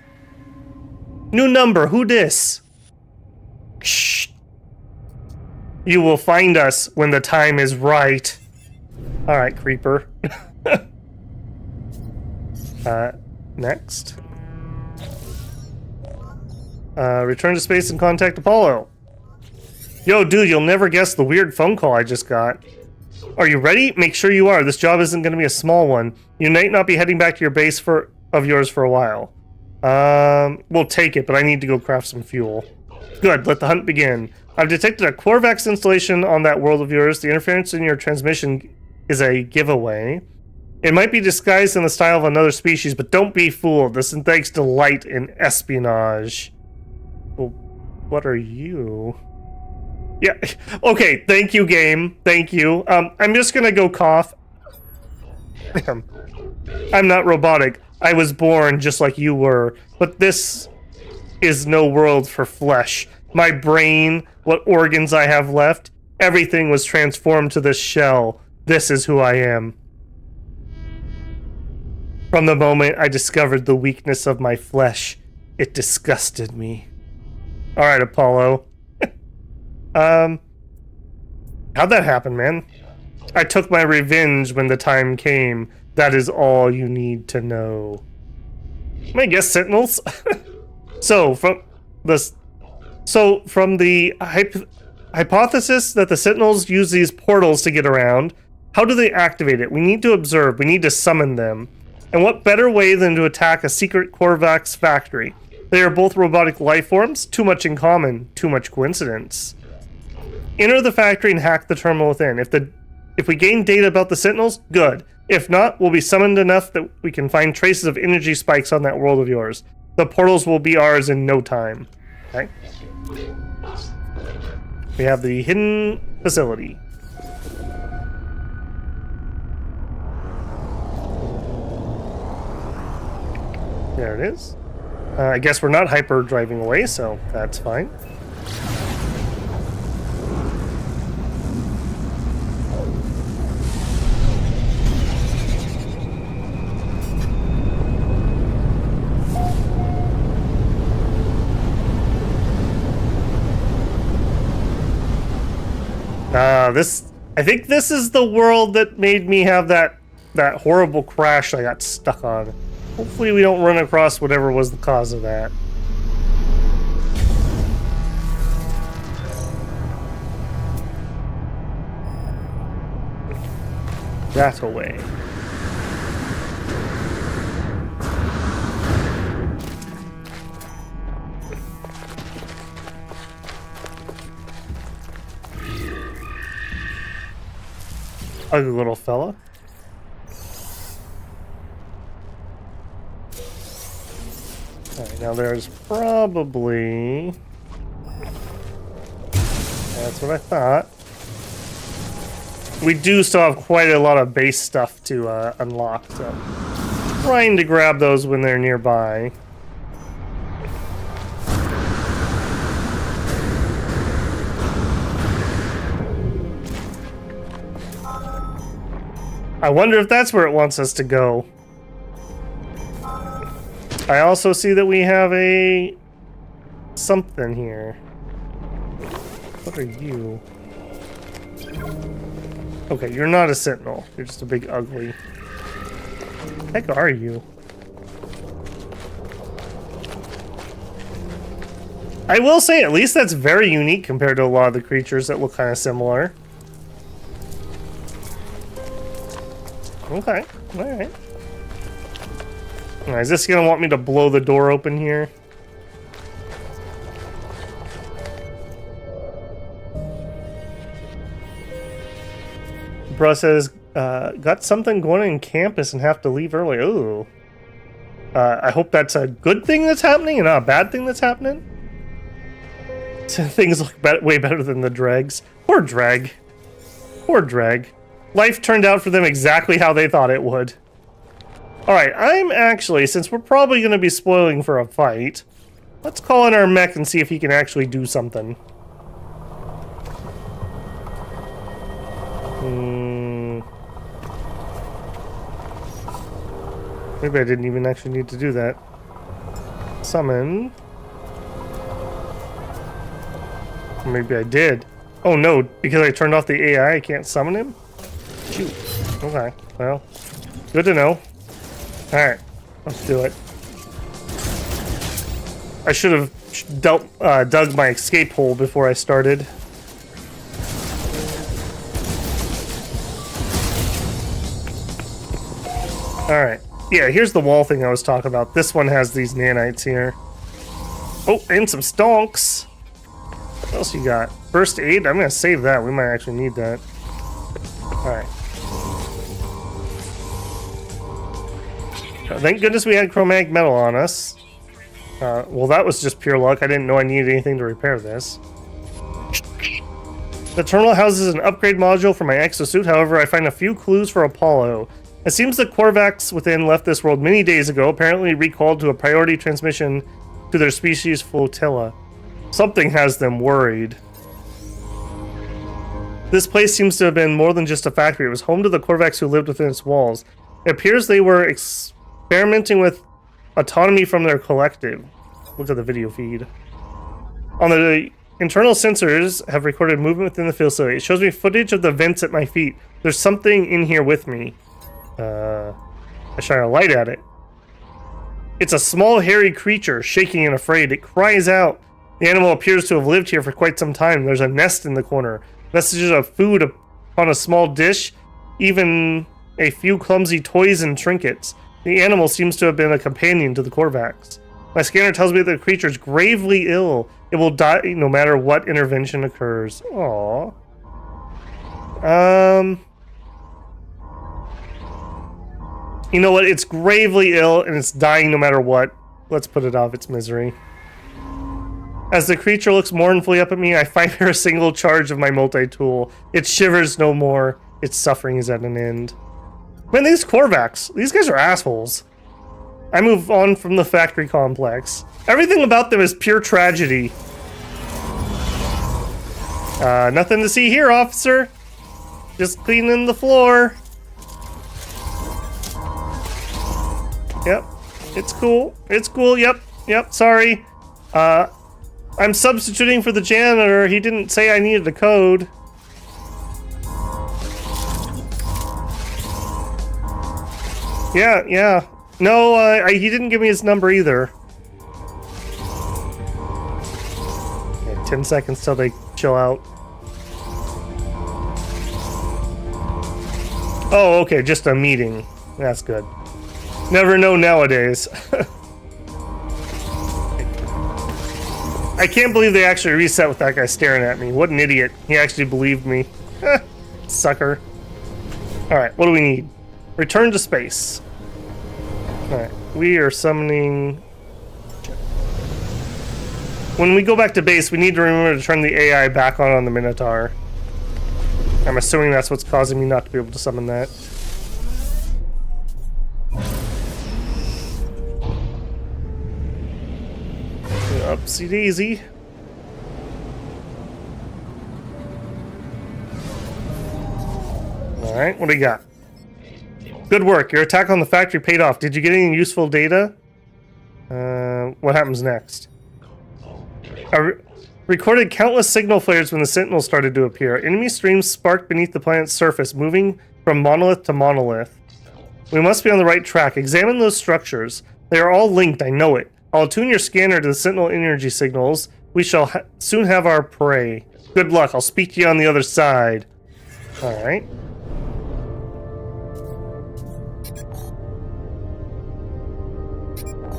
Speaker 1: New number, who dis? You will find us when the time is right. Alright, creeper. Next. Return to space and contact Apollo. Yo, dude, you'll never guess the weird phone call I just got. Are you ready? Make sure you are. This job isn't going to be a small one. You might not be heading back to your base of yours for a while. We'll take it, but I need to go craft some fuel. Good, let the hunt begin. I've detected a Corvax installation on that world of yours. The interference in your transmission is a giveaway. It might be disguised in the style of another species, but don't be fooled. The synthetics delight in espionage. Well, what are you? Yeah, okay, thank you, game. Thank you. I'm just gonna go cough. I'm not robotic. I was born just like you were, but this is no world for flesh. My brain, what organs I have left, everything was transformed to this shell. This is who I am. From the moment I discovered the weakness of my flesh, it disgusted me. Alright, Apollo. How'd that happen, man? I took my revenge when the time came. That is all you need to know. I guess Sentinels? So, from the hypothesis that the Sentinels use these portals to get around, how do they activate it? We need to observe. We need to summon them. And what better way than to attack a secret Corvax factory? They are both robotic life forms. Too much in common. Too much coincidence. Enter the factory and hack the terminal within. If we gain data about the Sentinels, good. If not, we'll be summoned enough that we can find traces of energy spikes on that world of yours. The portals will be ours in no time. Okay. We have the hidden facility. There it is. I guess we're not hyper driving away, so that's fine. I think this is the world that made me have that horrible crash I got stuck on. Hopefully we don't run across whatever was the cause of that. That away. Ugly little fella. Alright, now there's probably... That's what I thought. We do still have quite a lot of base stuff to unlock, so... Trying to grab those when they're nearby. I wonder if that's where it wants us to go. I also see that we have a... something here. What are you? Okay, you're not a Sentinel. You're just a big ugly. Heck are you? I will say, at least that's very unique compared to a lot of the creatures that look kind of similar. Okay, alright. Is this gonna want me to blow the door open here? Bro says, got something going on in campus and have to leave early. Ooh. I hope that's a good thing that's happening and not a bad thing that's happening. Things look way better than the dregs. Poor dreg. Poor dreg. Life turned out for them exactly how they thought it would. Alright, I'm actually, since we're probably going to be spoiling for a fight, let's call in our mech and see if he can actually do something. Maybe I didn't even actually need to do that. Summon. Maybe I did. Oh no, because I turned off the AI, I can't summon him? Shoot. Okay, well, good to know. Alright, let's do it. I should have dug my escape hole before I started. Alright. Yeah, here's the wall thing I was talking about. This one has these nanites here. Oh, and some stonks. What else you got? First aid? I'm gonna save that. We might actually need that. Alright. Thank goodness we had chromatic metal on us. Well, that was just pure luck. I didn't know I needed anything to repair this. The terminal houses an upgrade module for my exosuit. However, I find a few clues for Apollo. It seems the Korvax within left this world many days ago, apparently recalled to a priority transmission to their species flotilla. Something has them worried. This place seems to have been more than just a factory. It was home to the Korvax who lived within its walls. It appears they were experimenting with autonomy from their collective. Look at the video feed. On the internal sensors have recorded movement within the facility. It shows me footage of the vents at my feet. There's something in here with me. I shine a light at it. It's a small, hairy creature, shaking and afraid. It cries out. The animal appears to have lived here for quite some time. There's a nest in the corner. Messages of food upon a small dish. Even a few clumsy toys and trinkets. The animal seems to have been a companion to the Korvax. My scanner tells me that the creature is gravely ill. It will die no matter what intervention occurs. Aww. You know what? It's gravely ill and it's dying no matter what. Let's put it off its misery. As the creature looks mournfully up at me, I fire a single charge of my multi-tool. It shivers no more. Its suffering is at an end. Man, these Korvax, these guys are assholes. I move on from the factory complex. Everything about them is pure tragedy. Nothing to see here, officer. Just cleaning the floor. Yep, it's cool. It's cool. Yep, sorry. I'm substituting for the janitor. He didn't say I needed a code. Yeah. No, he didn't give me his number either. Okay, 10 seconds till they chill out. Oh, okay, just a meeting. That's good. Never know nowadays. I can't believe they actually reset with that guy staring at me. What an idiot. He actually believed me. Sucker. Alright, what do we need? Return to space. Alright, we are summoning... When we go back to base, we need to remember to turn the AI back on the Minotaur. I'm assuming that's what's causing me not to be able to summon that. Upsy daisy. Alright, what do you got? Good work. Your attack on the factory paid off. Did you get any useful data? What happens next? I recorded countless signal flares when the Sentinel started to appear. Enemy streams sparked beneath the planet's surface, moving from monolith to monolith. We must be on the right track. Examine those structures. They are all linked, I know it. I'll attune your scanner to the Sentinel energy signals. We shall soon have our prey. Good luck. I'll speak to you on the other side. Alright.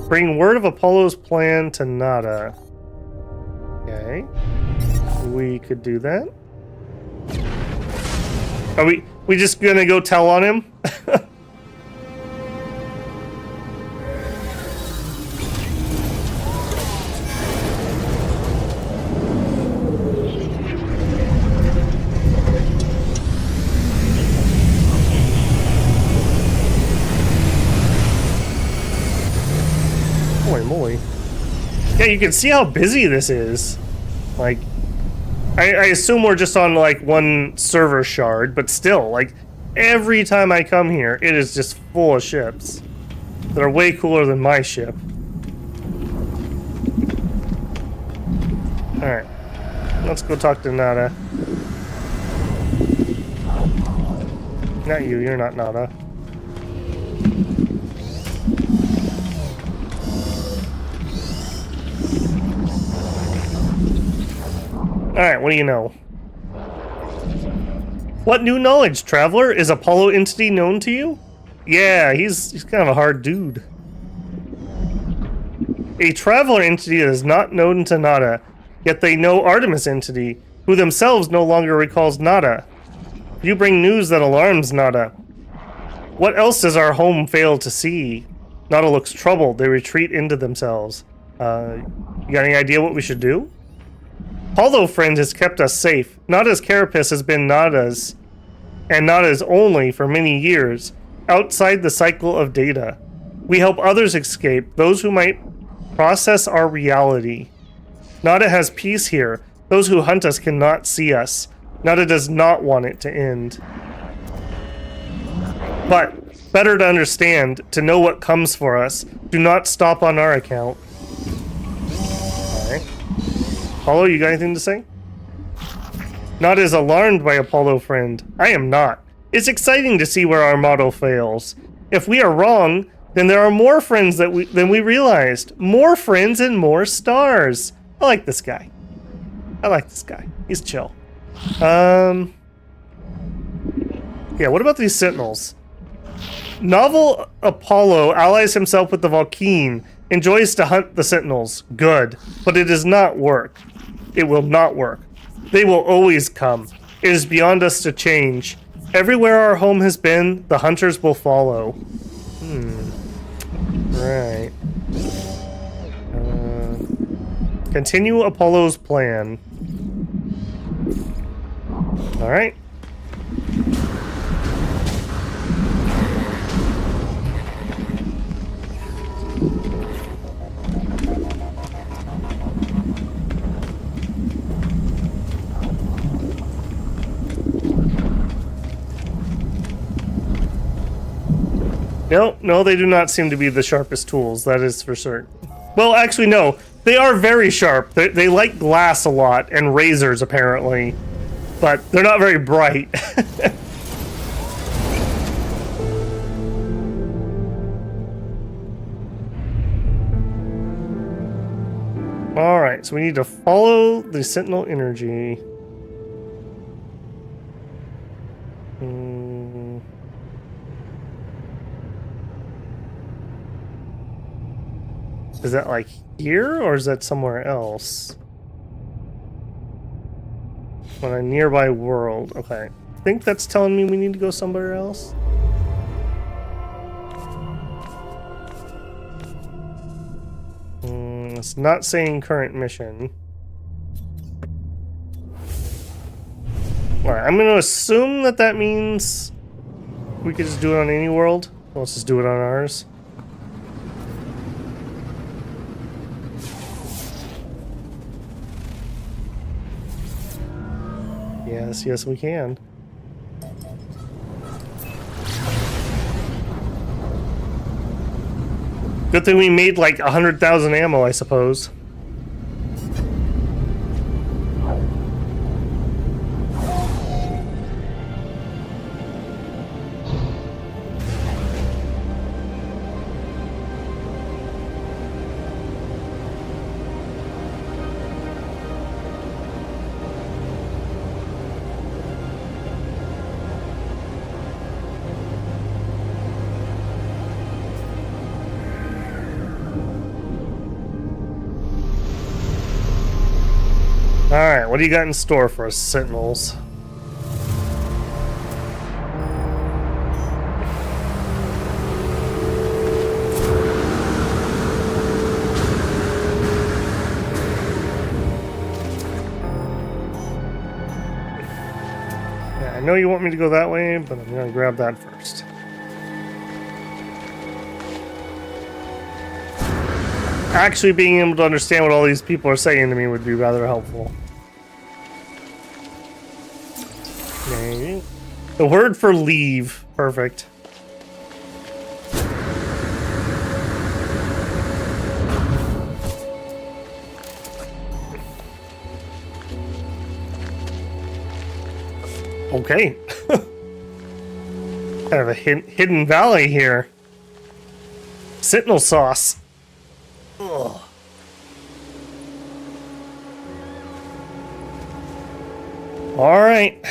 Speaker 1: Bring word of Apollo's plan to Nada. Okay. We could do that. Are we just gonna go tell on him? Holy moly. Yeah, you can see how busy this is. Like, I assume we're just on, like, one server shard, but still, like, every time I come here, it is just full of ships that are way cooler than my ship. Alright. Let's go talk to Nada. Not you, you're not Nada. Alright, what do you know? What new knowledge, traveler? Is a Polo entity known to you? Yeah, he's kind of a hard dude. A traveler entity that is not known to Nada, yet they know Artemis entity, who themselves no longer recalls Nada. You bring news that alarms Nada. What else does our home fail to see? Nada looks troubled. They retreat into themselves. You got any idea what we should do? Polo friend has kept us safe. Nada's carapace has been Nada's, and Nada's only for many years, outside the cycle of data. We help others escape, those who might process our reality. Nada has peace here. Those who hunt us cannot see us. Nada does not want it to end. But, better to understand, to know what comes for us. Do not stop on our account. Alright. Apollo, you got anything to say? Nada is alarmed by Apollo friend. I am not. It's exciting to see where our model fails. If we are wrong, then there are more friends than we realized. More friends and more stars. I like this guy. I like this guy. He's chill. Yeah, what about these Sentinels? Novel Apollo allies himself with the Vulcane, enjoys to hunt the Sentinels. Good. But it does not work. It will not work. They will always come. It is beyond us to change. Everywhere our home has been, the hunters will follow. Right. Continue Apollo's plan. Alright. No, they do not seem to be the sharpest tools, that is for certain. Well, actually, no. They are very sharp. They like glass a lot, and razors, apparently. But they're not very bright. Alright, so we need to follow the Sentinel energy. Is that like here, or is that somewhere else? On a nearby world. Okay. I think that's telling me we need to go somewhere else. It's not saying current mission. Alright, I'm going to assume that that means we could just do it on any world. Let's just do it on ours. Yes, we can. Good thing we made like 100,000 ammo, I suppose. Alright, what do you got in store for us, Sentinels? Yeah, I know you want me to go that way, but I'm gonna grab that first. Actually being able to understand what all these people are saying to me would be rather helpful. Okay. The word for leave. Perfect. Okay. Kind of a hidden valley here. Sentinel sauce. Ugh. Alright.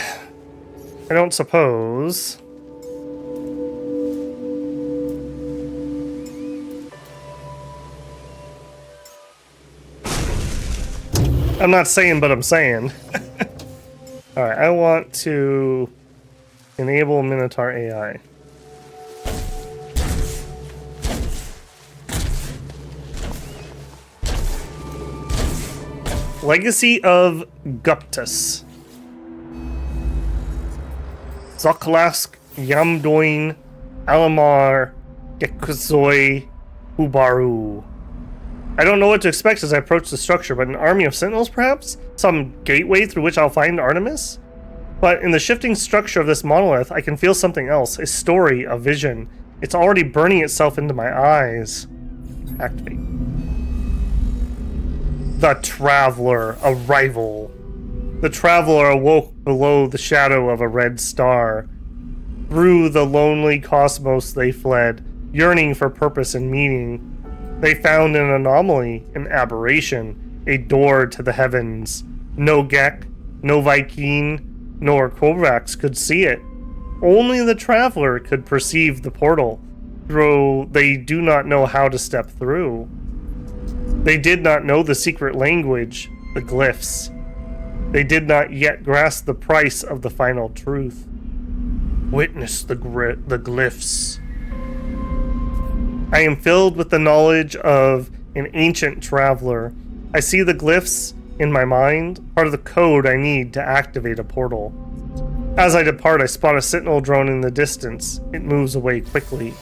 Speaker 1: I don't suppose. I'm not saying, but I'm saying. Alright, I want to enable Minotaur AI. Legacy of Guptus. Zoklask Yamdoin Alamar Gekuzoi Ubaru. I don't know what to expect as I approach the structure, but an army of sentinels, perhaps? Some gateway through which I'll find Artemis? But in the shifting structure of this monolith, I can feel something else. A story, a vision. It's already burning itself into my eyes. Activate. The Traveler, a rival. The Traveler awoke below the shadow of a red star. Through the lonely cosmos they fled, yearning for purpose and meaning. They found an anomaly, an aberration, a door to the heavens. No Gek, no Viking, nor Kovacs could see it. Only the Traveler could perceive the portal, though they do not know how to step through. They did not know the secret language, the glyphs. They did not yet grasp the price of the final truth. Witness the glyphs. I am filled with the knowledge of an ancient traveler. I see the glyphs in my mind, part of the code I need to activate a portal. As I depart, I spot a sentinel drone in the distance. It moves away quickly.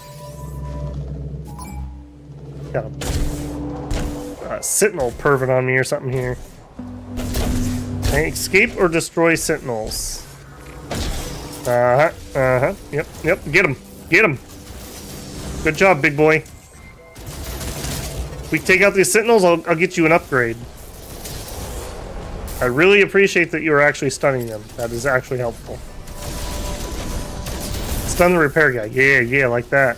Speaker 1: Got a sentinel pervert on me or something here. Can I escape or destroy sentinels? Yep, get him. Get him. Good job, big boy. If we take out these sentinels, I'll get you an upgrade. I really appreciate that you are actually stunning them. That is actually helpful. Stun the repair guy. Yeah, like that.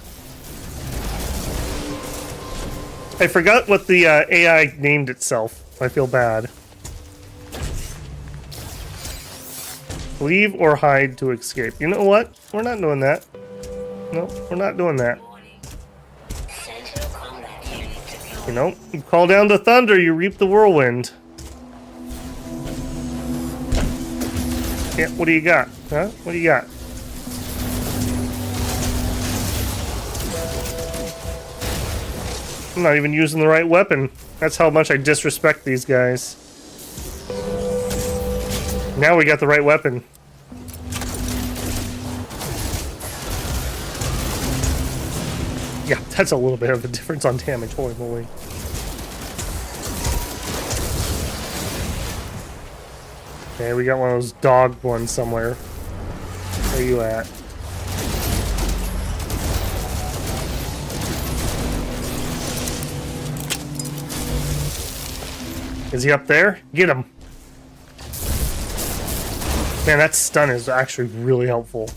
Speaker 1: I forgot what the AI named itself. I feel bad. Leave or hide to escape. You know what? We're not doing that. No, we're not doing that. You know, you call down the thunder, you reap the whirlwind. Yeah, what do you got? Huh? What do you got? I'm not even using the right weapon. That's how much I disrespect these guys. Now we got the right weapon. Yeah, that's a little bit of a difference on damage. Holy moly. Okay, we got one of those dog ones somewhere. Where are you at? Is he up there? Get him. Man, that stun is actually really helpful.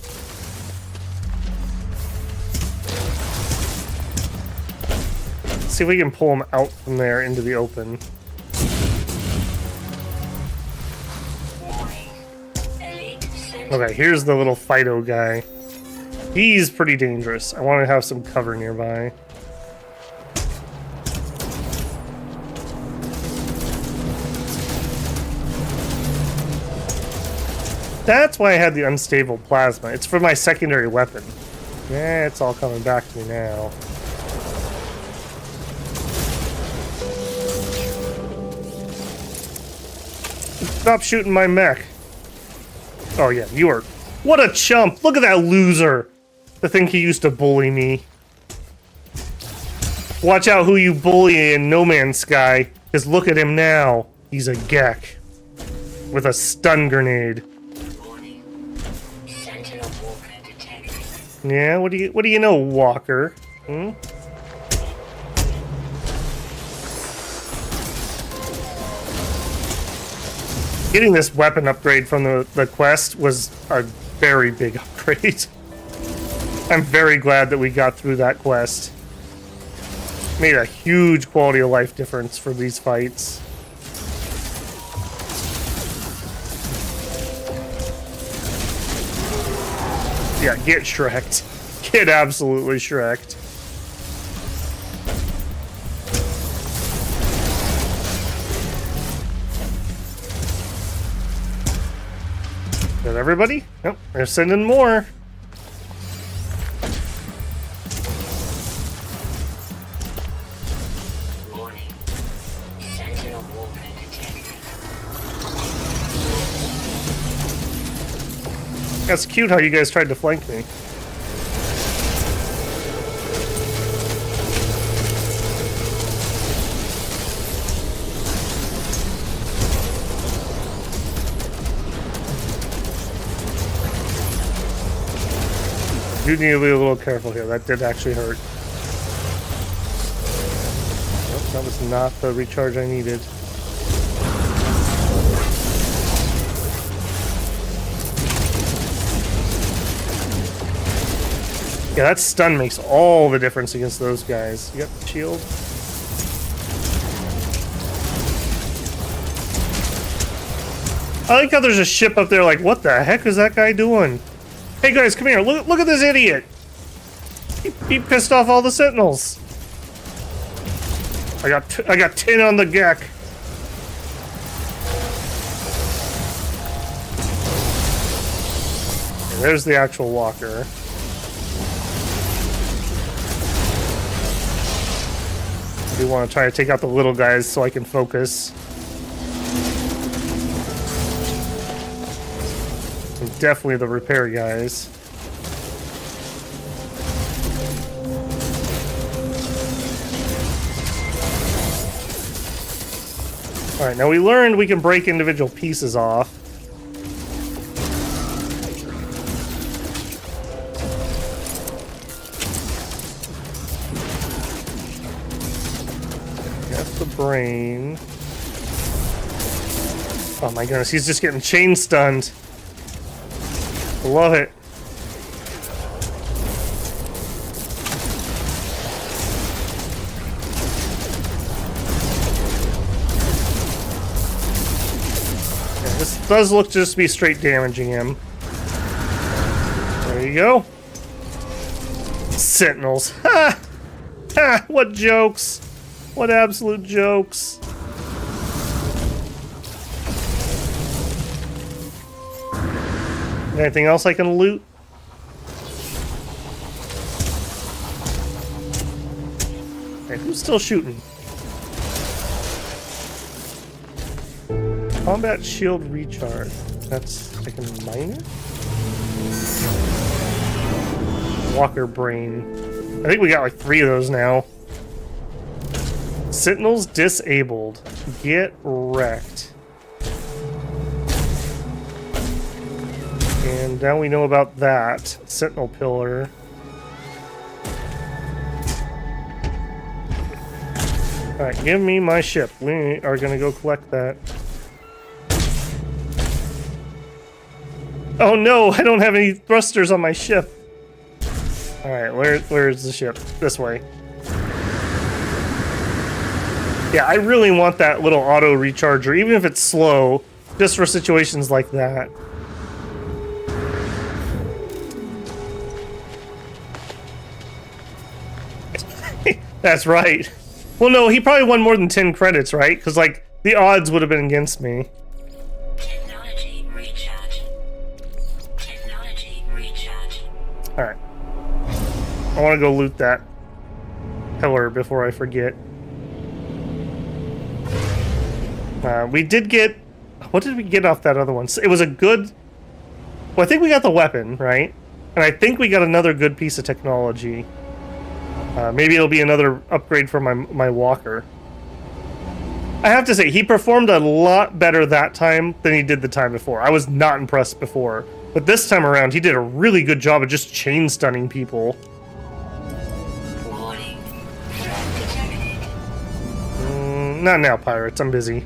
Speaker 1: Let's see if we can pull him out from there into the open. Okay, here's the little Fido guy. He's pretty dangerous. I want to have some cover nearby. That's why I had the unstable plasma. It's for my secondary weapon. Yeah, it's all coming back to me now. Stop shooting my mech. Oh yeah, you are... What a chump! Look at that loser! The thing he used to bully me. Watch out who you bully in No Man's Sky, because look at him now. He's a Gek. With a stun grenade.
Speaker 2: Sentinel Walker detected.
Speaker 1: Yeah, what do you know, Walker? Hmm? Getting this weapon upgrade from the quest was a very big upgrade. I'm very glad that we got through that quest. Made a huge quality of life difference for these fights. Yeah, get Shrek'd. Get absolutely Shrek'd. Got everybody? Nope, they're sending more.
Speaker 2: Warning. Sentinel movement detected.
Speaker 1: That's cute how you guys tried to flank me. You need to be a little careful here. That did actually hurt. Nope, that was not the recharge I needed. Yeah, that stun makes all the difference against those guys. You got the shield? I like how there's a ship up there like, what the heck is that guy doing? Hey guys, come here. Look at this idiot. He pissed off all the Sentinels. I got 10 on the Gek. Okay, there's the actual walker. I do want to try to take out the little guys so I can focus. And definitely the repair guys. Alright, now we learned we can break individual pieces off. That's the brain. Oh my goodness, he's just getting chain stunned. Love it. Yeah, this does look just to be straight damaging him. There you go. Sentinels. Ha! Ha! What jokes! What absolute jokes! Anything else I can loot? Okay, who's still shooting? Combat shield recharge. That's, I can mine it? Walker brain. I think we got like 3 of those now. Sentinels disabled. Get wrecked. And now we know about that. Sentinel pillar. Alright, give me my ship. We are gonna go collect that. Oh no, I don't have any thrusters on my ship. Alright, where is the ship? This way. Yeah, I really want that little auto recharger, even if it's slow, just for situations like that. That's right. Well, no, he probably won more than 10 credits, right? Because, like, the odds would have been against me.
Speaker 2: Technology recharge. Technology recharge.
Speaker 1: Alright. I want to go loot that pillar before I forget. We did get... What did we get off that other one? It was a good... Well, I think we got the weapon, right? And I think we got another good piece of technology. Maybe it'll be another upgrade for my walker. I have to say, he performed a lot better that time than he did the time before. I was not impressed before. But this time around, he did a really good job of just chain stunning people.
Speaker 2: Warning. Threat detected.
Speaker 1: Not now, pirates. I'm busy.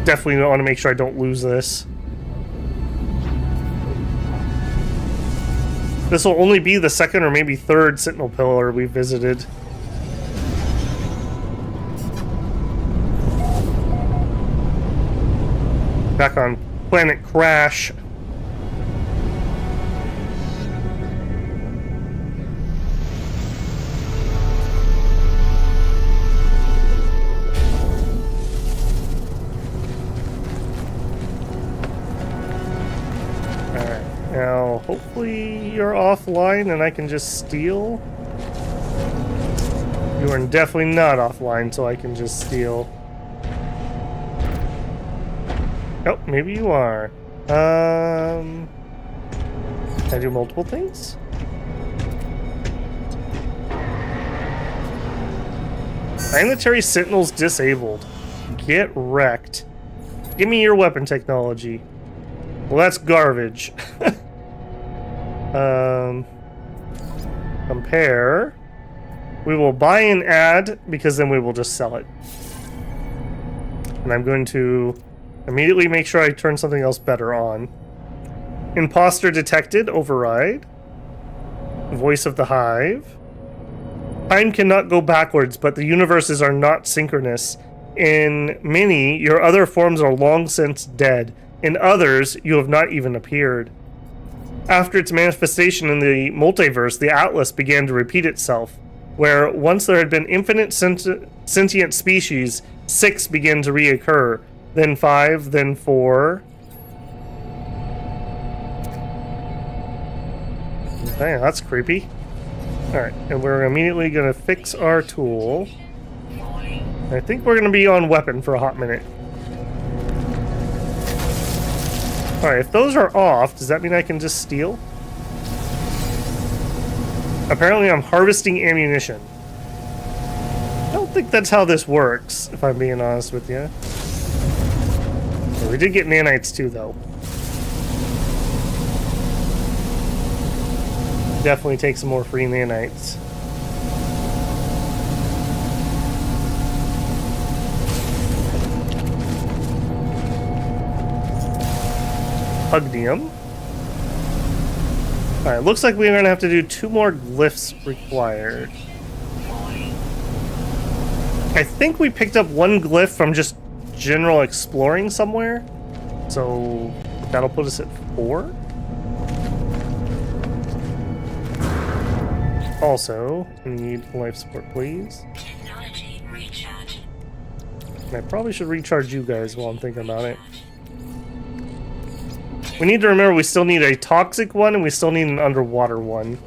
Speaker 1: Definitely want to make sure I don't lose this. This will only be the second or maybe third Sentinel pillar we visited. Back on Planet Crash. Now, hopefully you're offline and I can just steal. You are definitely not offline, so I can just steal. Oh, maybe you are. Can I do multiple things? Planetary Sentinels disabled. Get wrecked. Give me your weapon technology. Well, that's garbage. Compare. We will buy and add because then we will just sell it. And I'm going to immediately make sure I turn something else better on. Imposter detected. Override. Voice of the Hive. Time cannot go backwards, but the universes are not synchronous. In many, your other forms are long since dead. In others, you have not even appeared. After its manifestation in the multiverse, the Atlas began to repeat itself, where once there had been infinite sentient species, 6 began to reoccur, then 5, then 4. Dang, that's creepy. Alright, and we're immediately going to fix our tool. I think we're going to be on weapon for a hot minute. Alright, if those are off, does that mean I can just steal? Apparently I'm harvesting ammunition. I don't think that's how this works, if I'm being honest with you. We did get nanites too, though. Definitely take some more free nanites. Hugnium. Alright, looks like we're gonna have to do 2 more glyphs required. I think we picked up 1 glyph from just general exploring somewhere. So that'll put us at 4. Also, we need life support, please.
Speaker 2: Technology recharge.
Speaker 1: And I probably should recharge you guys while I'm thinking about it. We need to remember we still need a toxic one and we still need an underwater one.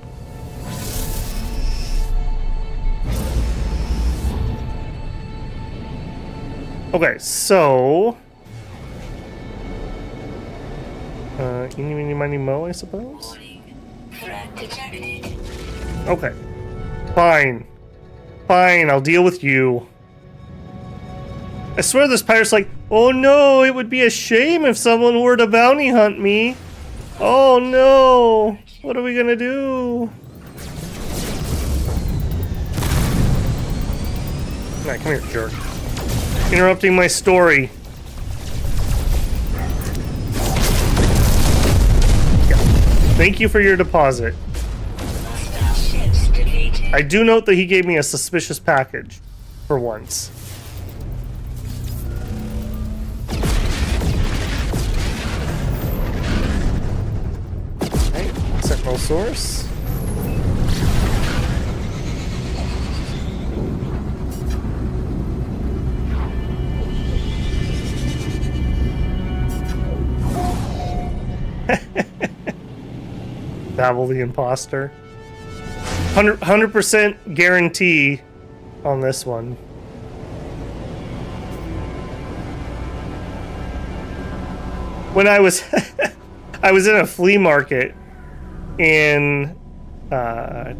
Speaker 1: Okay, so... eeny, meeny, miny, mo, I suppose?
Speaker 2: Threat detected.
Speaker 1: Okay. Fine. Fine, I'll deal with you. I swear this pirate's like, oh no, it would be a shame if someone were to bounty hunt me. Oh no, what are we gonna do? Alright, come here, jerk. Interrupting my story. Yeah. Thank you for your deposit.
Speaker 2: Hostile ships deleted.
Speaker 1: I do note that he gave me a suspicious package. For once. Sentinel source. Babble the imposter. 100% guarantee on this one. When I was I was in a flea market in I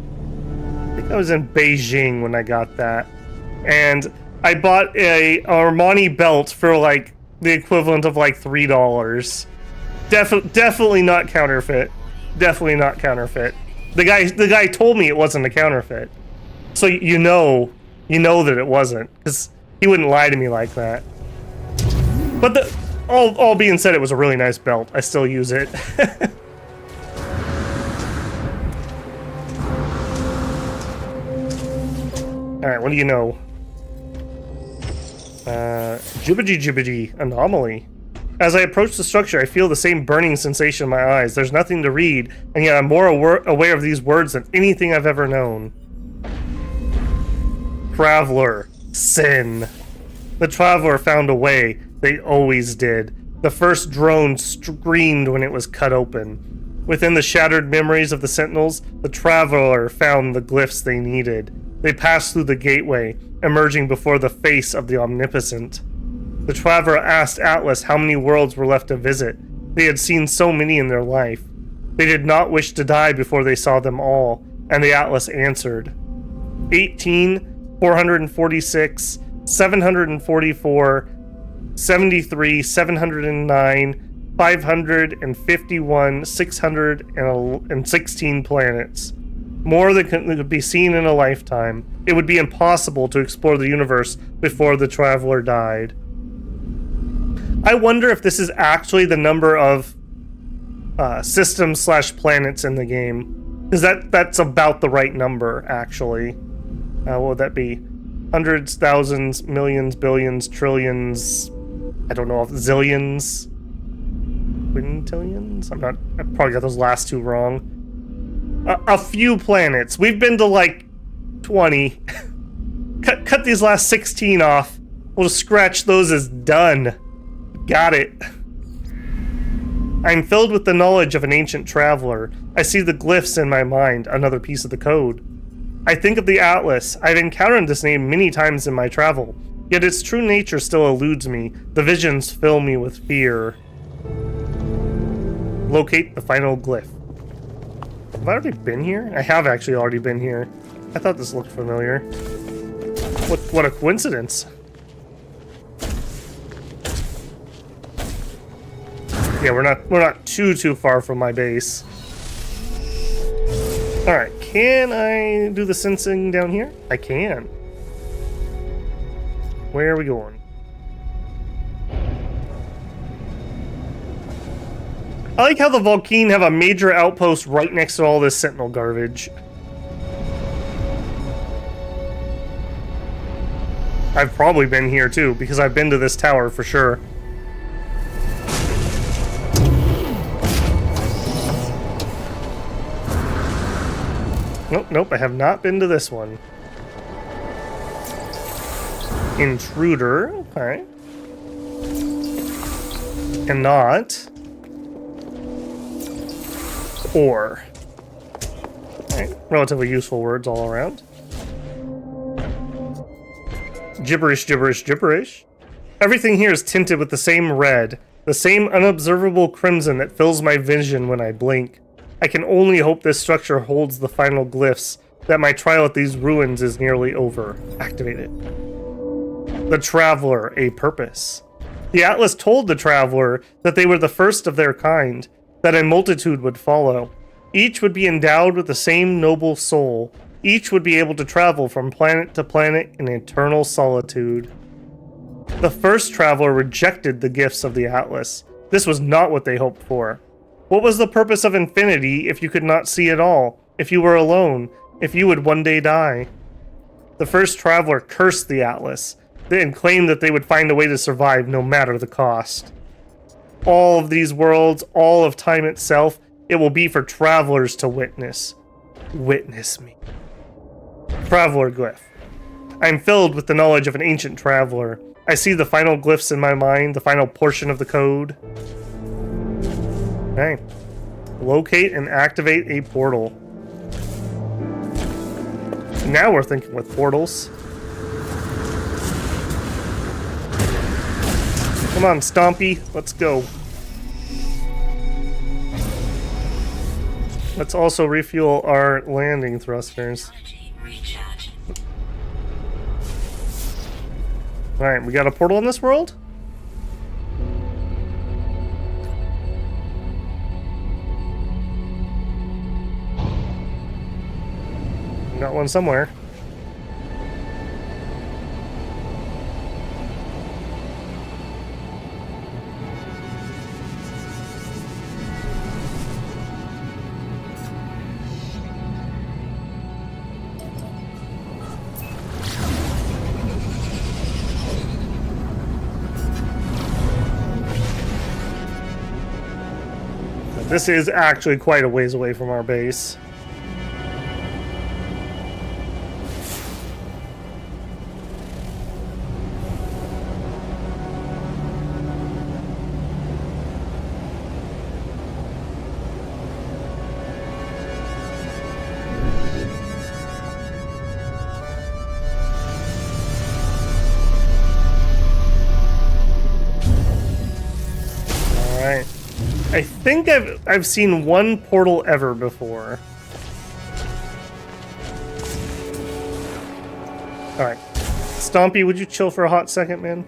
Speaker 1: think I was in Beijing when I got that, and I bought a Armani belt for like the equivalent of like $3. Definitely not counterfeit. Definitely not counterfeit. The guy told me it wasn't a counterfeit, so you know that it wasn't, because he wouldn't lie to me like that. But all being said, it was a really nice belt. I still use it. Alright, what do you know? Jibbity anomaly. As I approach the structure, I feel the same burning sensation in my eyes. There's nothing to read, and yet I'm more aware of these words than anything I've ever known. Traveler. Sin. The Traveler found a way. They always did. The first drone screamed when it was cut open. Within the shattered memories of the Sentinels, the Traveler found the glyphs they needed. They passed through the gateway, emerging before the face of the Omnipotent. The Traveler asked Atlas how many worlds were left to visit. They had seen so many in their life. They did not wish to die before they saw them all, and the Atlas answered. 18, 446, 744, 73, 709, 551, 616 planets. More than could be seen in a lifetime. It would be impossible to explore the universe before the Traveler died. I wonder if this is actually the number of systems / planets in the game. Because that's about the right number, actually. What would that be? Hundreds, thousands, millions, billions, trillions, I don't know, zillions, quintillions? I probably got those last two wrong. A few planets. We've been to like 20. Cut these last 16 off. We'll just scratch those as done. Got it. I'm filled with the knowledge of an ancient traveler. I see the glyphs in my mind, another piece of the code. I think of the Atlas. I've encountered this name many times in my travel, yet its true nature still eludes me. The visions fill me with fear. Locate the final glyph. Have I already been here? I have actually already been here. I thought this looked familiar. What a coincidence. Yeah, we're not too far from my base. Alright, can I do the sensing down here? I can. Where are we going? I like how the Vulcane have a major outpost right next to all this Sentinel garbage. I've probably been here too, because I've been to this tower for sure. Nope, I have not been to this one. Intruder, okay. Cannot. Or. Alright, relatively useful words all around. Gibberish. Everything here is tinted with the same red, the same unobservable crimson that fills my vision when I blink. I can only hope this structure holds the final glyphs, that my trial at these ruins is nearly over. Activate it. The Traveler, a purpose. The Atlas told the Traveler that they were the first of their kind, that a multitude would follow. Each would be endowed with the same noble soul. Each would be able to travel from planet to planet in eternal solitude. The first Traveler rejected the gifts of the Atlas. This was not what they hoped for. What was the purpose of infinity if you could not see it all? If you were alone? If you would one day die? The first Traveler cursed the Atlas, and claimed that they would find a way to survive no matter the cost. All of these worlds, all of time itself, it will be for travelers to witness. Witness me. Traveler Glyph. I am filled with the knowledge of an ancient traveler. I see the final glyphs in my mind, the final portion of the code. Okay. Locate and activate a portal. Now we're thinking with portals. Come on, Stompy. Let's go. Let's also refuel our landing thrusters. Alright, we got a portal in this world? Got one somewhere. This is actually quite a ways away from our base. I think I've seen one portal ever before. Alright. Stompy, would you chill for a hot second, man?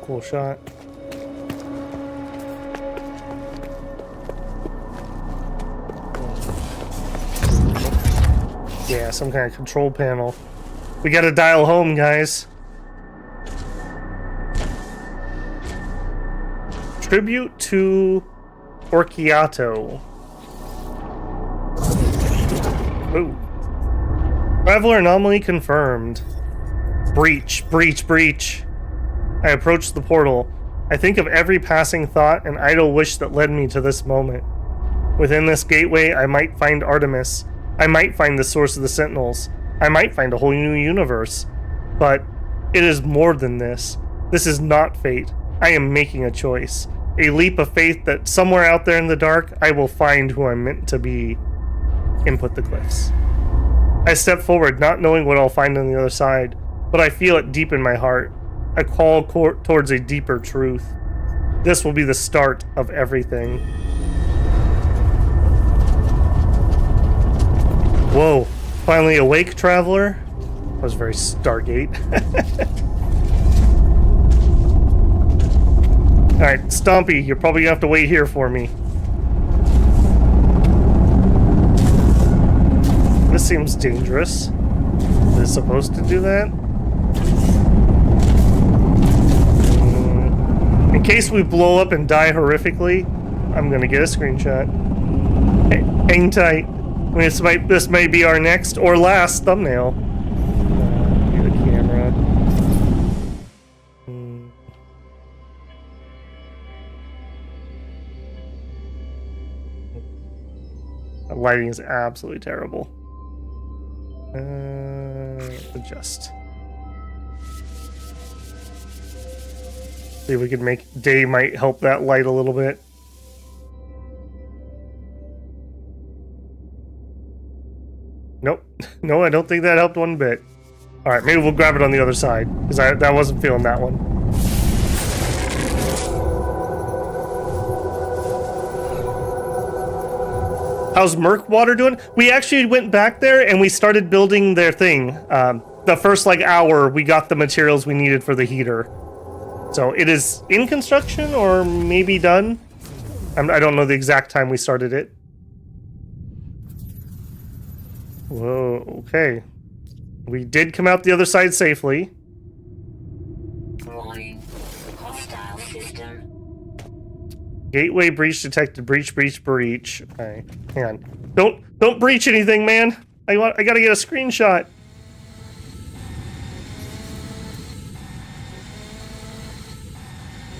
Speaker 1: Cool shot. Yeah, some kind of control panel. We gotta dial home, guys. Tribute to Orchiato. Ooh. Traveler anomaly confirmed. Breach, breach, breach. I approach the portal. I think of every passing thought and idle wish that led me to this moment. Within this gateway, I might find Artemis. I might find the source of the Sentinels. I might find a whole new universe. But it is more than this. This is not fate. I am making a choice. A leap of faith that somewhere out there in the dark, I will find who I'm meant to be. Input the glyphs. I step forward, not knowing what I'll find on the other side, but I feel it deep in my heart. A call towards a deeper truth. This will be the start of everything. Whoa, finally awake, traveler? That was very Stargate. Alright, Stompy, you're probably gonna have to wait here for me. This seems dangerous. Is it supposed to do that? In case we blow up and die horrifically, I'm gonna get a screenshot. Hey, hang tight. I mean, this may be our next or last thumbnail. Get a camera. The lighting is absolutely terrible. Adjust. See if we can make day might help that light a little bit. Nope. No, I don't think that helped one bit. Alright, maybe we'll grab it on the other side, because I wasn't feeling that one. How's Murkwater doing? We actually went back there and we started building their thing. The first hour, we got the materials we needed for the heater. So it is in construction or maybe done. I don't know the exact time we started it. Whoa, okay. We did come out the other side safely.
Speaker 2: Warning. Hostile system.
Speaker 1: Gateway breach detected. Breach, breach, breach. Okay, hang on. Don't breach anything, man. I gotta get a screenshot.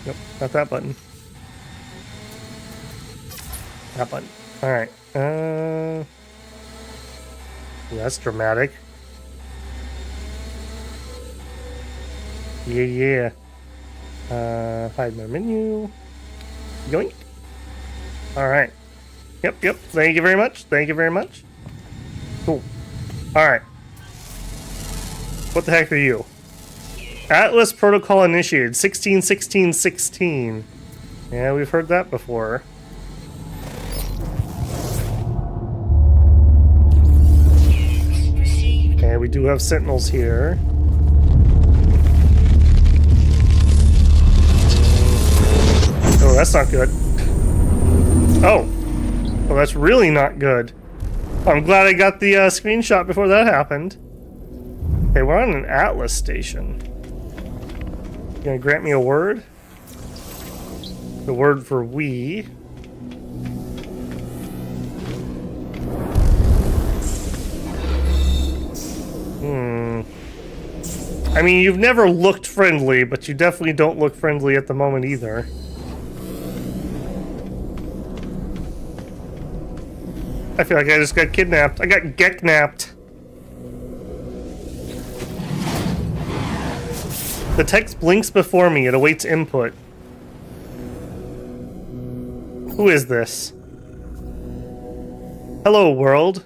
Speaker 1: Nope, not that button. That button. Alright. That's dramatic. Yeah. Hide my menu. Yoink. Alright. Yep. Thank you very much. Thank you very much. Cool. Alright. What the heck are you? Atlas Protocol initiated. 16-16-16. Yeah, we've heard that before. And we do have Sentinels here. Oh, that's not good. Oh. Well, that's really not good. I'm glad I got the screenshot before that happened. Okay, we're on an Atlas station. You gonna grant me a word? The word for we. I mean, you've never looked friendly, but you definitely don't look friendly at the moment either. I feel like I just got kidnapped. I got geknapped. The text blinks before me. It awaits input. Who is this? Hello, world.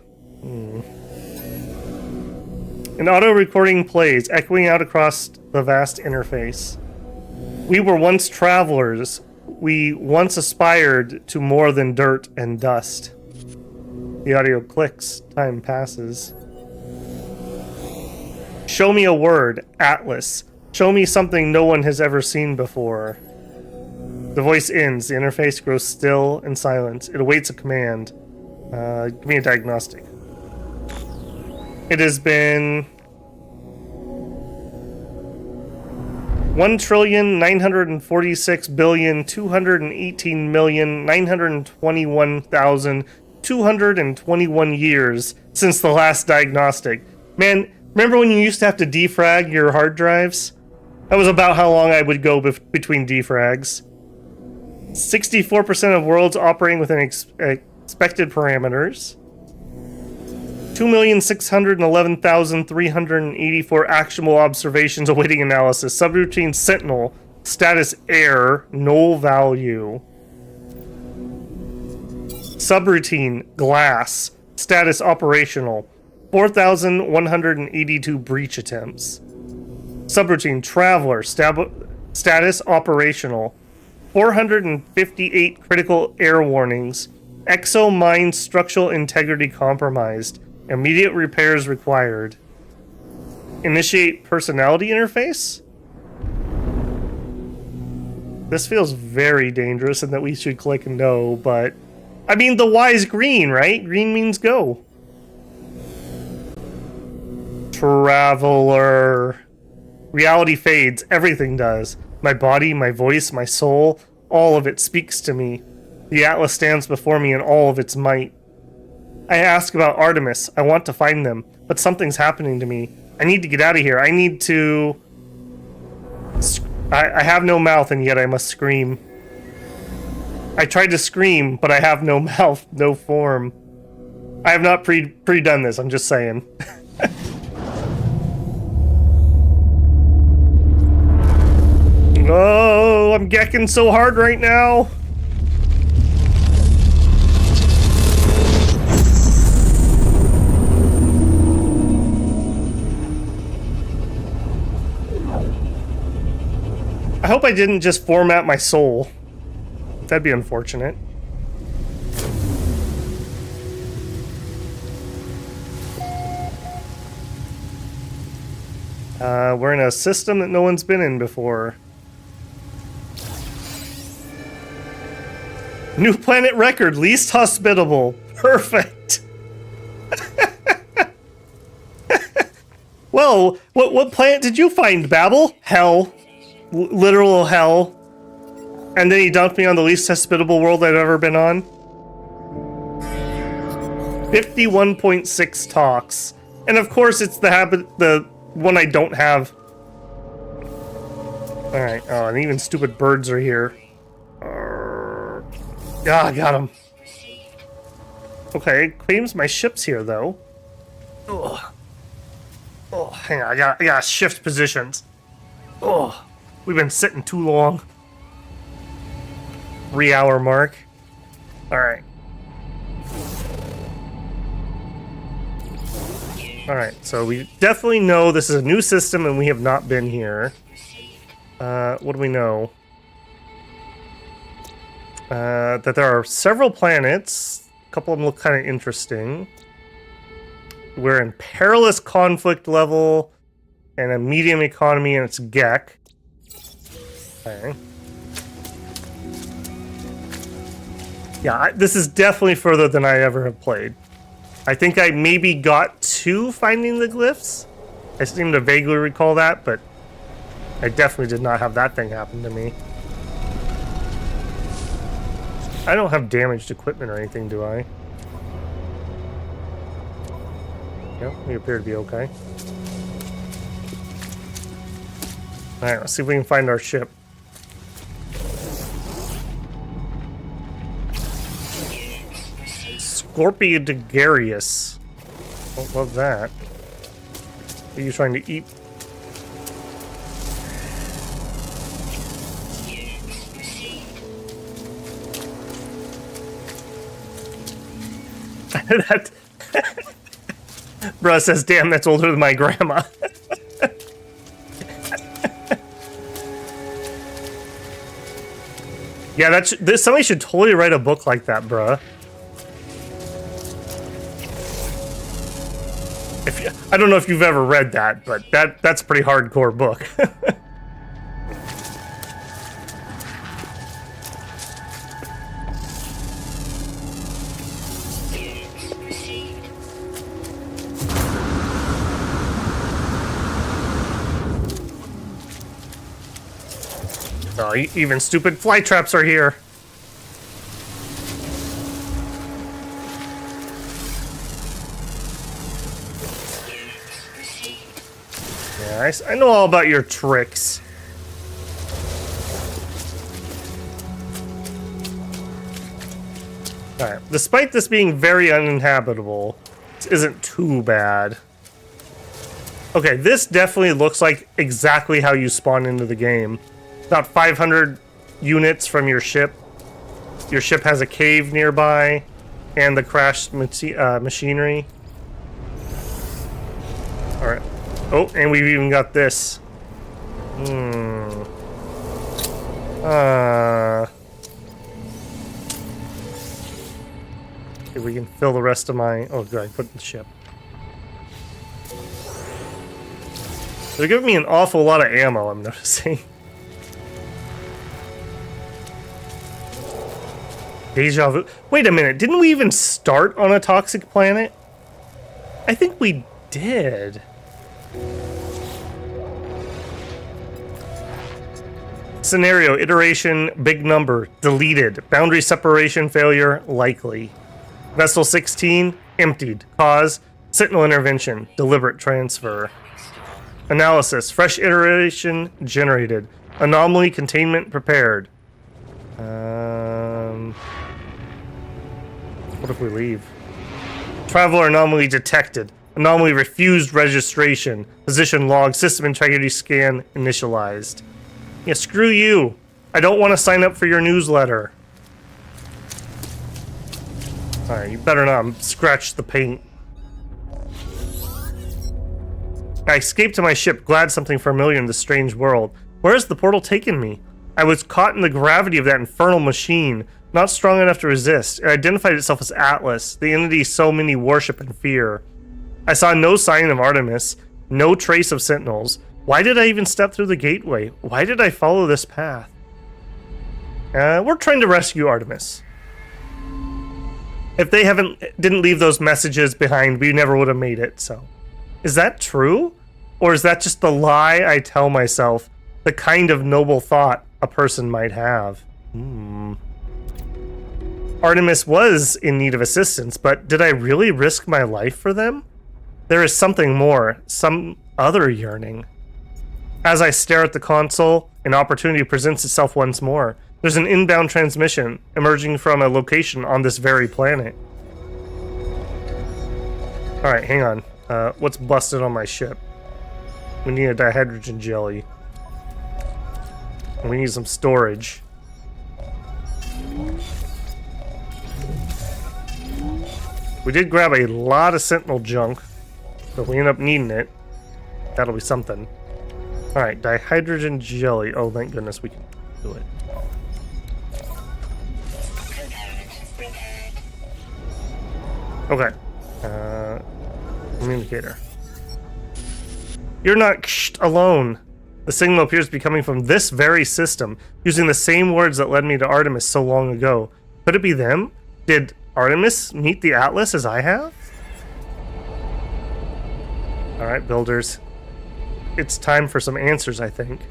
Speaker 1: An auto recording plays, echoing out across the vast interface. We were once travelers. We once aspired to more than dirt and dust. The audio clicks. Time passes. Show me a word, Atlas. Show me something no one has ever seen before. The voice ends. The interface grows still and silent. It awaits a command. Give me a diagnostic. It has been 1,946,218,921,221 years since the last diagnostic. Man, remember when you used to have to defrag your hard drives? That was about how long I would go between defrags. 64% of worlds operating within expected parameters. 2,611,384 actionable observations awaiting analysis. Subroutine Sentinel. Status error. Null value. Subroutine Glass. Status operational. 4,182 breach attempts. Subroutine Traveler. Status operational. 458 critical error warnings. Exo mine structural integrity compromised. Immediate repairs required. Initiate personality interface? This feels very dangerous and that we should click no, but... I mean, the Y is green, right? Green means go. Traveler. Reality fades. Everything does. My body, my voice, my soul, all of it speaks to me. The Atlas stands before me in all of its might. I ask about Artemis. I want to find them, but something's happening to me. I need to get out of here. I need to... I have no mouth, and yet I must scream. I tried to scream, but I have no mouth, no form. I have not pre-done this, I'm just saying. Oh, I'm gekking so hard right now. I hope I didn't just format my soul. That'd be unfortunate. We're in a system that no one's been in before. New planet record, least hospitable. Perfect. Well, what planet did you find, Babel? Hell. Literal hell. And then he dumped me on the least hospitable world I've ever been on. 51.6 talks. And of course it's the one I don't have. Alright, oh, and even stupid birds are here. Ah, got him. Okay, claims my ship's here though. Ugh. Oh, hang on, I gotta shift positions. Oh. We've been sitting too long. 3-hour mark. Alright. Alright, so we definitely know this is a new system and we have not been here. What do we know? That there are several planets. A couple of them look kind of interesting. We're in perilous conflict level and a medium economy, and it's Gek. Okay. Yeah, this is definitely further than I ever have played. I think I maybe got to finding the glyphs. I seem to vaguely recall that, but I definitely did not have that thing happen to me. I don't have damaged equipment or anything, do I? No, we appear to be okay. Alright, let's see if we can find our ship. Scorpiodegarius. Don't love that. What are you trying to eat? That Bruh says, damn, that's older than my grandma. Yeah, somebody should totally write a book like that, bruh. I don't know if you've ever read that, but that's a pretty hardcore book. Oh, even stupid fly traps are here. Yeah, I know all about your tricks. Alright, despite this being very uninhabitable, this isn't too bad. Okay, this definitely looks like exactly how you spawn into the game. About 500 units from your ship. Your ship has a cave nearby, and the crashed machinery. Alright. Oh, and we've even got this. If we can fill the rest of my... Oh, good, I put in the ship. They're giving me an awful lot of ammo, I'm noticing. Deja vu. Wait a minute, didn't we even start on a toxic planet? I think we did. Scenario, iteration, big number, deleted. Boundary separation failure, likely. Vessel 16, emptied. Cause, Sentinel intervention, deliberate transfer. Analysis, fresh iteration generated. Anomaly containment prepared. What if we leave? Traveler anomaly detected. Anomaly refused registration. Position log. System integrity scan initialized. Yeah, screw you. I don't want to sign up for your newsletter. Alright, you better not scratch the paint. I escaped to my ship, glad something familiar in this strange world. Where has the portal taken me? I was caught in the gravity of that infernal machine, not strong enough to resist. It identified itself as Atlas, the entity so many worship and fear. I saw no sign of Artemis, no trace of Sentinels. Why did I even step through the gateway? Why did I follow this path? We're trying to rescue Artemis. If they didn't leave those messages behind, we never would have made it, so. Is that true? Or is that just the lie I tell myself? The kind of noble thought a person might have. Artemis was in need of assistance, but did I really risk my life for them? There is something more, some other yearning. As I stare at the console, an opportunity presents itself once more. There's an inbound transmission emerging from a location on this very planet. Alright, hang on. What's busted on my ship? We need a dihydrogen jelly. And we need some storage. We did grab a lot of Sentinel junk, so if we end up needing it, that'll be something. Alright, dihydrogen jelly. Oh, thank goodness we can do it. Okay. Communicator. You're not alone. The signal appears to be coming from this very system, using the same words that led me to Artemis so long ago. Could it be them? Did Artemis meet the Atlas as I have? Alright, builders. It's time for some answers, I think.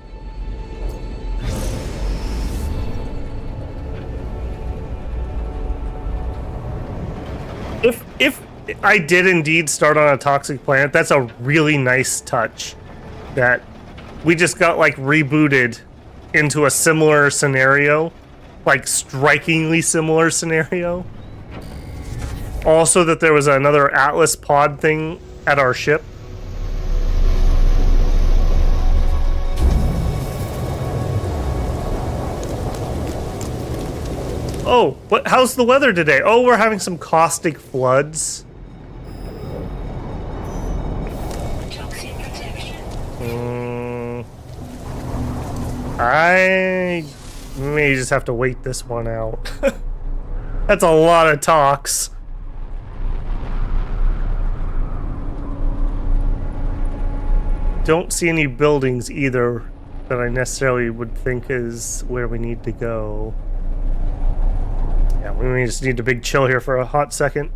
Speaker 1: If I did indeed start on a toxic planet, that's a really nice touch that we just got like rebooted into a similar scenario, like strikingly similar scenario. Also that there was another Atlas pod thing at our ship. Oh, how's the weather today? Oh, we're having some caustic floods.
Speaker 2: Toxic protection.
Speaker 1: I may just have to wait this one out. That's a lot of talks. Don't see any buildings either that I necessarily would think is where we need to go. Yeah, we may just need a big chill here for a hot second.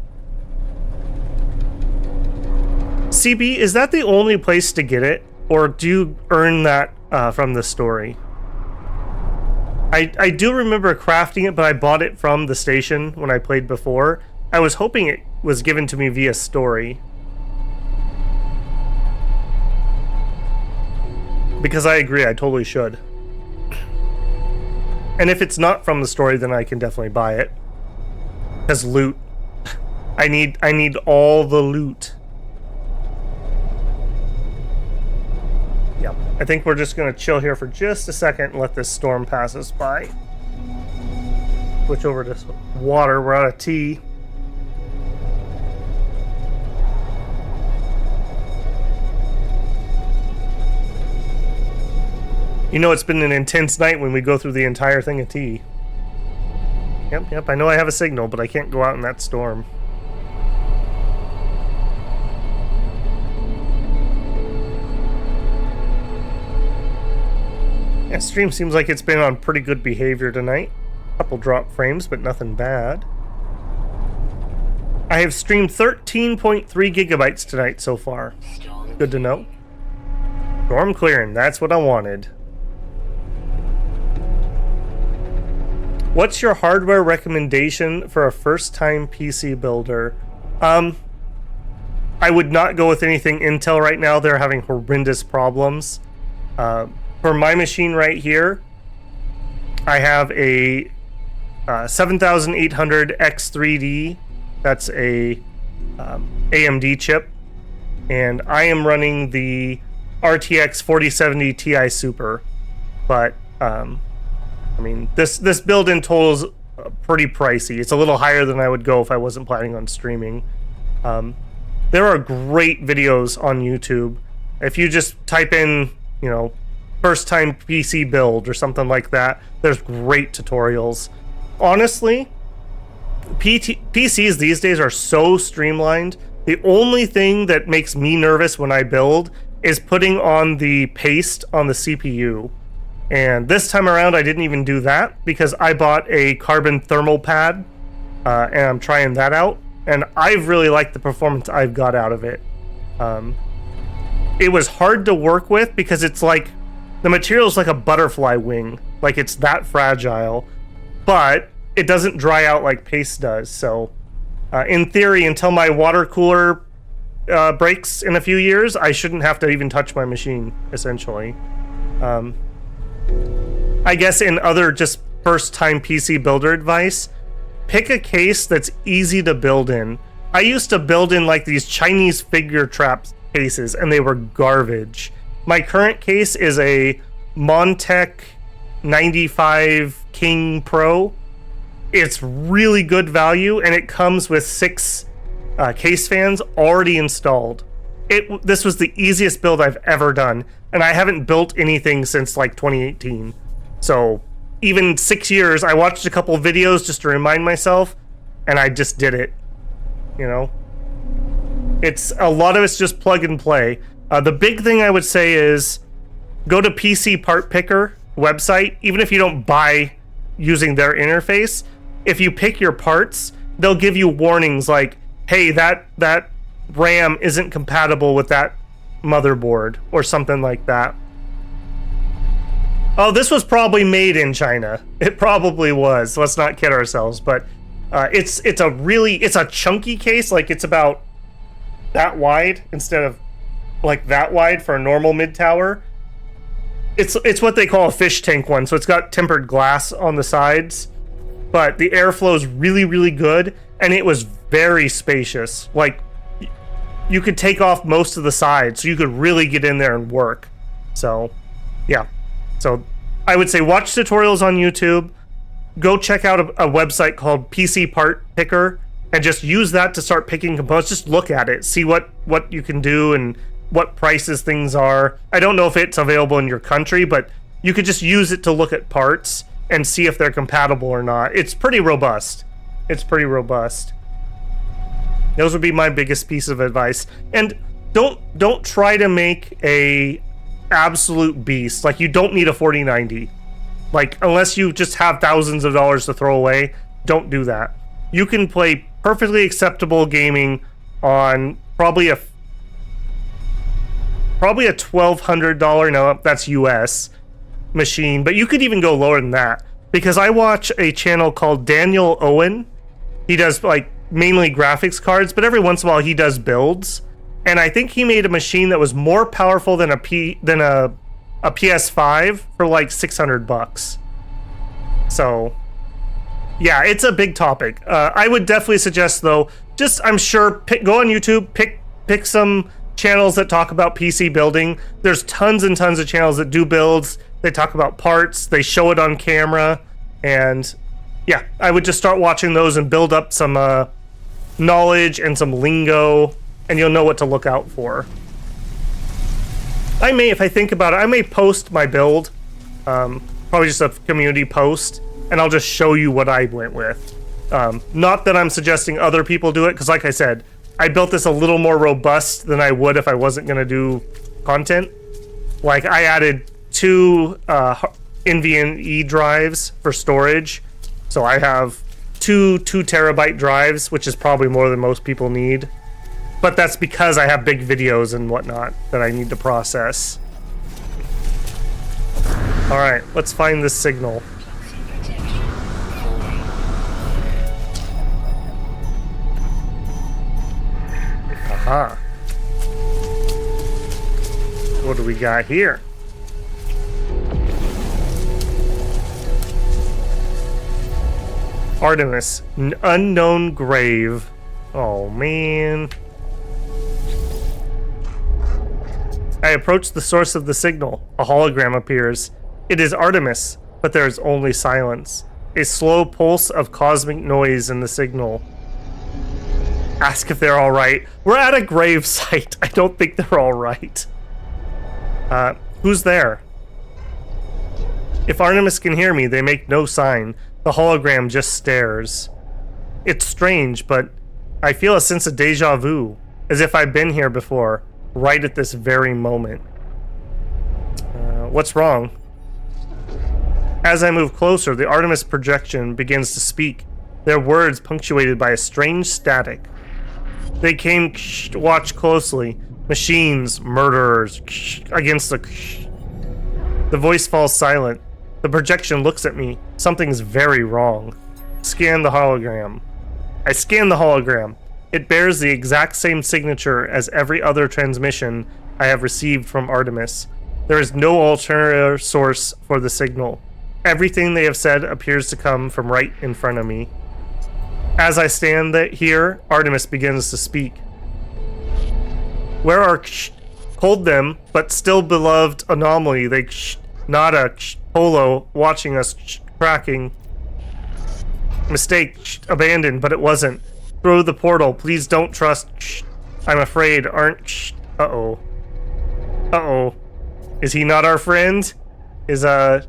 Speaker 1: CB, is that the only place to get it? Or do you earn that from the story? I do remember crafting it, but I bought it from the station when I played before. I was hoping it was given to me via story. Because I agree, I totally should. And if it's not from the story, then I can definitely buy it. As loot. I need all the loot. Yep. I think we're just gonna chill here for just a second and let this storm pass us by. Switch over to water, we're out of tea. You know it's been an intense night when we go through the entire thing of tea. Yep, I know I have a signal, but I can't go out in that storm. Yeah, stream seems like it's been on pretty good behavior tonight. Couple drop frames, but nothing bad. I have streamed 13.3 gigabytes tonight so far. Good to know. Storm clearing, that's what I wanted. What's your hardware recommendation for a first-time PC builder? I would not go with anything Intel right now. They're having horrendous problems. For my machine right here, I have a 7800 X3D. That's a AMD chip. And I am running the RTX 4070 Ti Super. But, I mean, this build in total is pretty pricey. It's a little higher than I would go if I wasn't planning on streaming. There are great videos on YouTube. If you just type in, you know, first time PC build or something like that, there's great tutorials. Honestly, PCs these days are so streamlined. The only thing that makes me nervous when I build is putting on the paste on the CPU. And this time around, I didn't even do that because I bought a carbon thermal pad and I'm trying that out. And I've really liked the performance I've got out of it. It was hard to work with because it's like, the material is like a butterfly wing. Like it's that fragile, but it doesn't dry out like paste does. So in theory, until my water cooler breaks in a few years, I shouldn't have to even touch my machine, essentially. I guess in other just first-time PC builder advice, pick a case that's easy to build in. I used to build in like these Chinese figure trap cases, and they were garbage. My current case is a Montech 95 King Pro. It's really good value, and it comes with 6 case fans already installed. This was the easiest build I've ever done, and I haven't built anything since like 2018. So even 6 years, I watched a couple videos just to remind myself, and I just did it. You know, it's a lot of it's just plug and play. The big thing I would say is go to PC Part Picker website, even if you don't buy using their interface. If you pick your parts, they'll give you warnings like, hey, that RAM isn't compatible with that motherboard or something like that. Oh, this was probably made in China. It probably was. Let's not kid ourselves. But it's a chunky case. Like it's about that wide instead of like that wide for a normal mid tower. It's what they call a fish tank one, so it's got tempered glass on the sides, but the airflow is really, really good, and it was very spacious. Like, you could take off most of the sides, so you could really get in there and work. So, yeah. So, I would say watch tutorials on YouTube. Go check out a website called PC Part Picker, and just use that to start picking components. Just look at it, see what you can do and what prices things are. I don't know if it's available in your country, but you could just use it to look at parts and see if they're compatible or not. It's pretty robust. It's pretty robust. Those would be my biggest piece of advice. And don't try to make a absolute beast. Like, you don't need a 4090. Like, unless you just have thousands of dollars to throw away, don't do that. You can play perfectly acceptable gaming on probably a $1,200, no, that's US, machine, but you could even go lower than that, because I watch a channel called Daniel Owen. He does like mainly graphics cards, but every once in a while he does builds, and I think he made a machine that was more powerful than a PS5 for like $600. So yeah, it's a big topic. I would definitely suggest, though, just, I'm sure, go on YouTube, pick some channels that talk about PC building. There's tons and tons of channels that do builds. They talk about parts, they show it on camera, and yeah, I would just start watching those and build up some knowledge and some lingo, and you'll know what to look out for. I may, if I think about it, I may post my build, probably just a community post, and I'll just show you what I went with. Not that I'm suggesting other people do it, because like I said, I built this a little more robust than I would if I wasn't going to do content. Like, I added 2 NVMe drives for storage. So I have 2 terabyte drives, which is probably more than most people need. But that's because I have big videos and whatnot that I need to process. Alright, let's find this signal. Aha. What do we got here? Artemis, an unknown grave. Oh man. I approach the source of the signal. A hologram appears. It is Artemis, but there is only silence. A slow pulse of cosmic noise in the signal. Ask if they're alright. We're at a grave site. I don't think they're alright. Who's there? If Artemis can hear me, they make no sign. The hologram just stares. It's strange, but I feel a sense of deja vu, as if I've been here before, right at this very moment. What's wrong? As I move closer, the Artemis projection begins to speak, their words punctuated by a strange static. They came, watch closely. Machines, murderers, against the... The voice falls silent. The projection looks at me. Something's very wrong. Scan the hologram. I scan the hologram. It bears the exact same signature as every other transmission I have received from Artemis. There is no alternative source for the signal. Everything they have said appears to come from right in front of me. As I stand here, Artemis begins to speak. Where are hold them, but still beloved anomaly? They not a Polo watching us cracking. Mistake, abandoned, but it wasn't. Through the portal, please don't trust. I'm afraid, aren't. Uh-oh. Uh-oh. Is he not our friend? Is Mr.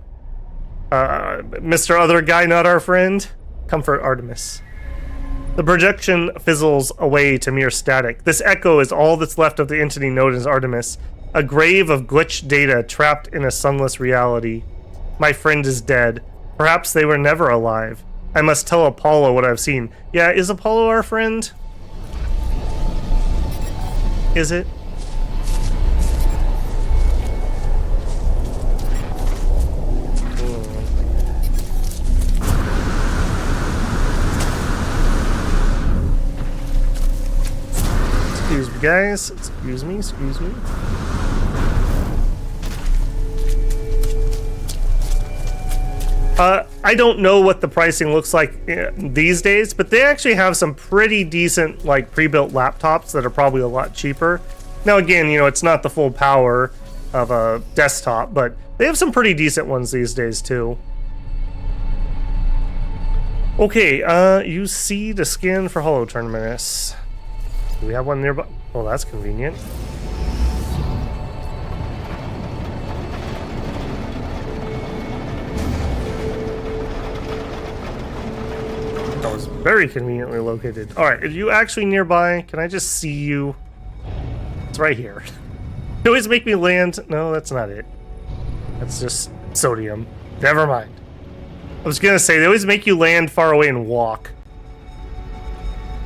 Speaker 1: Other Guy not our friend? Comfort Artemis. The projection fizzles away to mere static. This echo is all that's left of the entity known as Artemis, a grave of glitched data trapped in a sunless reality. My friend is dead. Perhaps they were never alive. I must tell Apollo what I've seen. Yeah, is Apollo our friend? Is it? Excuse me, guys. Excuse me. I don't know what the pricing looks like these days, but they actually have some pretty decent like pre-built laptops that are probably a lot cheaper. Now again, it's not the full power of a desktop, but they have some pretty decent ones these days too. Okay, you see the skin for Holo Terminus. Do we have one nearby? Oh, that's convenient. That was very conveniently located. Alright, are you actually nearby? Can I just see you? It's right here. You always make me land. No, that's not it. That's just sodium. Never mind. I was gonna say, they always make you land far away and walk.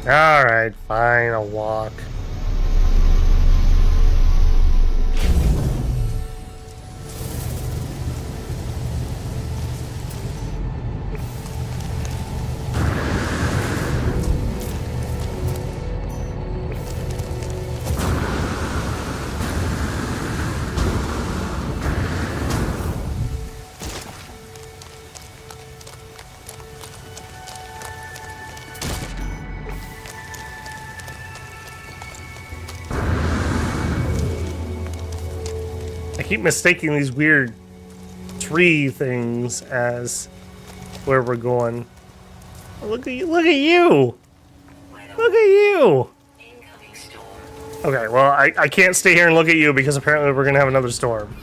Speaker 1: Alright, fine, I'll walk. I keep mistaking these weird tree things as where we're going. Oh, look at you! Look at you! Look at you!
Speaker 2: Incoming storm.
Speaker 1: Okay, well, I can't stay here and look at you because apparently we're gonna have another storm.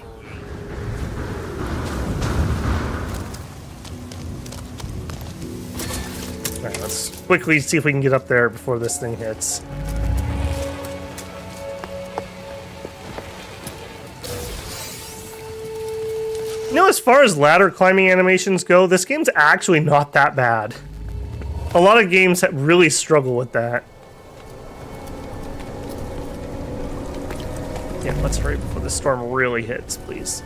Speaker 1: Alright, let's quickly see if we can get up there before this thing hits. As far as ladder climbing animations go, this game's actually not that bad. A lot of games that really struggle with that. Yeah, let's hurry before the storm really hits, please.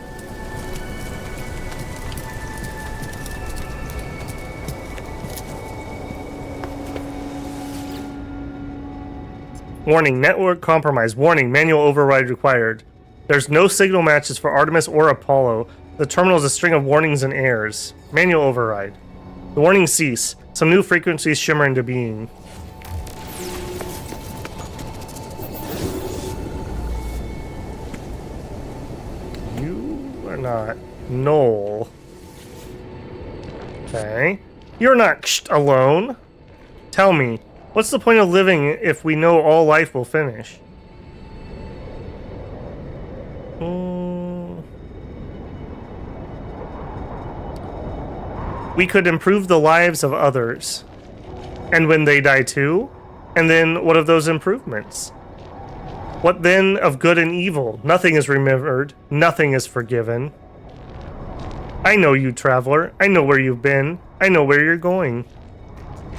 Speaker 1: Warning, network compromise. Warning, manual override required. There's no signal matches for Artemis or Apollo. The terminal is a string of warnings and errors. Manual override. The warnings cease. Some new frequencies shimmer into being. You are not Noel. Okay. You're not alone. Tell me, what's the point of living if we know all life will finish? We could improve the lives of others. And when they die too? And then what of those improvements? What then of good and evil? Nothing is remembered. Nothing is forgiven. I know you, traveler. I know where you've been. I know where you're going.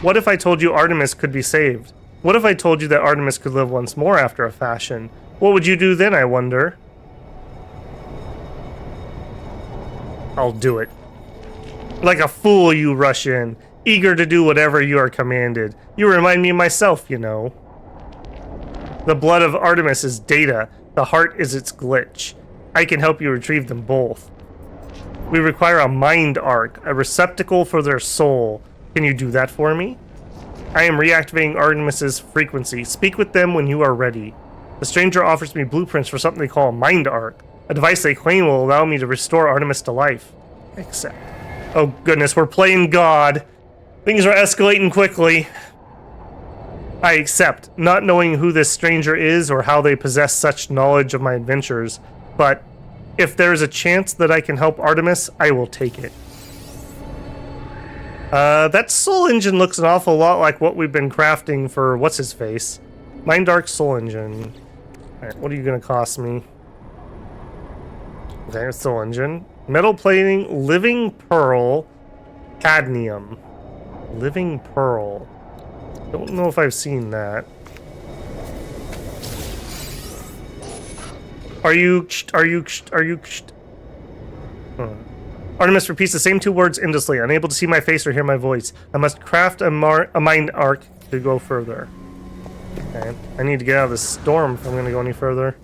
Speaker 1: What if I told you Artemis could be saved? What if I told you that Artemis could live once more after a fashion? What would you do then, I wonder? I'll do it. Like a fool, you rush in, eager to do whatever you are commanded. You remind me of myself, you know. The blood of Artemis is data. The heart is its glitch. I can help you retrieve them both. We require a mind arc, a receptacle for their soul. Can you do that for me? I am reactivating Artemis's frequency. Speak with them when you are ready. The stranger offers me blueprints for something they call a mind arc, a device they claim will allow me to restore Artemis to life. Accept. Oh goodness, we're playing God. Things are escalating quickly. I accept, not knowing who this stranger is or how they possess such knowledge of my adventures, but if there is a chance that I can help Artemis, I will take it. That soul engine looks an awful lot like what we've been crafting for what's-his-face. Mind Arc soul engine. Alright, what are you gonna cost me? Okay, soul engine. Metal plating, living pearl, cadmium. Living pearl. Don't know if I've seen that. Artemis repeats the same two words endlessly, unable to see my face or hear my voice. I must craft a mind arc to go further. Okay, I need to get out of this storm if I'm going to go any further.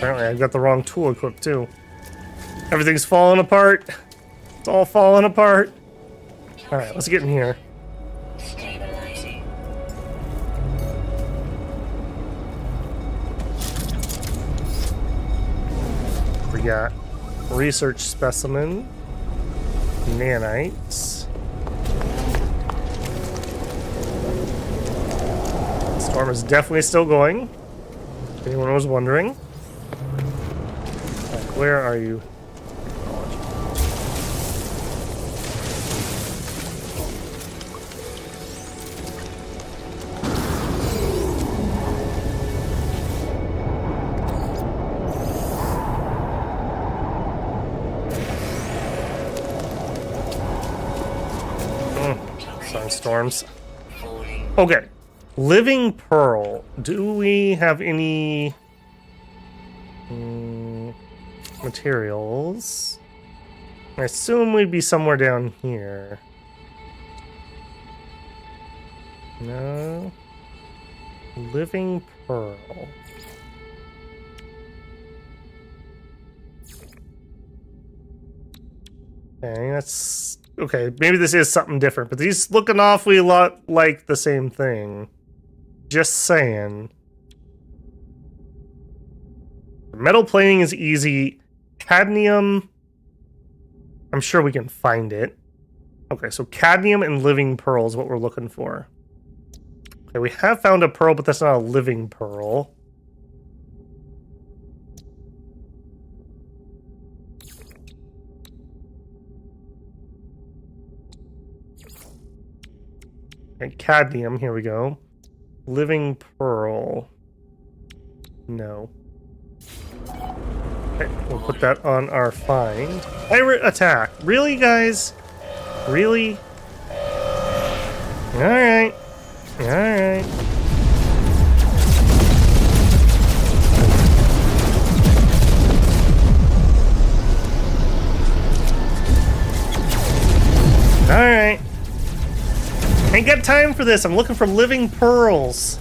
Speaker 1: Apparently I got the wrong tool equipped too. Everything's falling apart. It's all falling apart. Alright, let's get in here.
Speaker 2: Stabilizing.
Speaker 1: We got research specimen, nanites. Storm is definitely still going. If anyone was wondering. Like, where are you? Storms. Okay. Living Pearl. Do we have any materials? I assume we'd be somewhere down here. No. Living Pearl. Okay, that's... Okay, maybe this is something different, but these look an awfully lot like the same thing. Just saying. Metal plating is easy. Cadmium, I'm sure we can find it. Okay, so cadmium and living pearl is what we're looking for. Okay, we have found a pearl, but that's not a living pearl. Okay, cadmium, here we go. Living pearl. No. Okay, we'll put that on our find. Pirate attack. Really, guys? Really? Alright. Alright. Alright. Ain't got time for this. I'm looking for living pearls.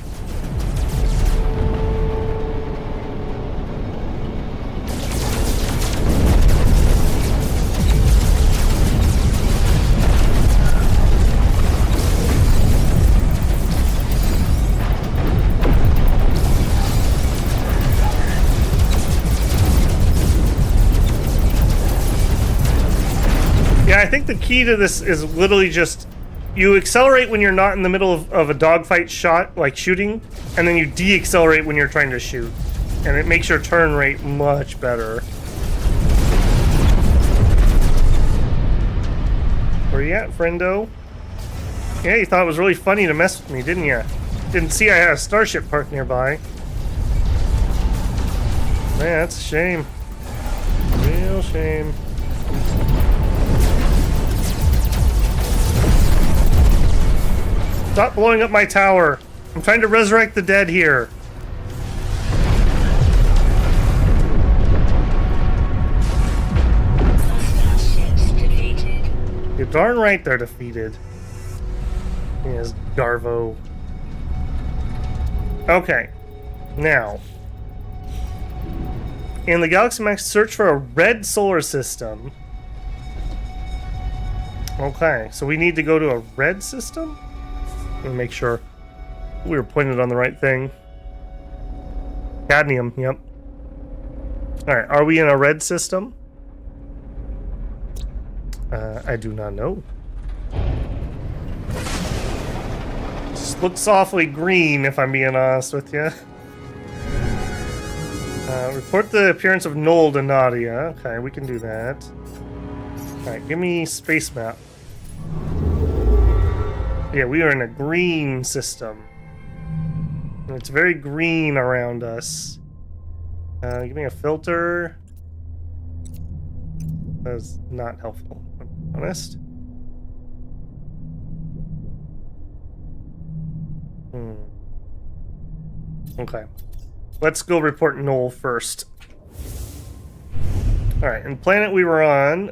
Speaker 1: Yeah, I think the key to this is literally just you accelerate when you're not in the middle of a dogfight shot, like shooting, and then you de-accelerate when you're trying to shoot. And it makes your turn rate much better. Where you at, friendo? Yeah, you thought it was really funny to mess with me, didn't you? Didn't see I had a starship parked nearby. Man, that's a shame. Real shame. Stop blowing up my tower. I'm trying to resurrect the dead here. You're darn right they're defeated. Yes, Garvo. Okay. Now. In the Galaxy Max, search for a red solar system. Okay, so we need to go to a red system? Let me make sure we were pointed on the right thing. Cadmium, yep. Alright, are we in a red system? I do not know. Just looks awfully green, if I'm being honest with you. Report the appearance of Noel to Nadia. Okay, we can do that. Alright, give me space map. Yeah, we are in a green system. And it's very green around us. Give me a filter. That's not helpful, to be honest. Okay. Let's go report Noel first. Alright, and planet we were on.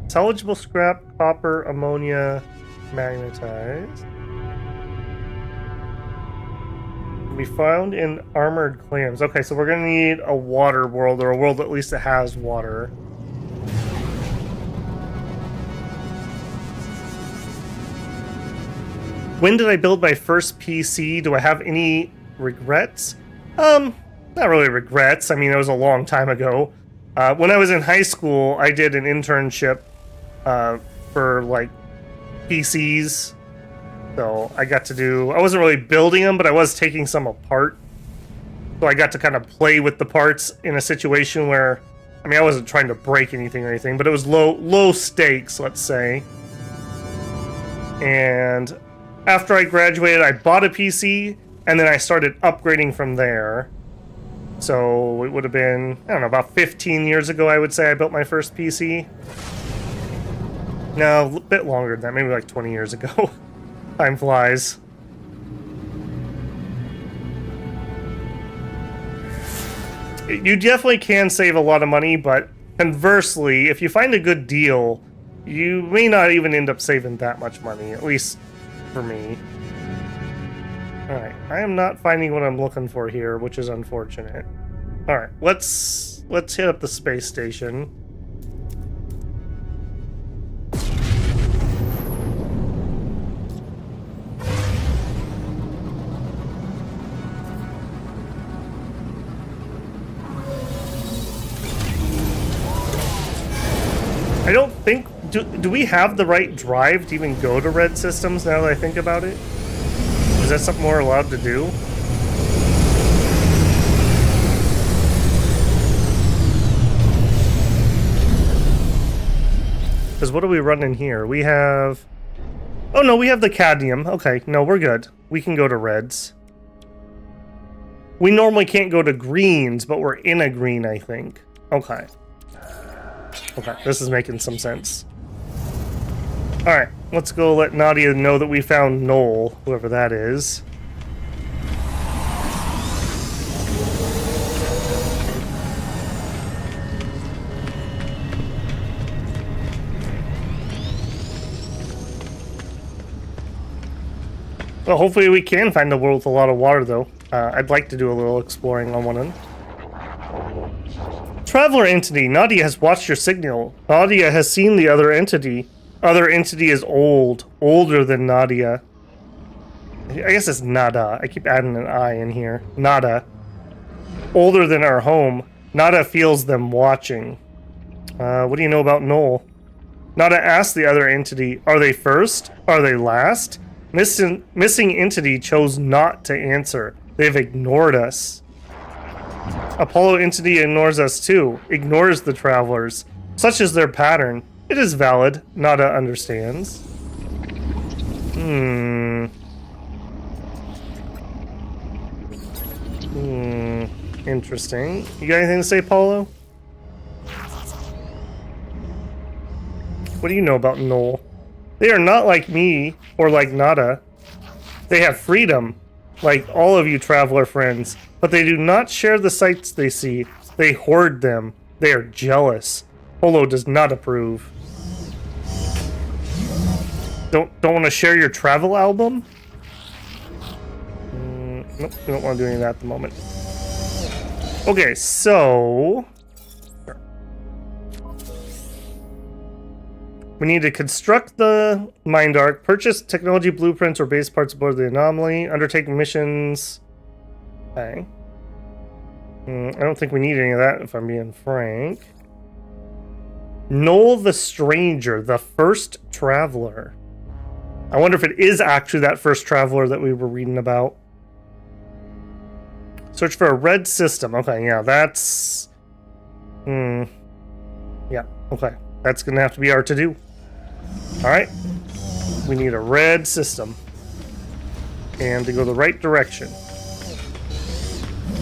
Speaker 1: Salvageable scrap, copper, ammonia, magnetized. Can be found in armored clams. Okay, so we're gonna need a water world, or a world at least that has water. When did I build my first PC? Do I have any regrets? Not really regrets. I mean, it was a long time ago. When I was in high school, I did an internship for like PCs. So I got to do, I wasn't really building them, but I was taking some apart. So I got to kind of play with the parts in a situation where, I mean, I wasn't trying to break anything or anything, but it was low stakes, let's say. And after I graduated, I bought a PC, and then I started upgrading from there. So it would have been, I don't know, about 15 years ago, I would say, I built my first PC. No, a bit longer than that, maybe like 20 years ago. Time flies. You definitely can save a lot of money, but conversely, if you find a good deal, you may not even end up saving that much money, at least for me. Alright, I am not finding what I'm looking for here, which is unfortunate. Alright, let's hit up the space station. I don't think... Do we have the right drive to even go to red systems now that I think about it? Is that something we're allowed to do? Because what are we running here? We have... Oh no, we have the cadmium. Okay, no, we're good. We can go to reds. We normally can't go to greens, but we're in a green, I think. Okay. Okay, this is making some sense. Alright, let's go let Nadia know that we found Noel, whoever that is. Well, hopefully we can find a world with a lot of water, though. I'd like to do a little exploring on one of them. Traveler entity. Nadia has watched your signal. Nadia has seen the other entity. Other entity is old. Older than Nadia. I guess it's Nada. I keep adding an I in here. Nada. Older than our home. Nada feels them watching. What do you know about Noel? Nada asks the other entity, are they first? Are they last? Missing entity chose not to answer. They've ignored us. Apollo entity ignores us too. Ignores the travelers. Such is their pattern. It is valid. Nada understands. Interesting. You got anything to say, Polo? What do you know about Noel? They are not like me or like Nada. They have freedom, like all of you traveler friends, but they do not share the sights they see. They hoard them. They are jealous. Polo does not approve. Don't want to share your travel album? Nope, we don't want to do any of that at the moment. Okay, so... we need to construct the Mind Arc, purchase technology blueprints or base parts aboard the anomaly, undertake missions. Okay. I don't think we need any of that, if I'm being frank. Noel the Stranger, the first traveler. I wonder if it is actually that first traveler that we were reading about. Search for a red system. Okay, yeah, that's... yeah, okay. That's gonna have to be our to-do. Alright. We need a red system. And to go the right direction.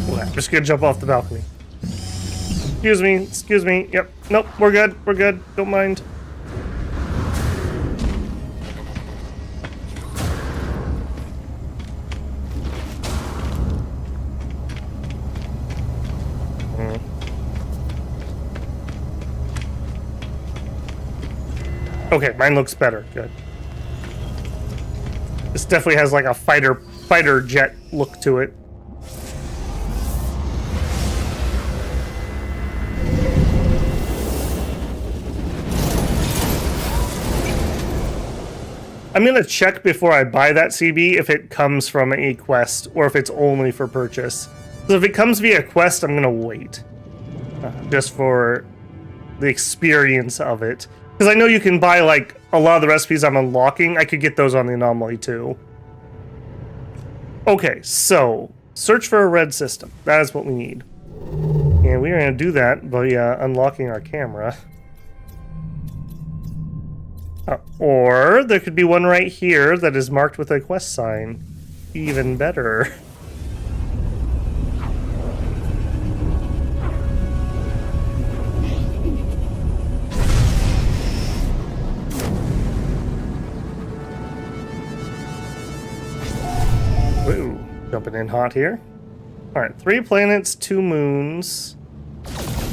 Speaker 1: Okay, I'm just gonna jump off the balcony. Excuse me. Yep. Nope, we're good. Don't mind. Okay, mine looks better. Good. This definitely has like a fighter jet look to it. I'm going to check before I buy that CB if it comes from a quest or if it's only for purchase. So if it comes via quest, I'm going to wait. Just for the experience of it. Because I know you can buy, like, a lot of the recipes I'm unlocking. I could get those on the anomaly, too. Okay, so search for a red system. That is what we need. And we're going to do that by unlocking our camera. Or there could be one right here that is marked with a quest sign. Even better. Ooh, jumping in hot here. Alright, 3 planets, 2 moons.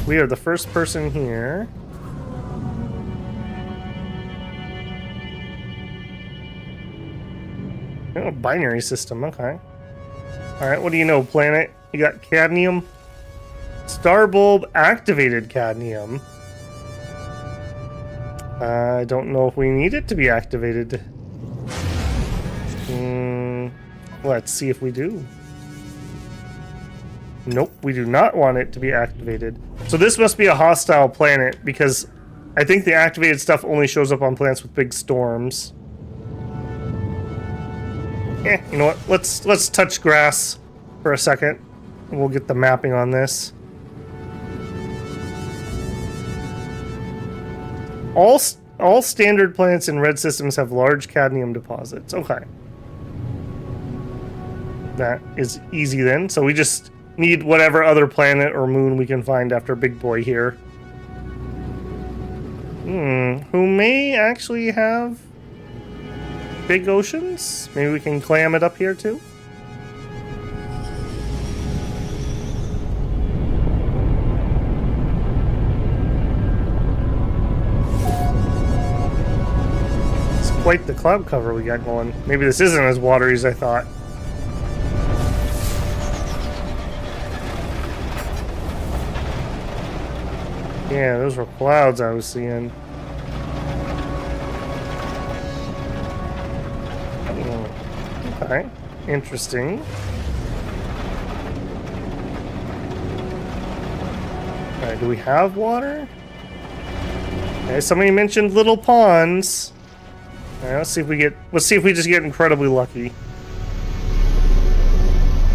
Speaker 1: We are the first person here. Oh, binary system, okay. Alright, what do you know, planet? You got cadmium? Star bulb activated cadmium. I don't know if we need it to be activated. Let's see if we do. Nope, we do not want it to be activated. So this must be a hostile planet because I think the activated stuff only shows up on planets with big storms. You know what? Let's touch grass for a second. And we'll get the mapping on this. All standard planets in red systems have large cadmium deposits. Okay. That is easy then. So we just need whatever other planet or moon we can find after Big Boy here. Who may actually have big oceans? Maybe we can clam it up here too? It's quite the cloud cover we got going. Maybe this isn't as watery as I thought. Yeah, those were clouds I was seeing. Okay, interesting. Alright, do we have water? Okay, somebody mentioned little ponds. Alright, let's see if we just get incredibly lucky.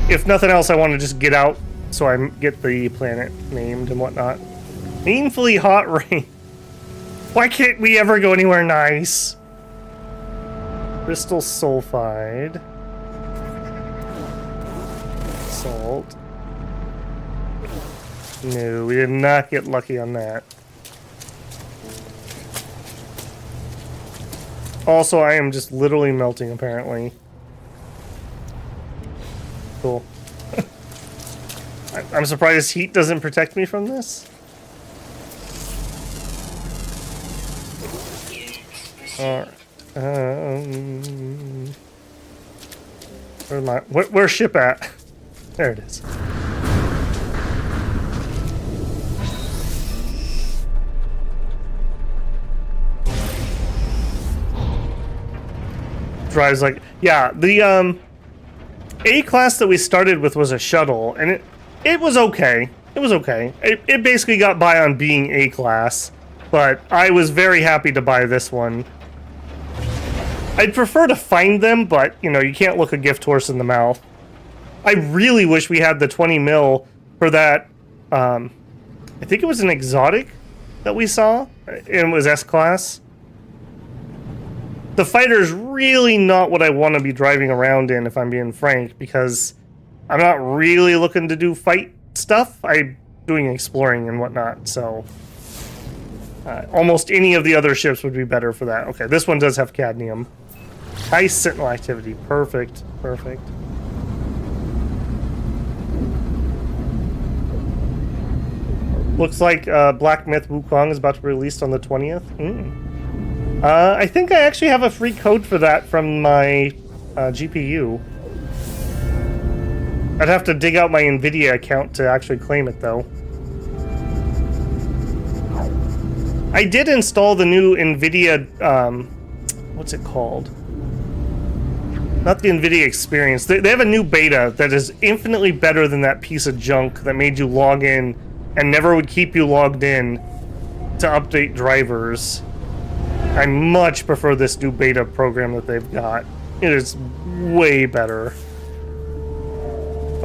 Speaker 1: If nothing else, I want to just get out so I get the planet named and whatnot. Painfully hot rain. Why can't we ever go anywhere nice? Crystal sulfide. Salt. No, we did not get lucky on that. Also, I am just literally melting, apparently. Cool. I'm surprised heat doesn't protect me from this. Alright. Where's ship at? There it is. Drives like, yeah, the A class that we started with was a shuttle, and it was okay. It was okay. It basically got by on being A class, but I was very happy to buy this one. I'd prefer to find them, but, you know, you can't look a gift horse in the mouth. I really wish we had the 20 mil for that, I think it was an exotic that we saw, and it was S-Class. The fighter's really not what I want to be driving around in, if I'm being frank, because I'm not really looking to do fight stuff. I'm doing exploring and whatnot, so... almost any of the other ships would be better for that. Okay, this one does have cadmium. High Sentinel activity. Perfect. Perfect. Looks like Black Myth Wukong is about to be released on the 20th. I think I actually have a free code for that from my GPU. I'd have to dig out my NVIDIA account to actually claim it, though. I did install the new NVIDIA, what's it called? Not the NVIDIA experience. They have a new beta that is infinitely better than that piece of junk that made you log in and never would keep you logged in to update drivers. I much prefer this new beta program that they've got. It is way better.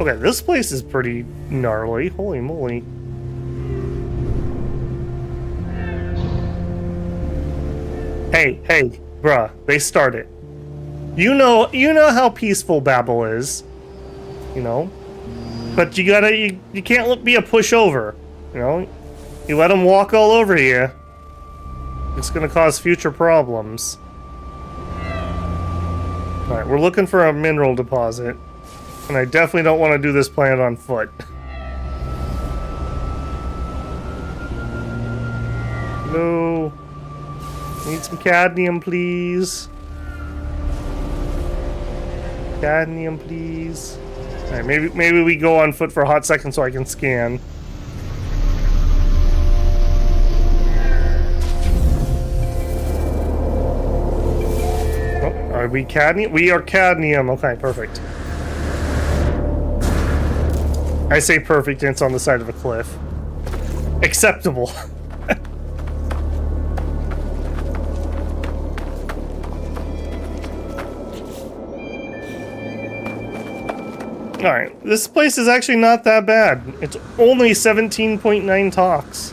Speaker 1: Okay, this place is pretty gnarly. Holy moly. Hey, bruh, they started. You know how peaceful Babel is, you know, but you can't be a pushover, you know. You let them walk all over you, it's gonna cause future problems. All right, we're looking for a mineral deposit, and I definitely don't want to do this planet on foot. No, need some cadmium, please. Cadmium, please. Alright, maybe we go on foot for a hot second so I can scan. Oh, are we cadmium? We are cadmium. Okay, perfect. I say perfect and it's on the side of a cliff. Acceptable. Alright, this place is actually not that bad. It's only 17.9 tox.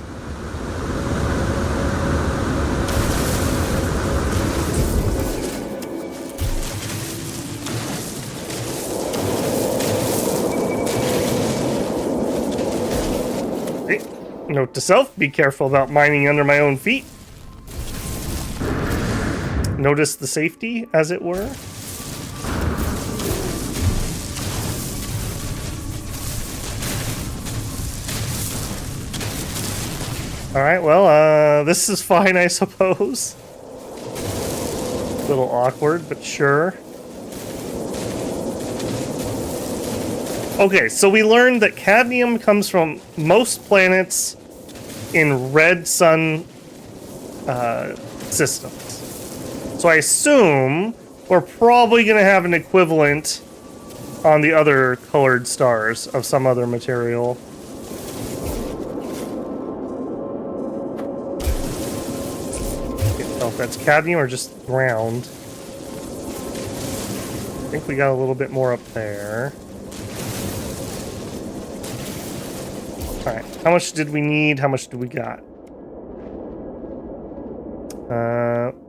Speaker 1: Okay. Note to self, be careful about mining under my own feet. Notice the safety, as it were. Alright, well, this is fine, I suppose. A little awkward, but sure. Okay, so we learned that cadmium comes from most planets in red sun systems. So I assume we're probably going to have an equivalent on the other colored stars of some other material. If that's cadmium or just ground. I think we got a little bit more up there. Alright, how much did we need? How much do we got?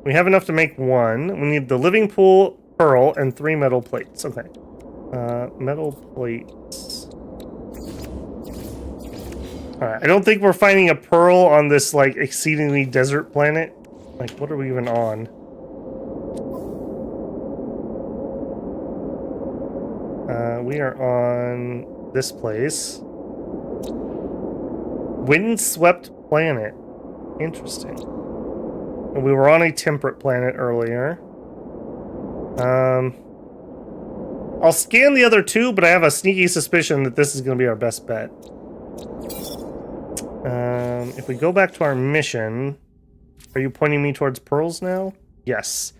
Speaker 1: We have enough to make one. We need the living pool, pearl, and 3 metal plates. Okay. Metal plates. Alright, I don't think we're finding a pearl on this, like, exceedingly desert planet. Like, what are we even on? We are on this place. Windswept planet. Interesting. And we were on a temperate planet earlier. I'll scan the other two, but I have a sneaky suspicion that this is going to be our best bet. If we go back to our mission... Are you pointing me towards pearls now? Yes.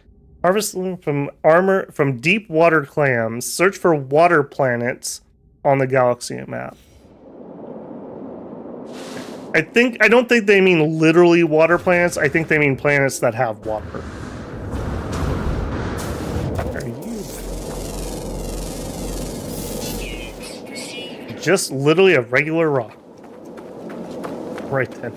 Speaker 1: Harvesting from deep water clams. Search for water planets on the galaxy map. I don't think they mean literally water planets. I think they mean planets that have water. What are you? Just literally a regular rock. Right then.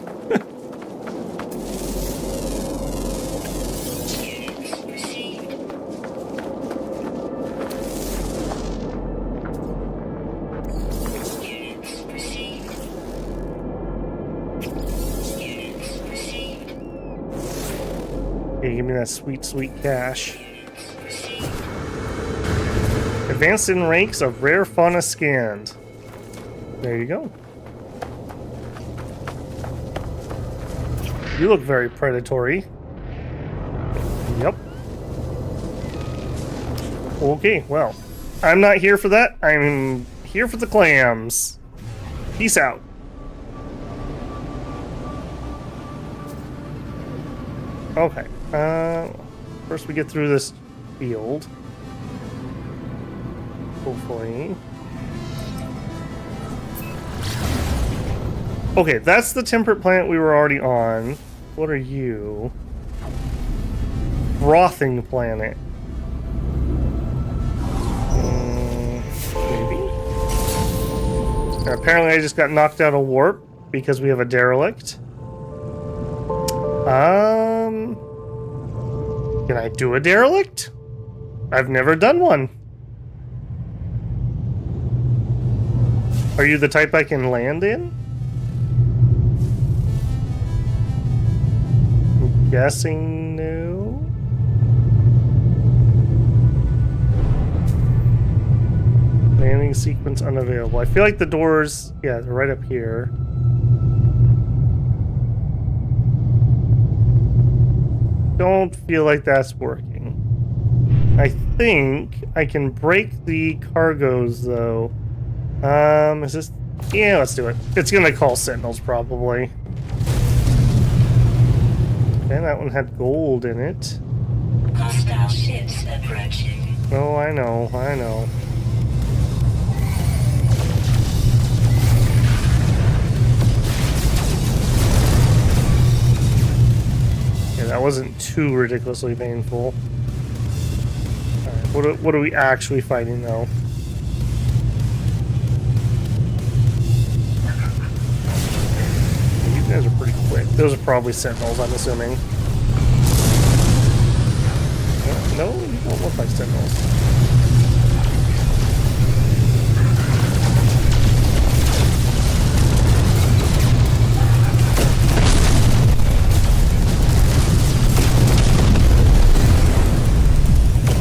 Speaker 1: Okay, give me that sweet, sweet cash. Advanced in ranks of rare fauna scanned. There you go. You look very predatory. Yep. Okay, well, I'm not here for that. I'm here for the clams. Peace out. Okay. First we get through this field. hopefully. Okay, that's the temperate planet we were already on. What are you? Frothing planet. Maybe. And apparently I just got knocked out of warp because we have a derelict. Can I do a derelict? I've never done one. Are you the type I can land in? I'm guessing no. Landing sequence unavailable. I feel like the doors, yeah, they're right up here. Don't feel like that's working. I think I can break the cargoes though. Is this? Yeah, let's do it. It's gonna call Sentinels probably. Okay, that one had gold in it.
Speaker 2: Hostile ships approaching.
Speaker 1: Oh, I know. Yeah, that wasn't too ridiculously painful. Alright, what are we actually fighting though? You guys are pretty quick. Those are probably Sentinels, I'm assuming. No, you don't look like Sentinels.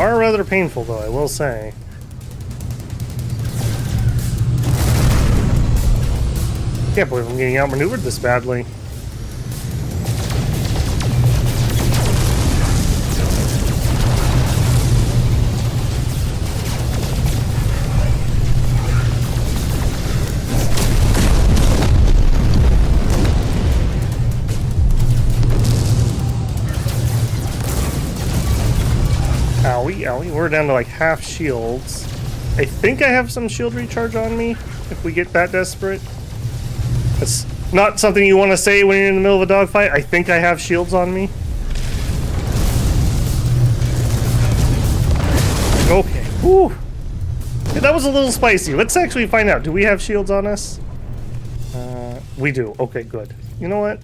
Speaker 1: Are rather painful though, I will say. Can't believe I'm getting outmaneuvered this badly. Owie, we're down to like half shields. I think I have some shield recharge on me if we get that desperate. That's not something you want to say when you're in the middle of a dogfight. I think I have shields on me. Okay. Whew. Yeah, that was a little spicy. Let's actually find out. Do we have shields on us? We do. Okay, good. You know what?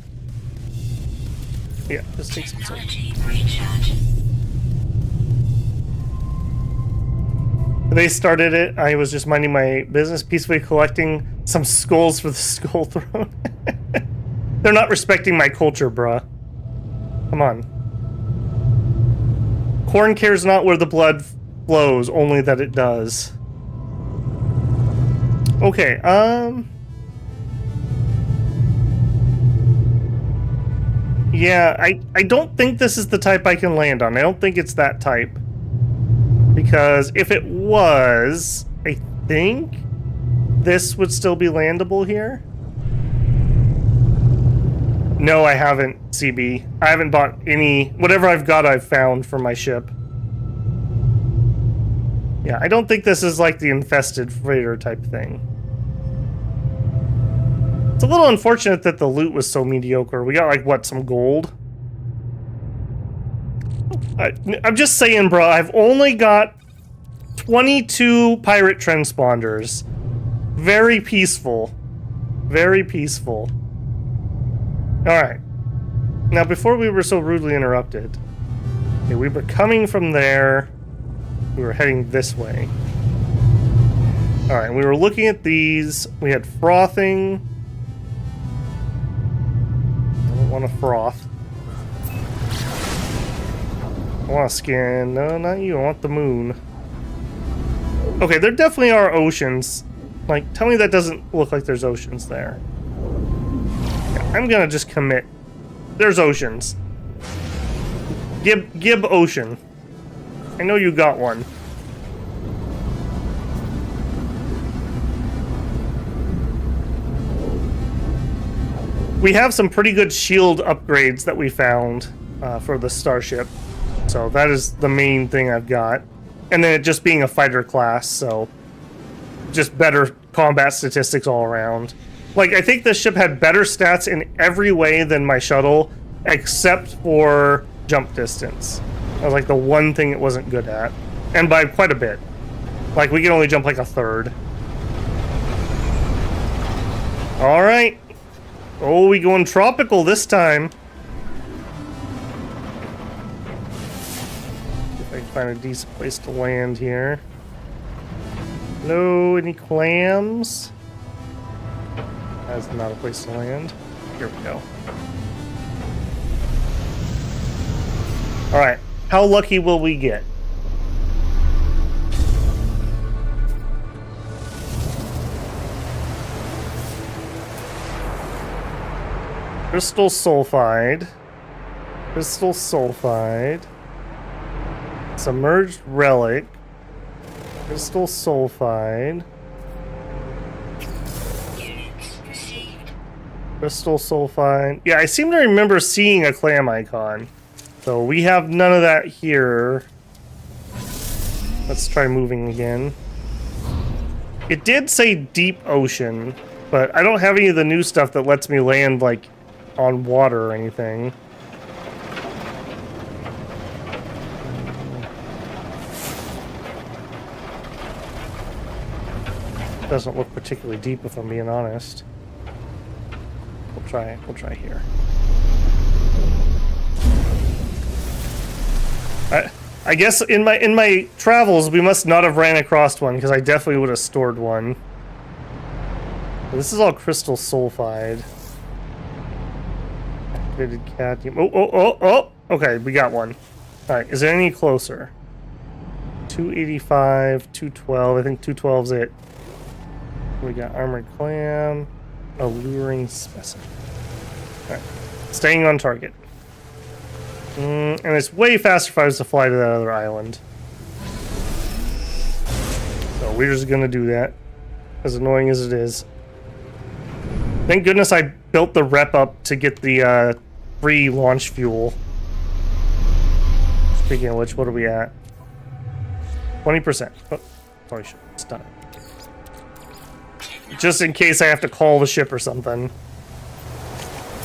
Speaker 1: Yeah, just take some.
Speaker 2: Technology recharge.
Speaker 1: They started it. I was just minding my business, peacefully collecting some skulls for the skull throne. They're not respecting my culture, bruh. Come on. Corn cares not where the blood flows, only that it does. Okay, yeah, I don't think this is the type I can land on. I don't think it's that type. Because if it was, I think this would still be landable here. No, I haven't, CB. I haven't bought any. Whatever I've got, I've found for my ship. Yeah, I don't think this is like the infested freighter type thing. It's a little unfortunate that the loot was so mediocre. We got like, what, some gold? I'm just saying, bro, I've only got 22 pirate transponders. Very peaceful. Very peaceful. Alright. Now, before we were so rudely interrupted, okay, we were coming from there. We were heading this way. Alright, we were looking at these. We had frothing. I don't want to froth. I want a skin. No, not you. I want the moon. Okay, there definitely are oceans. Like, tell me that doesn't look like there's oceans there. Yeah, I'm gonna just commit. There's oceans. Gib Ocean. I know you got one. We have some pretty good shield upgrades that we found for the starship. So that is the main thing I've got. And then it just being a fighter class, so just better combat statistics all around. Like, I think this ship had better stats in every way than my shuttle, except for jump distance. That was like the one thing it wasn't good at. And by quite a bit. Like, we can only jump like a third. Alright. Oh, we going tropical this time. If I can find a decent place to land here. Hello, any clams? That's not a place to land. Here we go. Alright, how lucky will we get? Crystal sulfide. Crystal sulfide. Submerged relic. Crystal sulfide.
Speaker 2: Units received.
Speaker 1: Crystal sulfide. Yeah, I seem to remember seeing a clam icon. So we have none of that here. Let's try moving again. It did say deep ocean, but I don't have any of the new stuff that lets me land, like, on water or anything. Doesn't look particularly deep, if I'm being honest. We'll try here. I guess in my travels we must not have ran across one, because I definitely would have stored one. This is all crystal sulfide. Activated cadmium. Oh! Okay, we got one. Alright, is there any closer? 285, 212. I think 212's it. We got armored clam, alluring specimen. Alright, staying on target. And it's way faster if I was to fly to that other island. So we're just gonna do that. As annoying as it is. Thank goodness I built the rep up to get the free launch fuel. Speaking of which, what are we at? 20%. Oh, probably should have done it. Just in case I have to call the ship or something.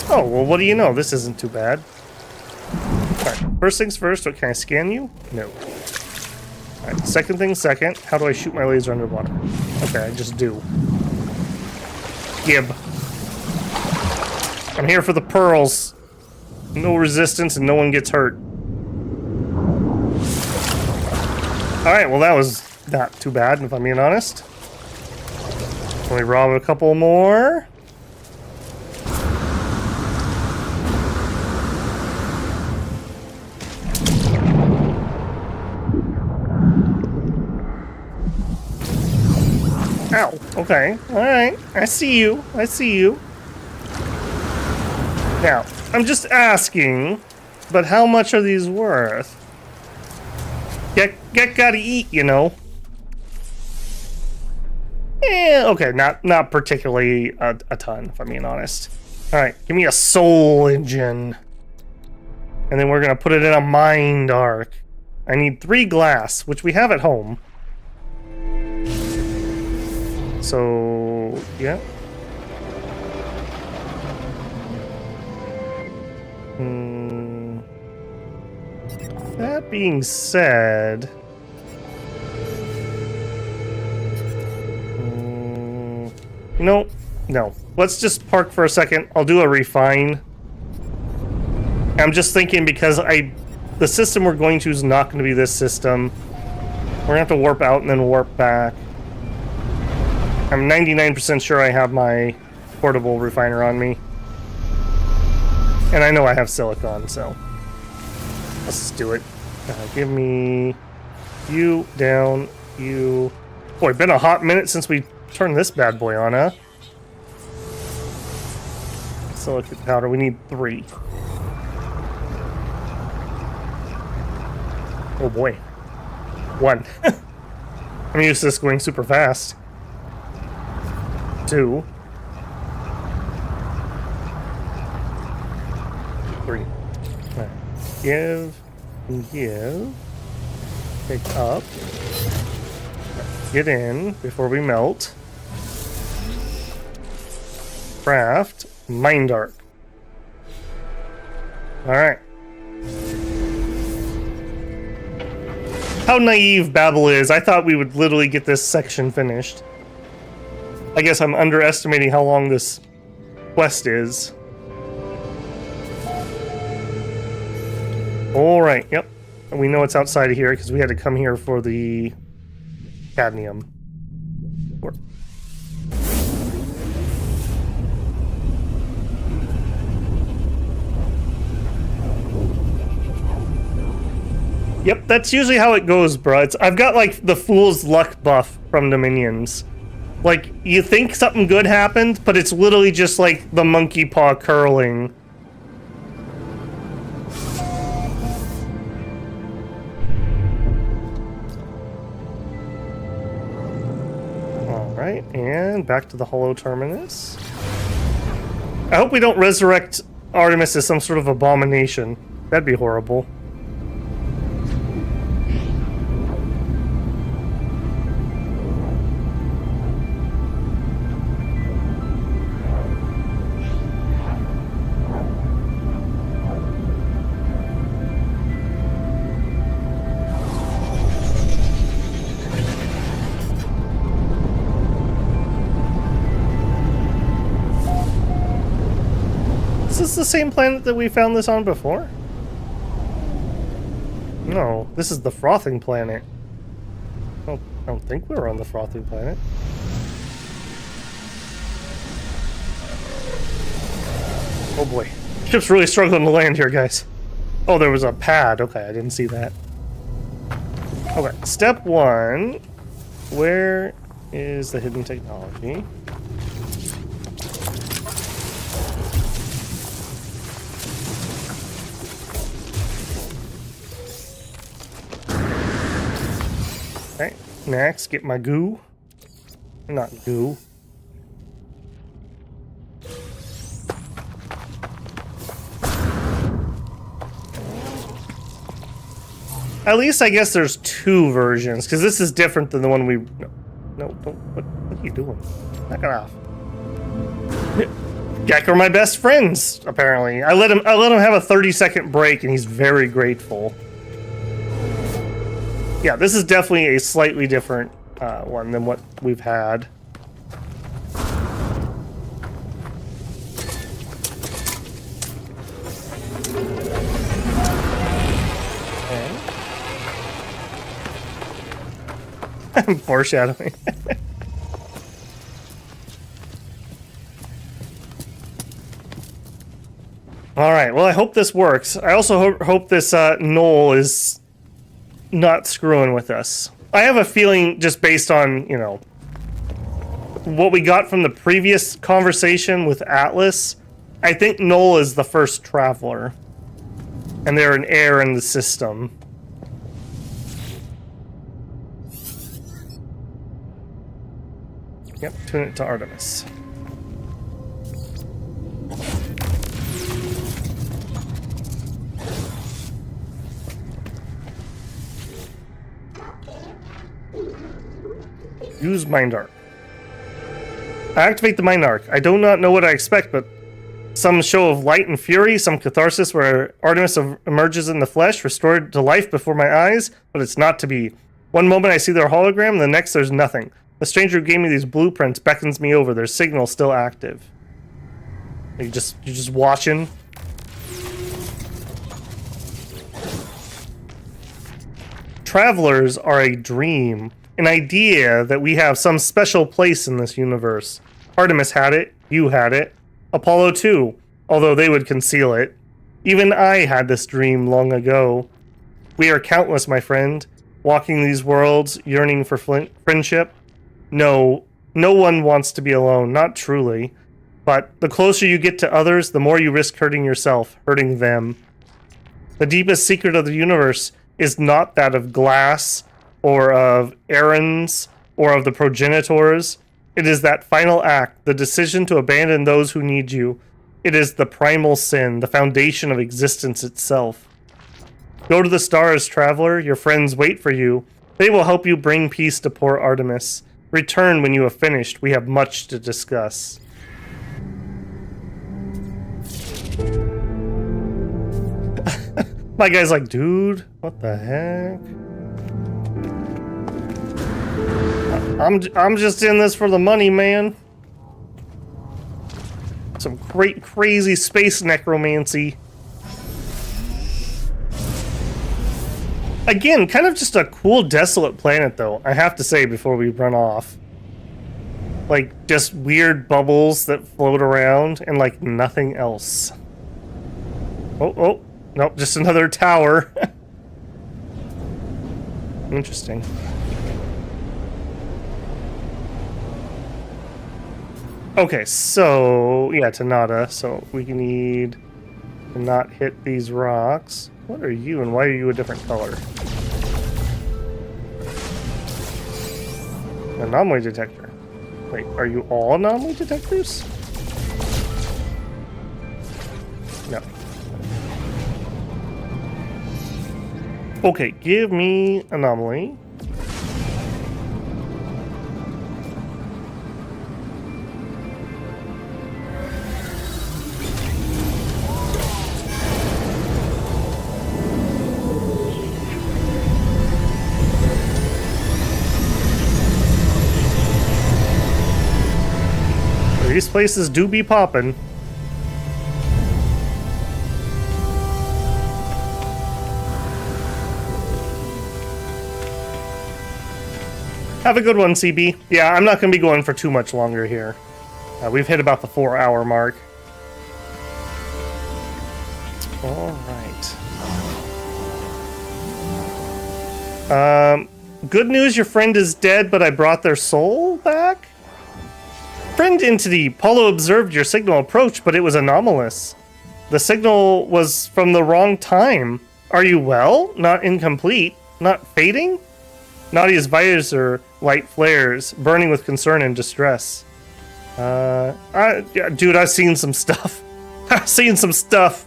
Speaker 1: Oh, well, what do you know? This isn't too bad. Alright, first things first, can I scan you? No. Alright, second thing second, how do I shoot my laser underwater? Okay, I just do. Gib. I'm here for the pearls. No resistance and no one gets hurt. Alright, well that was not too bad, if I'm being honest. Can we rob a couple more? Ow, okay, alright, I see you, Now, I'm just asking, but how much are these worth? Get gotta eat, you know. Okay, not particularly a ton, if I'm being honest. Alright, give me a soul engine. And then we're gonna put it in a mind arc. I need 3 glass, which we have at home. So, yeah. That being said... No. Let's just park for a second. I'll do a refine. I'm just thinking because the system we're going to is not going to be this system. We're going to have to warp out and then warp back. I'm 99% sure I have my portable refiner on me. And I know I have silicon, so let's just do it. Give me you down, you. Boy, been a hot minute since we turned this bad boy on, huh? Silicon powder, we need 3. Oh boy. 1. I'm used to this going super fast. 2. 3. Right. Give. Take up. get in before we melt. Craft Mind Arc. Alright. How naive Babel is. I thought we would literally get this section finished. I guess I'm underestimating how long this quest is. Alright, yep. We know it's outside of here because we had to come here for the cadmium. Yep, that's usually how it goes, bro. I've got like the Fool's Luck buff from the minions. Like, you think something good happened, but it's literally just like the monkey paw curling. Alright, and back to the Hollow Terminus. I hope we don't resurrect Artemis as some sort of abomination. That'd be horrible. Is this the same planet that we found this on before? No, this is the frothing planet. I don't think we were on the frothing planet. Oh boy. Ship's really struggling to land here, guys. Oh, there was a pad. Okay, I didn't see that. Okay, step one. Where is the hidden technology? Okay, next, get my goo. Not goo. At least I guess there's two versions, because this is different than the one we... No, don't... What are you doing? Knock it off. Gek are my best friends, apparently. I let him have a 30-second break, and he's very grateful. Yeah, this is definitely a slightly different one than what we've had. I'm foreshadowing. Alright, well I hope this works. I also hope this Knoll is not screwing with us. I have a feeling, just based on, you know, what we got from the previous conversation with Atlas, I think Knoll is the first traveler. And they're an heir in the system. Yep, tune it to Artemis. Use Mind Arc. I activate the Mind Arc. I do not know what I expect, but some show of light and fury, some catharsis where Artemis emerges in the flesh, restored to life before my eyes, but it's not to be. One moment I see their hologram, the next there's nothing. The stranger who gave me these blueprints beckons me over. Their signal still active. You're just watching. Travelers are a dream, an idea that we have some special place in this universe. Artemis had it, you had it, Apollo too, although they would conceal it. Even I had this dream long ago. We are countless, my friend, walking these worlds, yearning for friendship. No one wants to be alone, not truly. But the closer you get to others, the more you risk hurting yourself, hurting them. The deepest secret of the universe is not that of glass, or of errands, or of the progenitors. It is that final act, the decision to abandon those who need you. It is the primal sin, the foundation of existence itself. Go to the stars, traveler. Your friends wait for you. They will help you bring peace to poor Artemis. Return when you have finished. We have much to discuss. My guy's like, dude, what the heck? I'm just in this for the money, man. Some great, crazy space necromancy. Again, kind of just a cool, desolate planet, though, I have to say before we run off. Like, just weird bubbles that float around and, like, nothing else. Oh, nope, just another tower. Interesting. Okay, so, yeah, Tanada, so we need to not hit these rocks. What are you, and why are you a different color? Anomaly detector. Wait, are you all anomaly detectors? No. Okay, give me anomaly. These places do be poppin'. Have a good one, CB. Yeah, I'm not going to be going for too much longer here. We've hit about the 4-hour mark. All right. Good news, your friend is dead, but I brought their soul back? Friend entity, Polo observed your signal approach, but it was anomalous. The signal was from the wrong time. Are you well? Not incomplete? Not fading? Nadia's visor light flares, burning with concern and distress. Dude, I've seen some stuff. I've seen some stuff.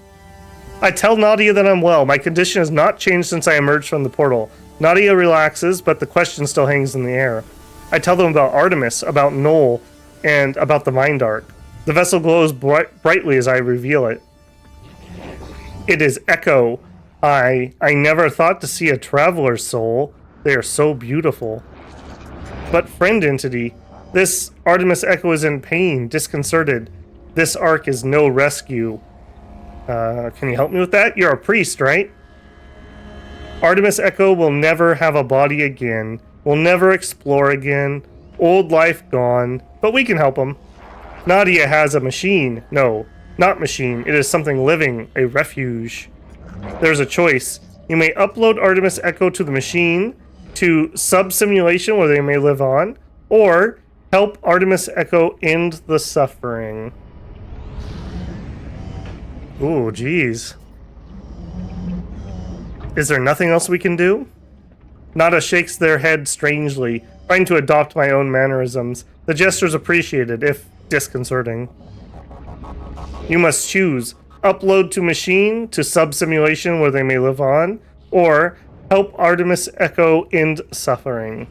Speaker 1: I tell Nadia that I'm well. My condition has not changed since I emerged from the portal. Nadia relaxes, but the question still hangs in the air. I tell them about Artemis, about Noel, and about the Mind Arc. The vessel glows brightly as I reveal it. It is Echo. I never thought to see a traveler's soul. They are so beautiful. But friend entity, this Artemis Echo is in pain, disconcerted. This arc is no rescue. Can you help me with that? You're a priest, right? Artemis Echo will never have a body again. Will never explore again. Old life gone. But we can help him. Nadia has a machine. No, not machine. It is something living. A refuge. There's a choice. You may upload Artemis Echo to the machine, to sub-simulation where they may live on, or help Artemis Echo end the suffering. Ooh, geez. Is there nothing else we can do? Nada shakes their head strangely, trying to adopt my own mannerisms. The gesture's appreciated, if disconcerting. You must choose. Upload to machine, to sub-simulation where they may live on, or help Artemis Echo end suffering.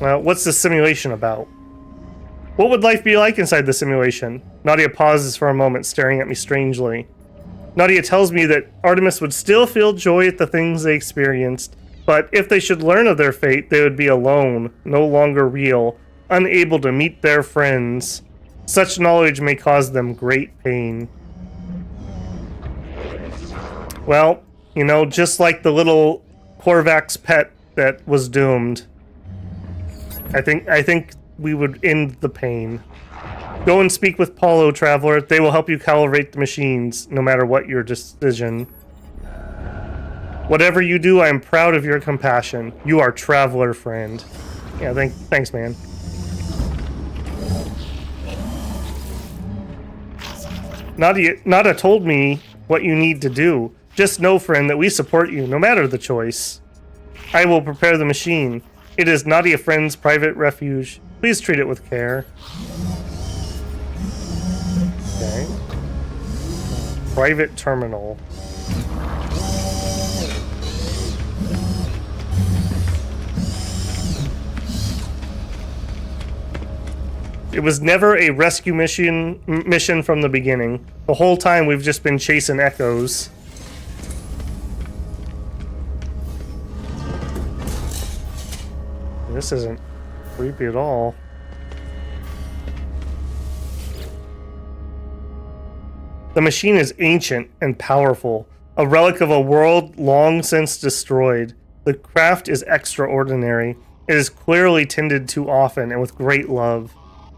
Speaker 1: Well, what's the simulation about? What would life be like inside the simulation? Nadia pauses for a moment, staring at me strangely. Nadia tells me that Artemis would still feel joy at the things they experienced, but if they should learn of their fate, they would be alone, no longer real, unable to meet their friends. Such knowledge may cause them great pain. Well, you know, just like the little Korvax pet that was doomed. I think we would end the pain. Go and speak with Polo, Traveler. They will help you calibrate the machines, no matter what your decision. Whatever you do, I am proud of your compassion. You are Traveler friend. Yeah, thanks, man. Nada told me what you need to do. Just know, friend, that we support you, no matter the choice. I will prepare the machine. It is Nadia Friend's private refuge. Please treat it with care. Okay. Private terminal. It was never a rescue mission from the beginning. The whole time we've just been chasing echoes. This isn't creepy at all. The machine is ancient and powerful, a relic of a world long since destroyed. The craft is extraordinary. It is clearly tended to often and with great love.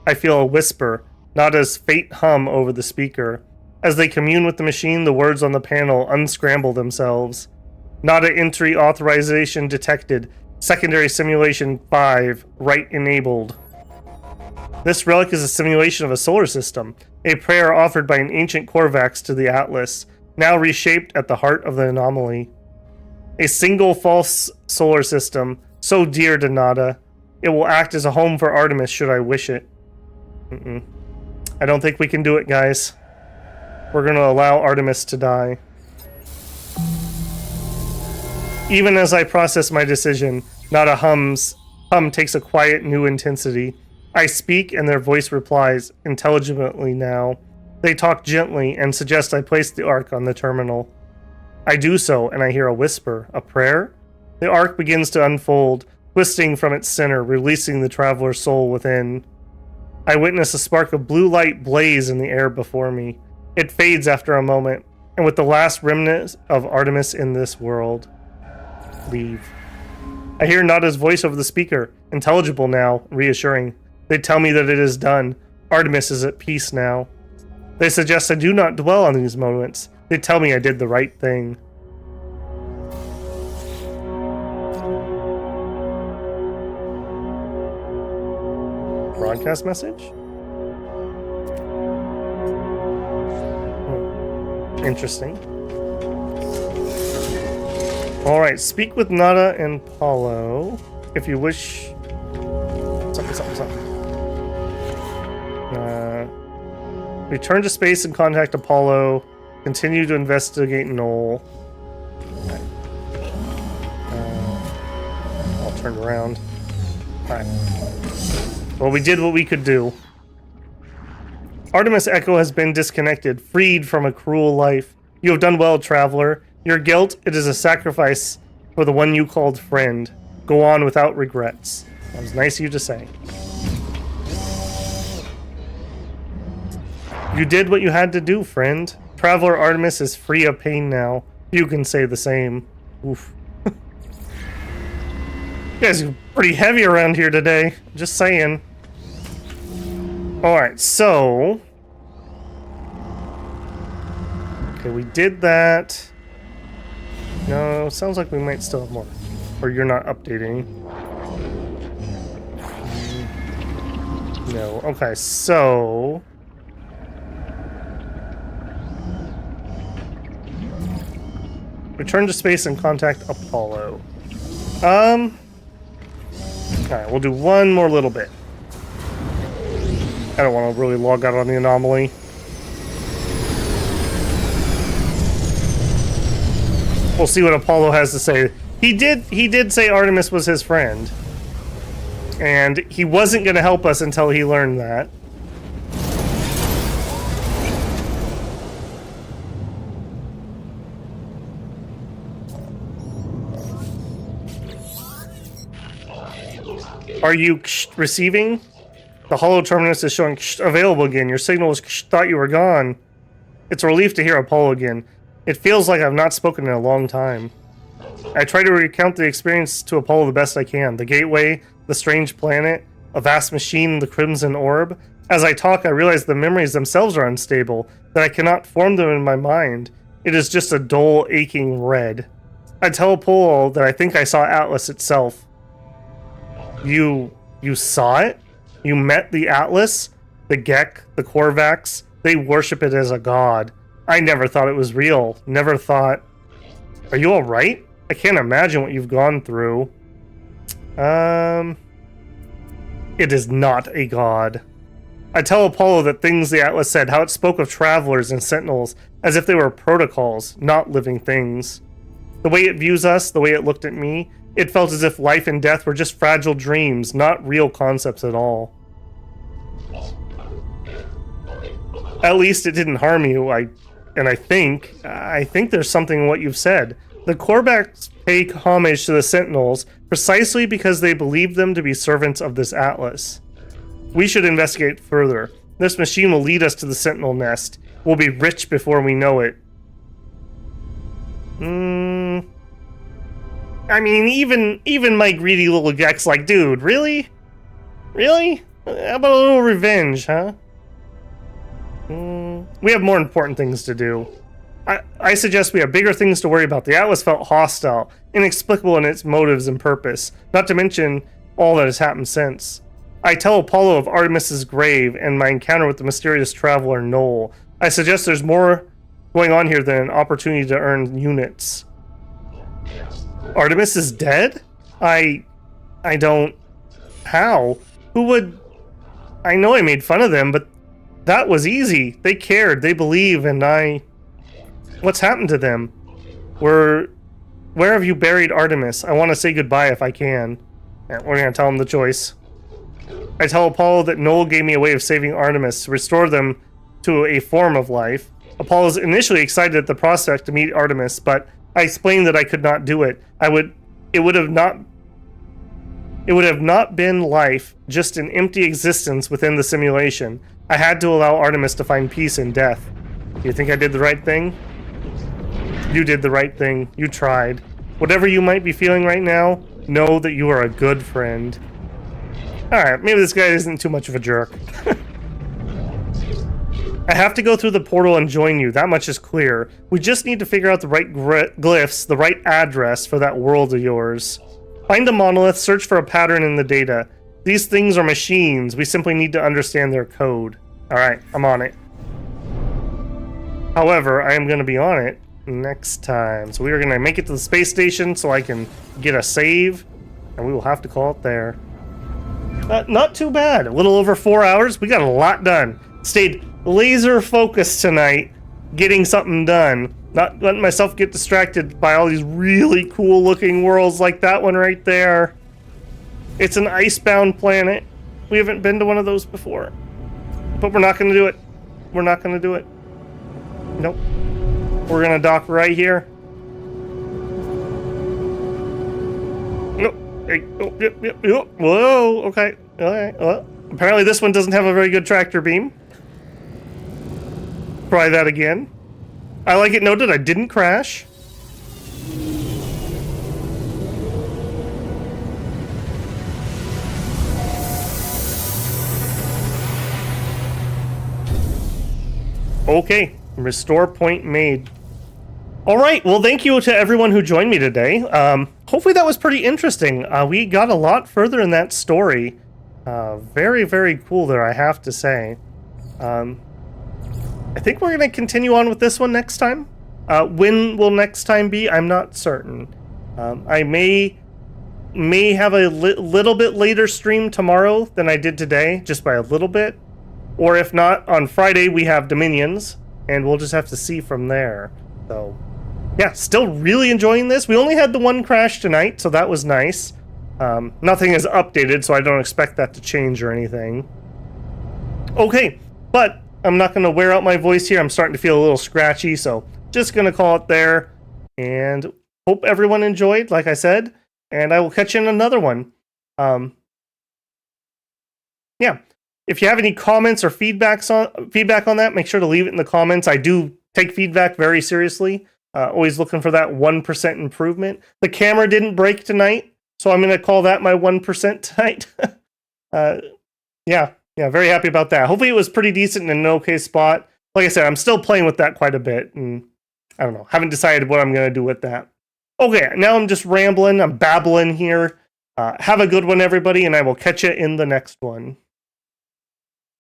Speaker 1: I feel a whisper, Nada's faint hum over the speaker. As they commune with the machine, the words on the panel unscramble themselves. Nada entry authorization detected. Secondary simulation 5, right enabled. This relic is a simulation of a solar system, a prayer offered by an ancient Korvax to the Atlas, now reshaped at the heart of the anomaly. A single false solar system, so dear to Nada. It will act as a home for Artemis should I wish it. I don't think we can do it, guys. We're going to allow Artemis to die. Even as I process my decision, Nada hum takes a quiet new intensity. I speak and their voice replies, intelligently now. They talk gently and suggest I place the arc on the terminal. I do so, and I hear a whisper. A prayer? The arc begins to unfold, twisting from its center, releasing the traveler's soul within. I witness a spark of blue light blaze in the air before me. It fades after a moment, and with the last remnants of Artemis in this world, leave. I hear Nada's voice over the speaker, intelligible now, reassuring. They tell me that it is done. Artemis is at peace now. They suggest I do not dwell on these moments. They tell me I did the right thing. Broadcast message? Interesting. Alright, speak with Nada and Polo. If you wish... Something. Return to space and contact Apollo. Continue to investigate Null. Okay. I'll turn around. Alright. Well, we did what we could do. Artemis Echo has been disconnected, freed from a cruel life. You have done well, traveler. Your guilt, it is a sacrifice for the one you called friend. Go on without regrets. That was nice of you to say. You did what you had to do, friend. Traveler Artemis is free of pain now. You can say the same. Oof. You guys are pretty heavy around here today. Just saying. Alright, so... Okay, we did that. No, sounds like we might still have more. Or you're not updating. No. Okay, so... Return to space and contact Apollo. Alright, we'll do one more little bit. I don't want to really log out on the anomaly. We'll see what Apollo has to say. He did say Artemis was his friend. And he wasn't going to help us until he learned that. Are you receiving? The hollow terminus is showing available again. Your signal was thought you were gone. It's a relief to hear Apollo again. It feels like I've not spoken in a long time. I try to recount the experience to Apollo the best I can. The gateway, the strange planet, a vast machine, the crimson orb. As I talk, I realize the memories themselves are unstable, that I cannot form them in my mind. It is just a dull, aching red. I tell Apollo that I think I saw Atlas itself. You saw it? You met the Atlas? The Gek, the Korvax? They worship it as a god. I never thought it was real. Never thought... Are you alright? I can't imagine what you've gone through. It is not a god. I tell Apollo that things the Atlas said, how it spoke of travelers and sentinels, as if they were protocols, not living things. The way it views us, the way it looked at me, it felt as if life and death were just fragile dreams, not real concepts at all. At least it didn't harm you. I think there's something in what you've said. The Korbaks pay homage to the Sentinels precisely because they believe them to be servants of this Atlas. We should investigate further. This machine will lead us to the Sentinel nest. We'll be rich before we know it. I mean, even my greedy little Geck's like, dude, really? Really? How about a little revenge, huh? We have more important things to do. I suggest we have bigger things to worry about. The Atlas felt hostile, inexplicable in its motives and purpose, not to mention all that has happened since. I tell Polo of Artemis's grave and my encounter with the mysterious traveler Noel. I suggest there's more going on here than an opportunity to earn units. Artemis is dead? I don't... How? Who would... I know I made fun of them, but that was easy. They cared, they believe, and I... What's happened to them? Where have you buried Artemis? I want to say goodbye if I can. Yeah, we're going to tell him the choice. I tell Apollo that Noel gave me a way of saving Artemis to restore them to a form of life. Apollo is initially excited at the prospect to meet Artemis, but I explained that I could not do it. It would have not been life, just an empty existence within the simulation. I had to allow Artemis to find peace in death. Do you think I did the right thing? You did the right thing. You tried. Whatever you might be feeling right now, know that you are a good friend. Alright, maybe this guy isn't too much of a jerk. I have to go through the portal and join you, that much is clear. We just need to figure out the right glyphs, the right address for that world of yours. Find the monolith, search for a pattern in the data. These things are machines, we simply need to understand their code. Alright, I'm on it. However, I am going to be on it next time. So we are going to make it to the space station so I can get a save, and we will have to call it there. Not too bad. A little over 4 hours. We got a lot done. Stayed laser focused tonight, getting something done. Not letting myself get distracted by all these really cool looking worlds like that one right there. It's an icebound planet. We haven't been to one of those before. But we're not going to do it. We're not going to do it. Nope. We're going to dock right here. Nope. Hey, oh, yep. Whoa, okay. Alright, well, apparently this one doesn't have a very good tractor beam. Try that again. I like it noted I didn't crash. Okay, restore point made. All right, well, thank you to everyone who joined me today. Hopefully that was pretty interesting. We got a lot further in that story. Very, very cool there, I have to say. I think we're going to continue on with this one next time. When will next time be? I'm not certain. I may have a little bit later stream tomorrow than I did today, just by a little bit. Or if not, on Friday we have Dominions, and we'll just have to see from there. So, yeah, still really enjoying this. We only had the one crash tonight, so that was nice. Nothing is updated, so I don't expect that to change or anything. Okay, but I'm not going to wear out my voice here. I'm starting to feel a little scratchy, so just going to call it there. And hope everyone enjoyed, like I said, and I will catch you in another one. Yeah. If you have any comments or feedback on that, make sure to leave it in the comments. I do take feedback very seriously. Always looking for that 1% improvement. The camera didn't break tonight, so I'm going to call that my 1% tonight. Yeah, very happy about that. Hopefully it was pretty decent in an okay spot. Like I said, I'm still playing with that quite a bit, and I don't know, haven't decided what I'm going to do with that. Okay, now I'm just rambling, I'm babbling here. Have a good one, everybody, and I will catch you in the next one.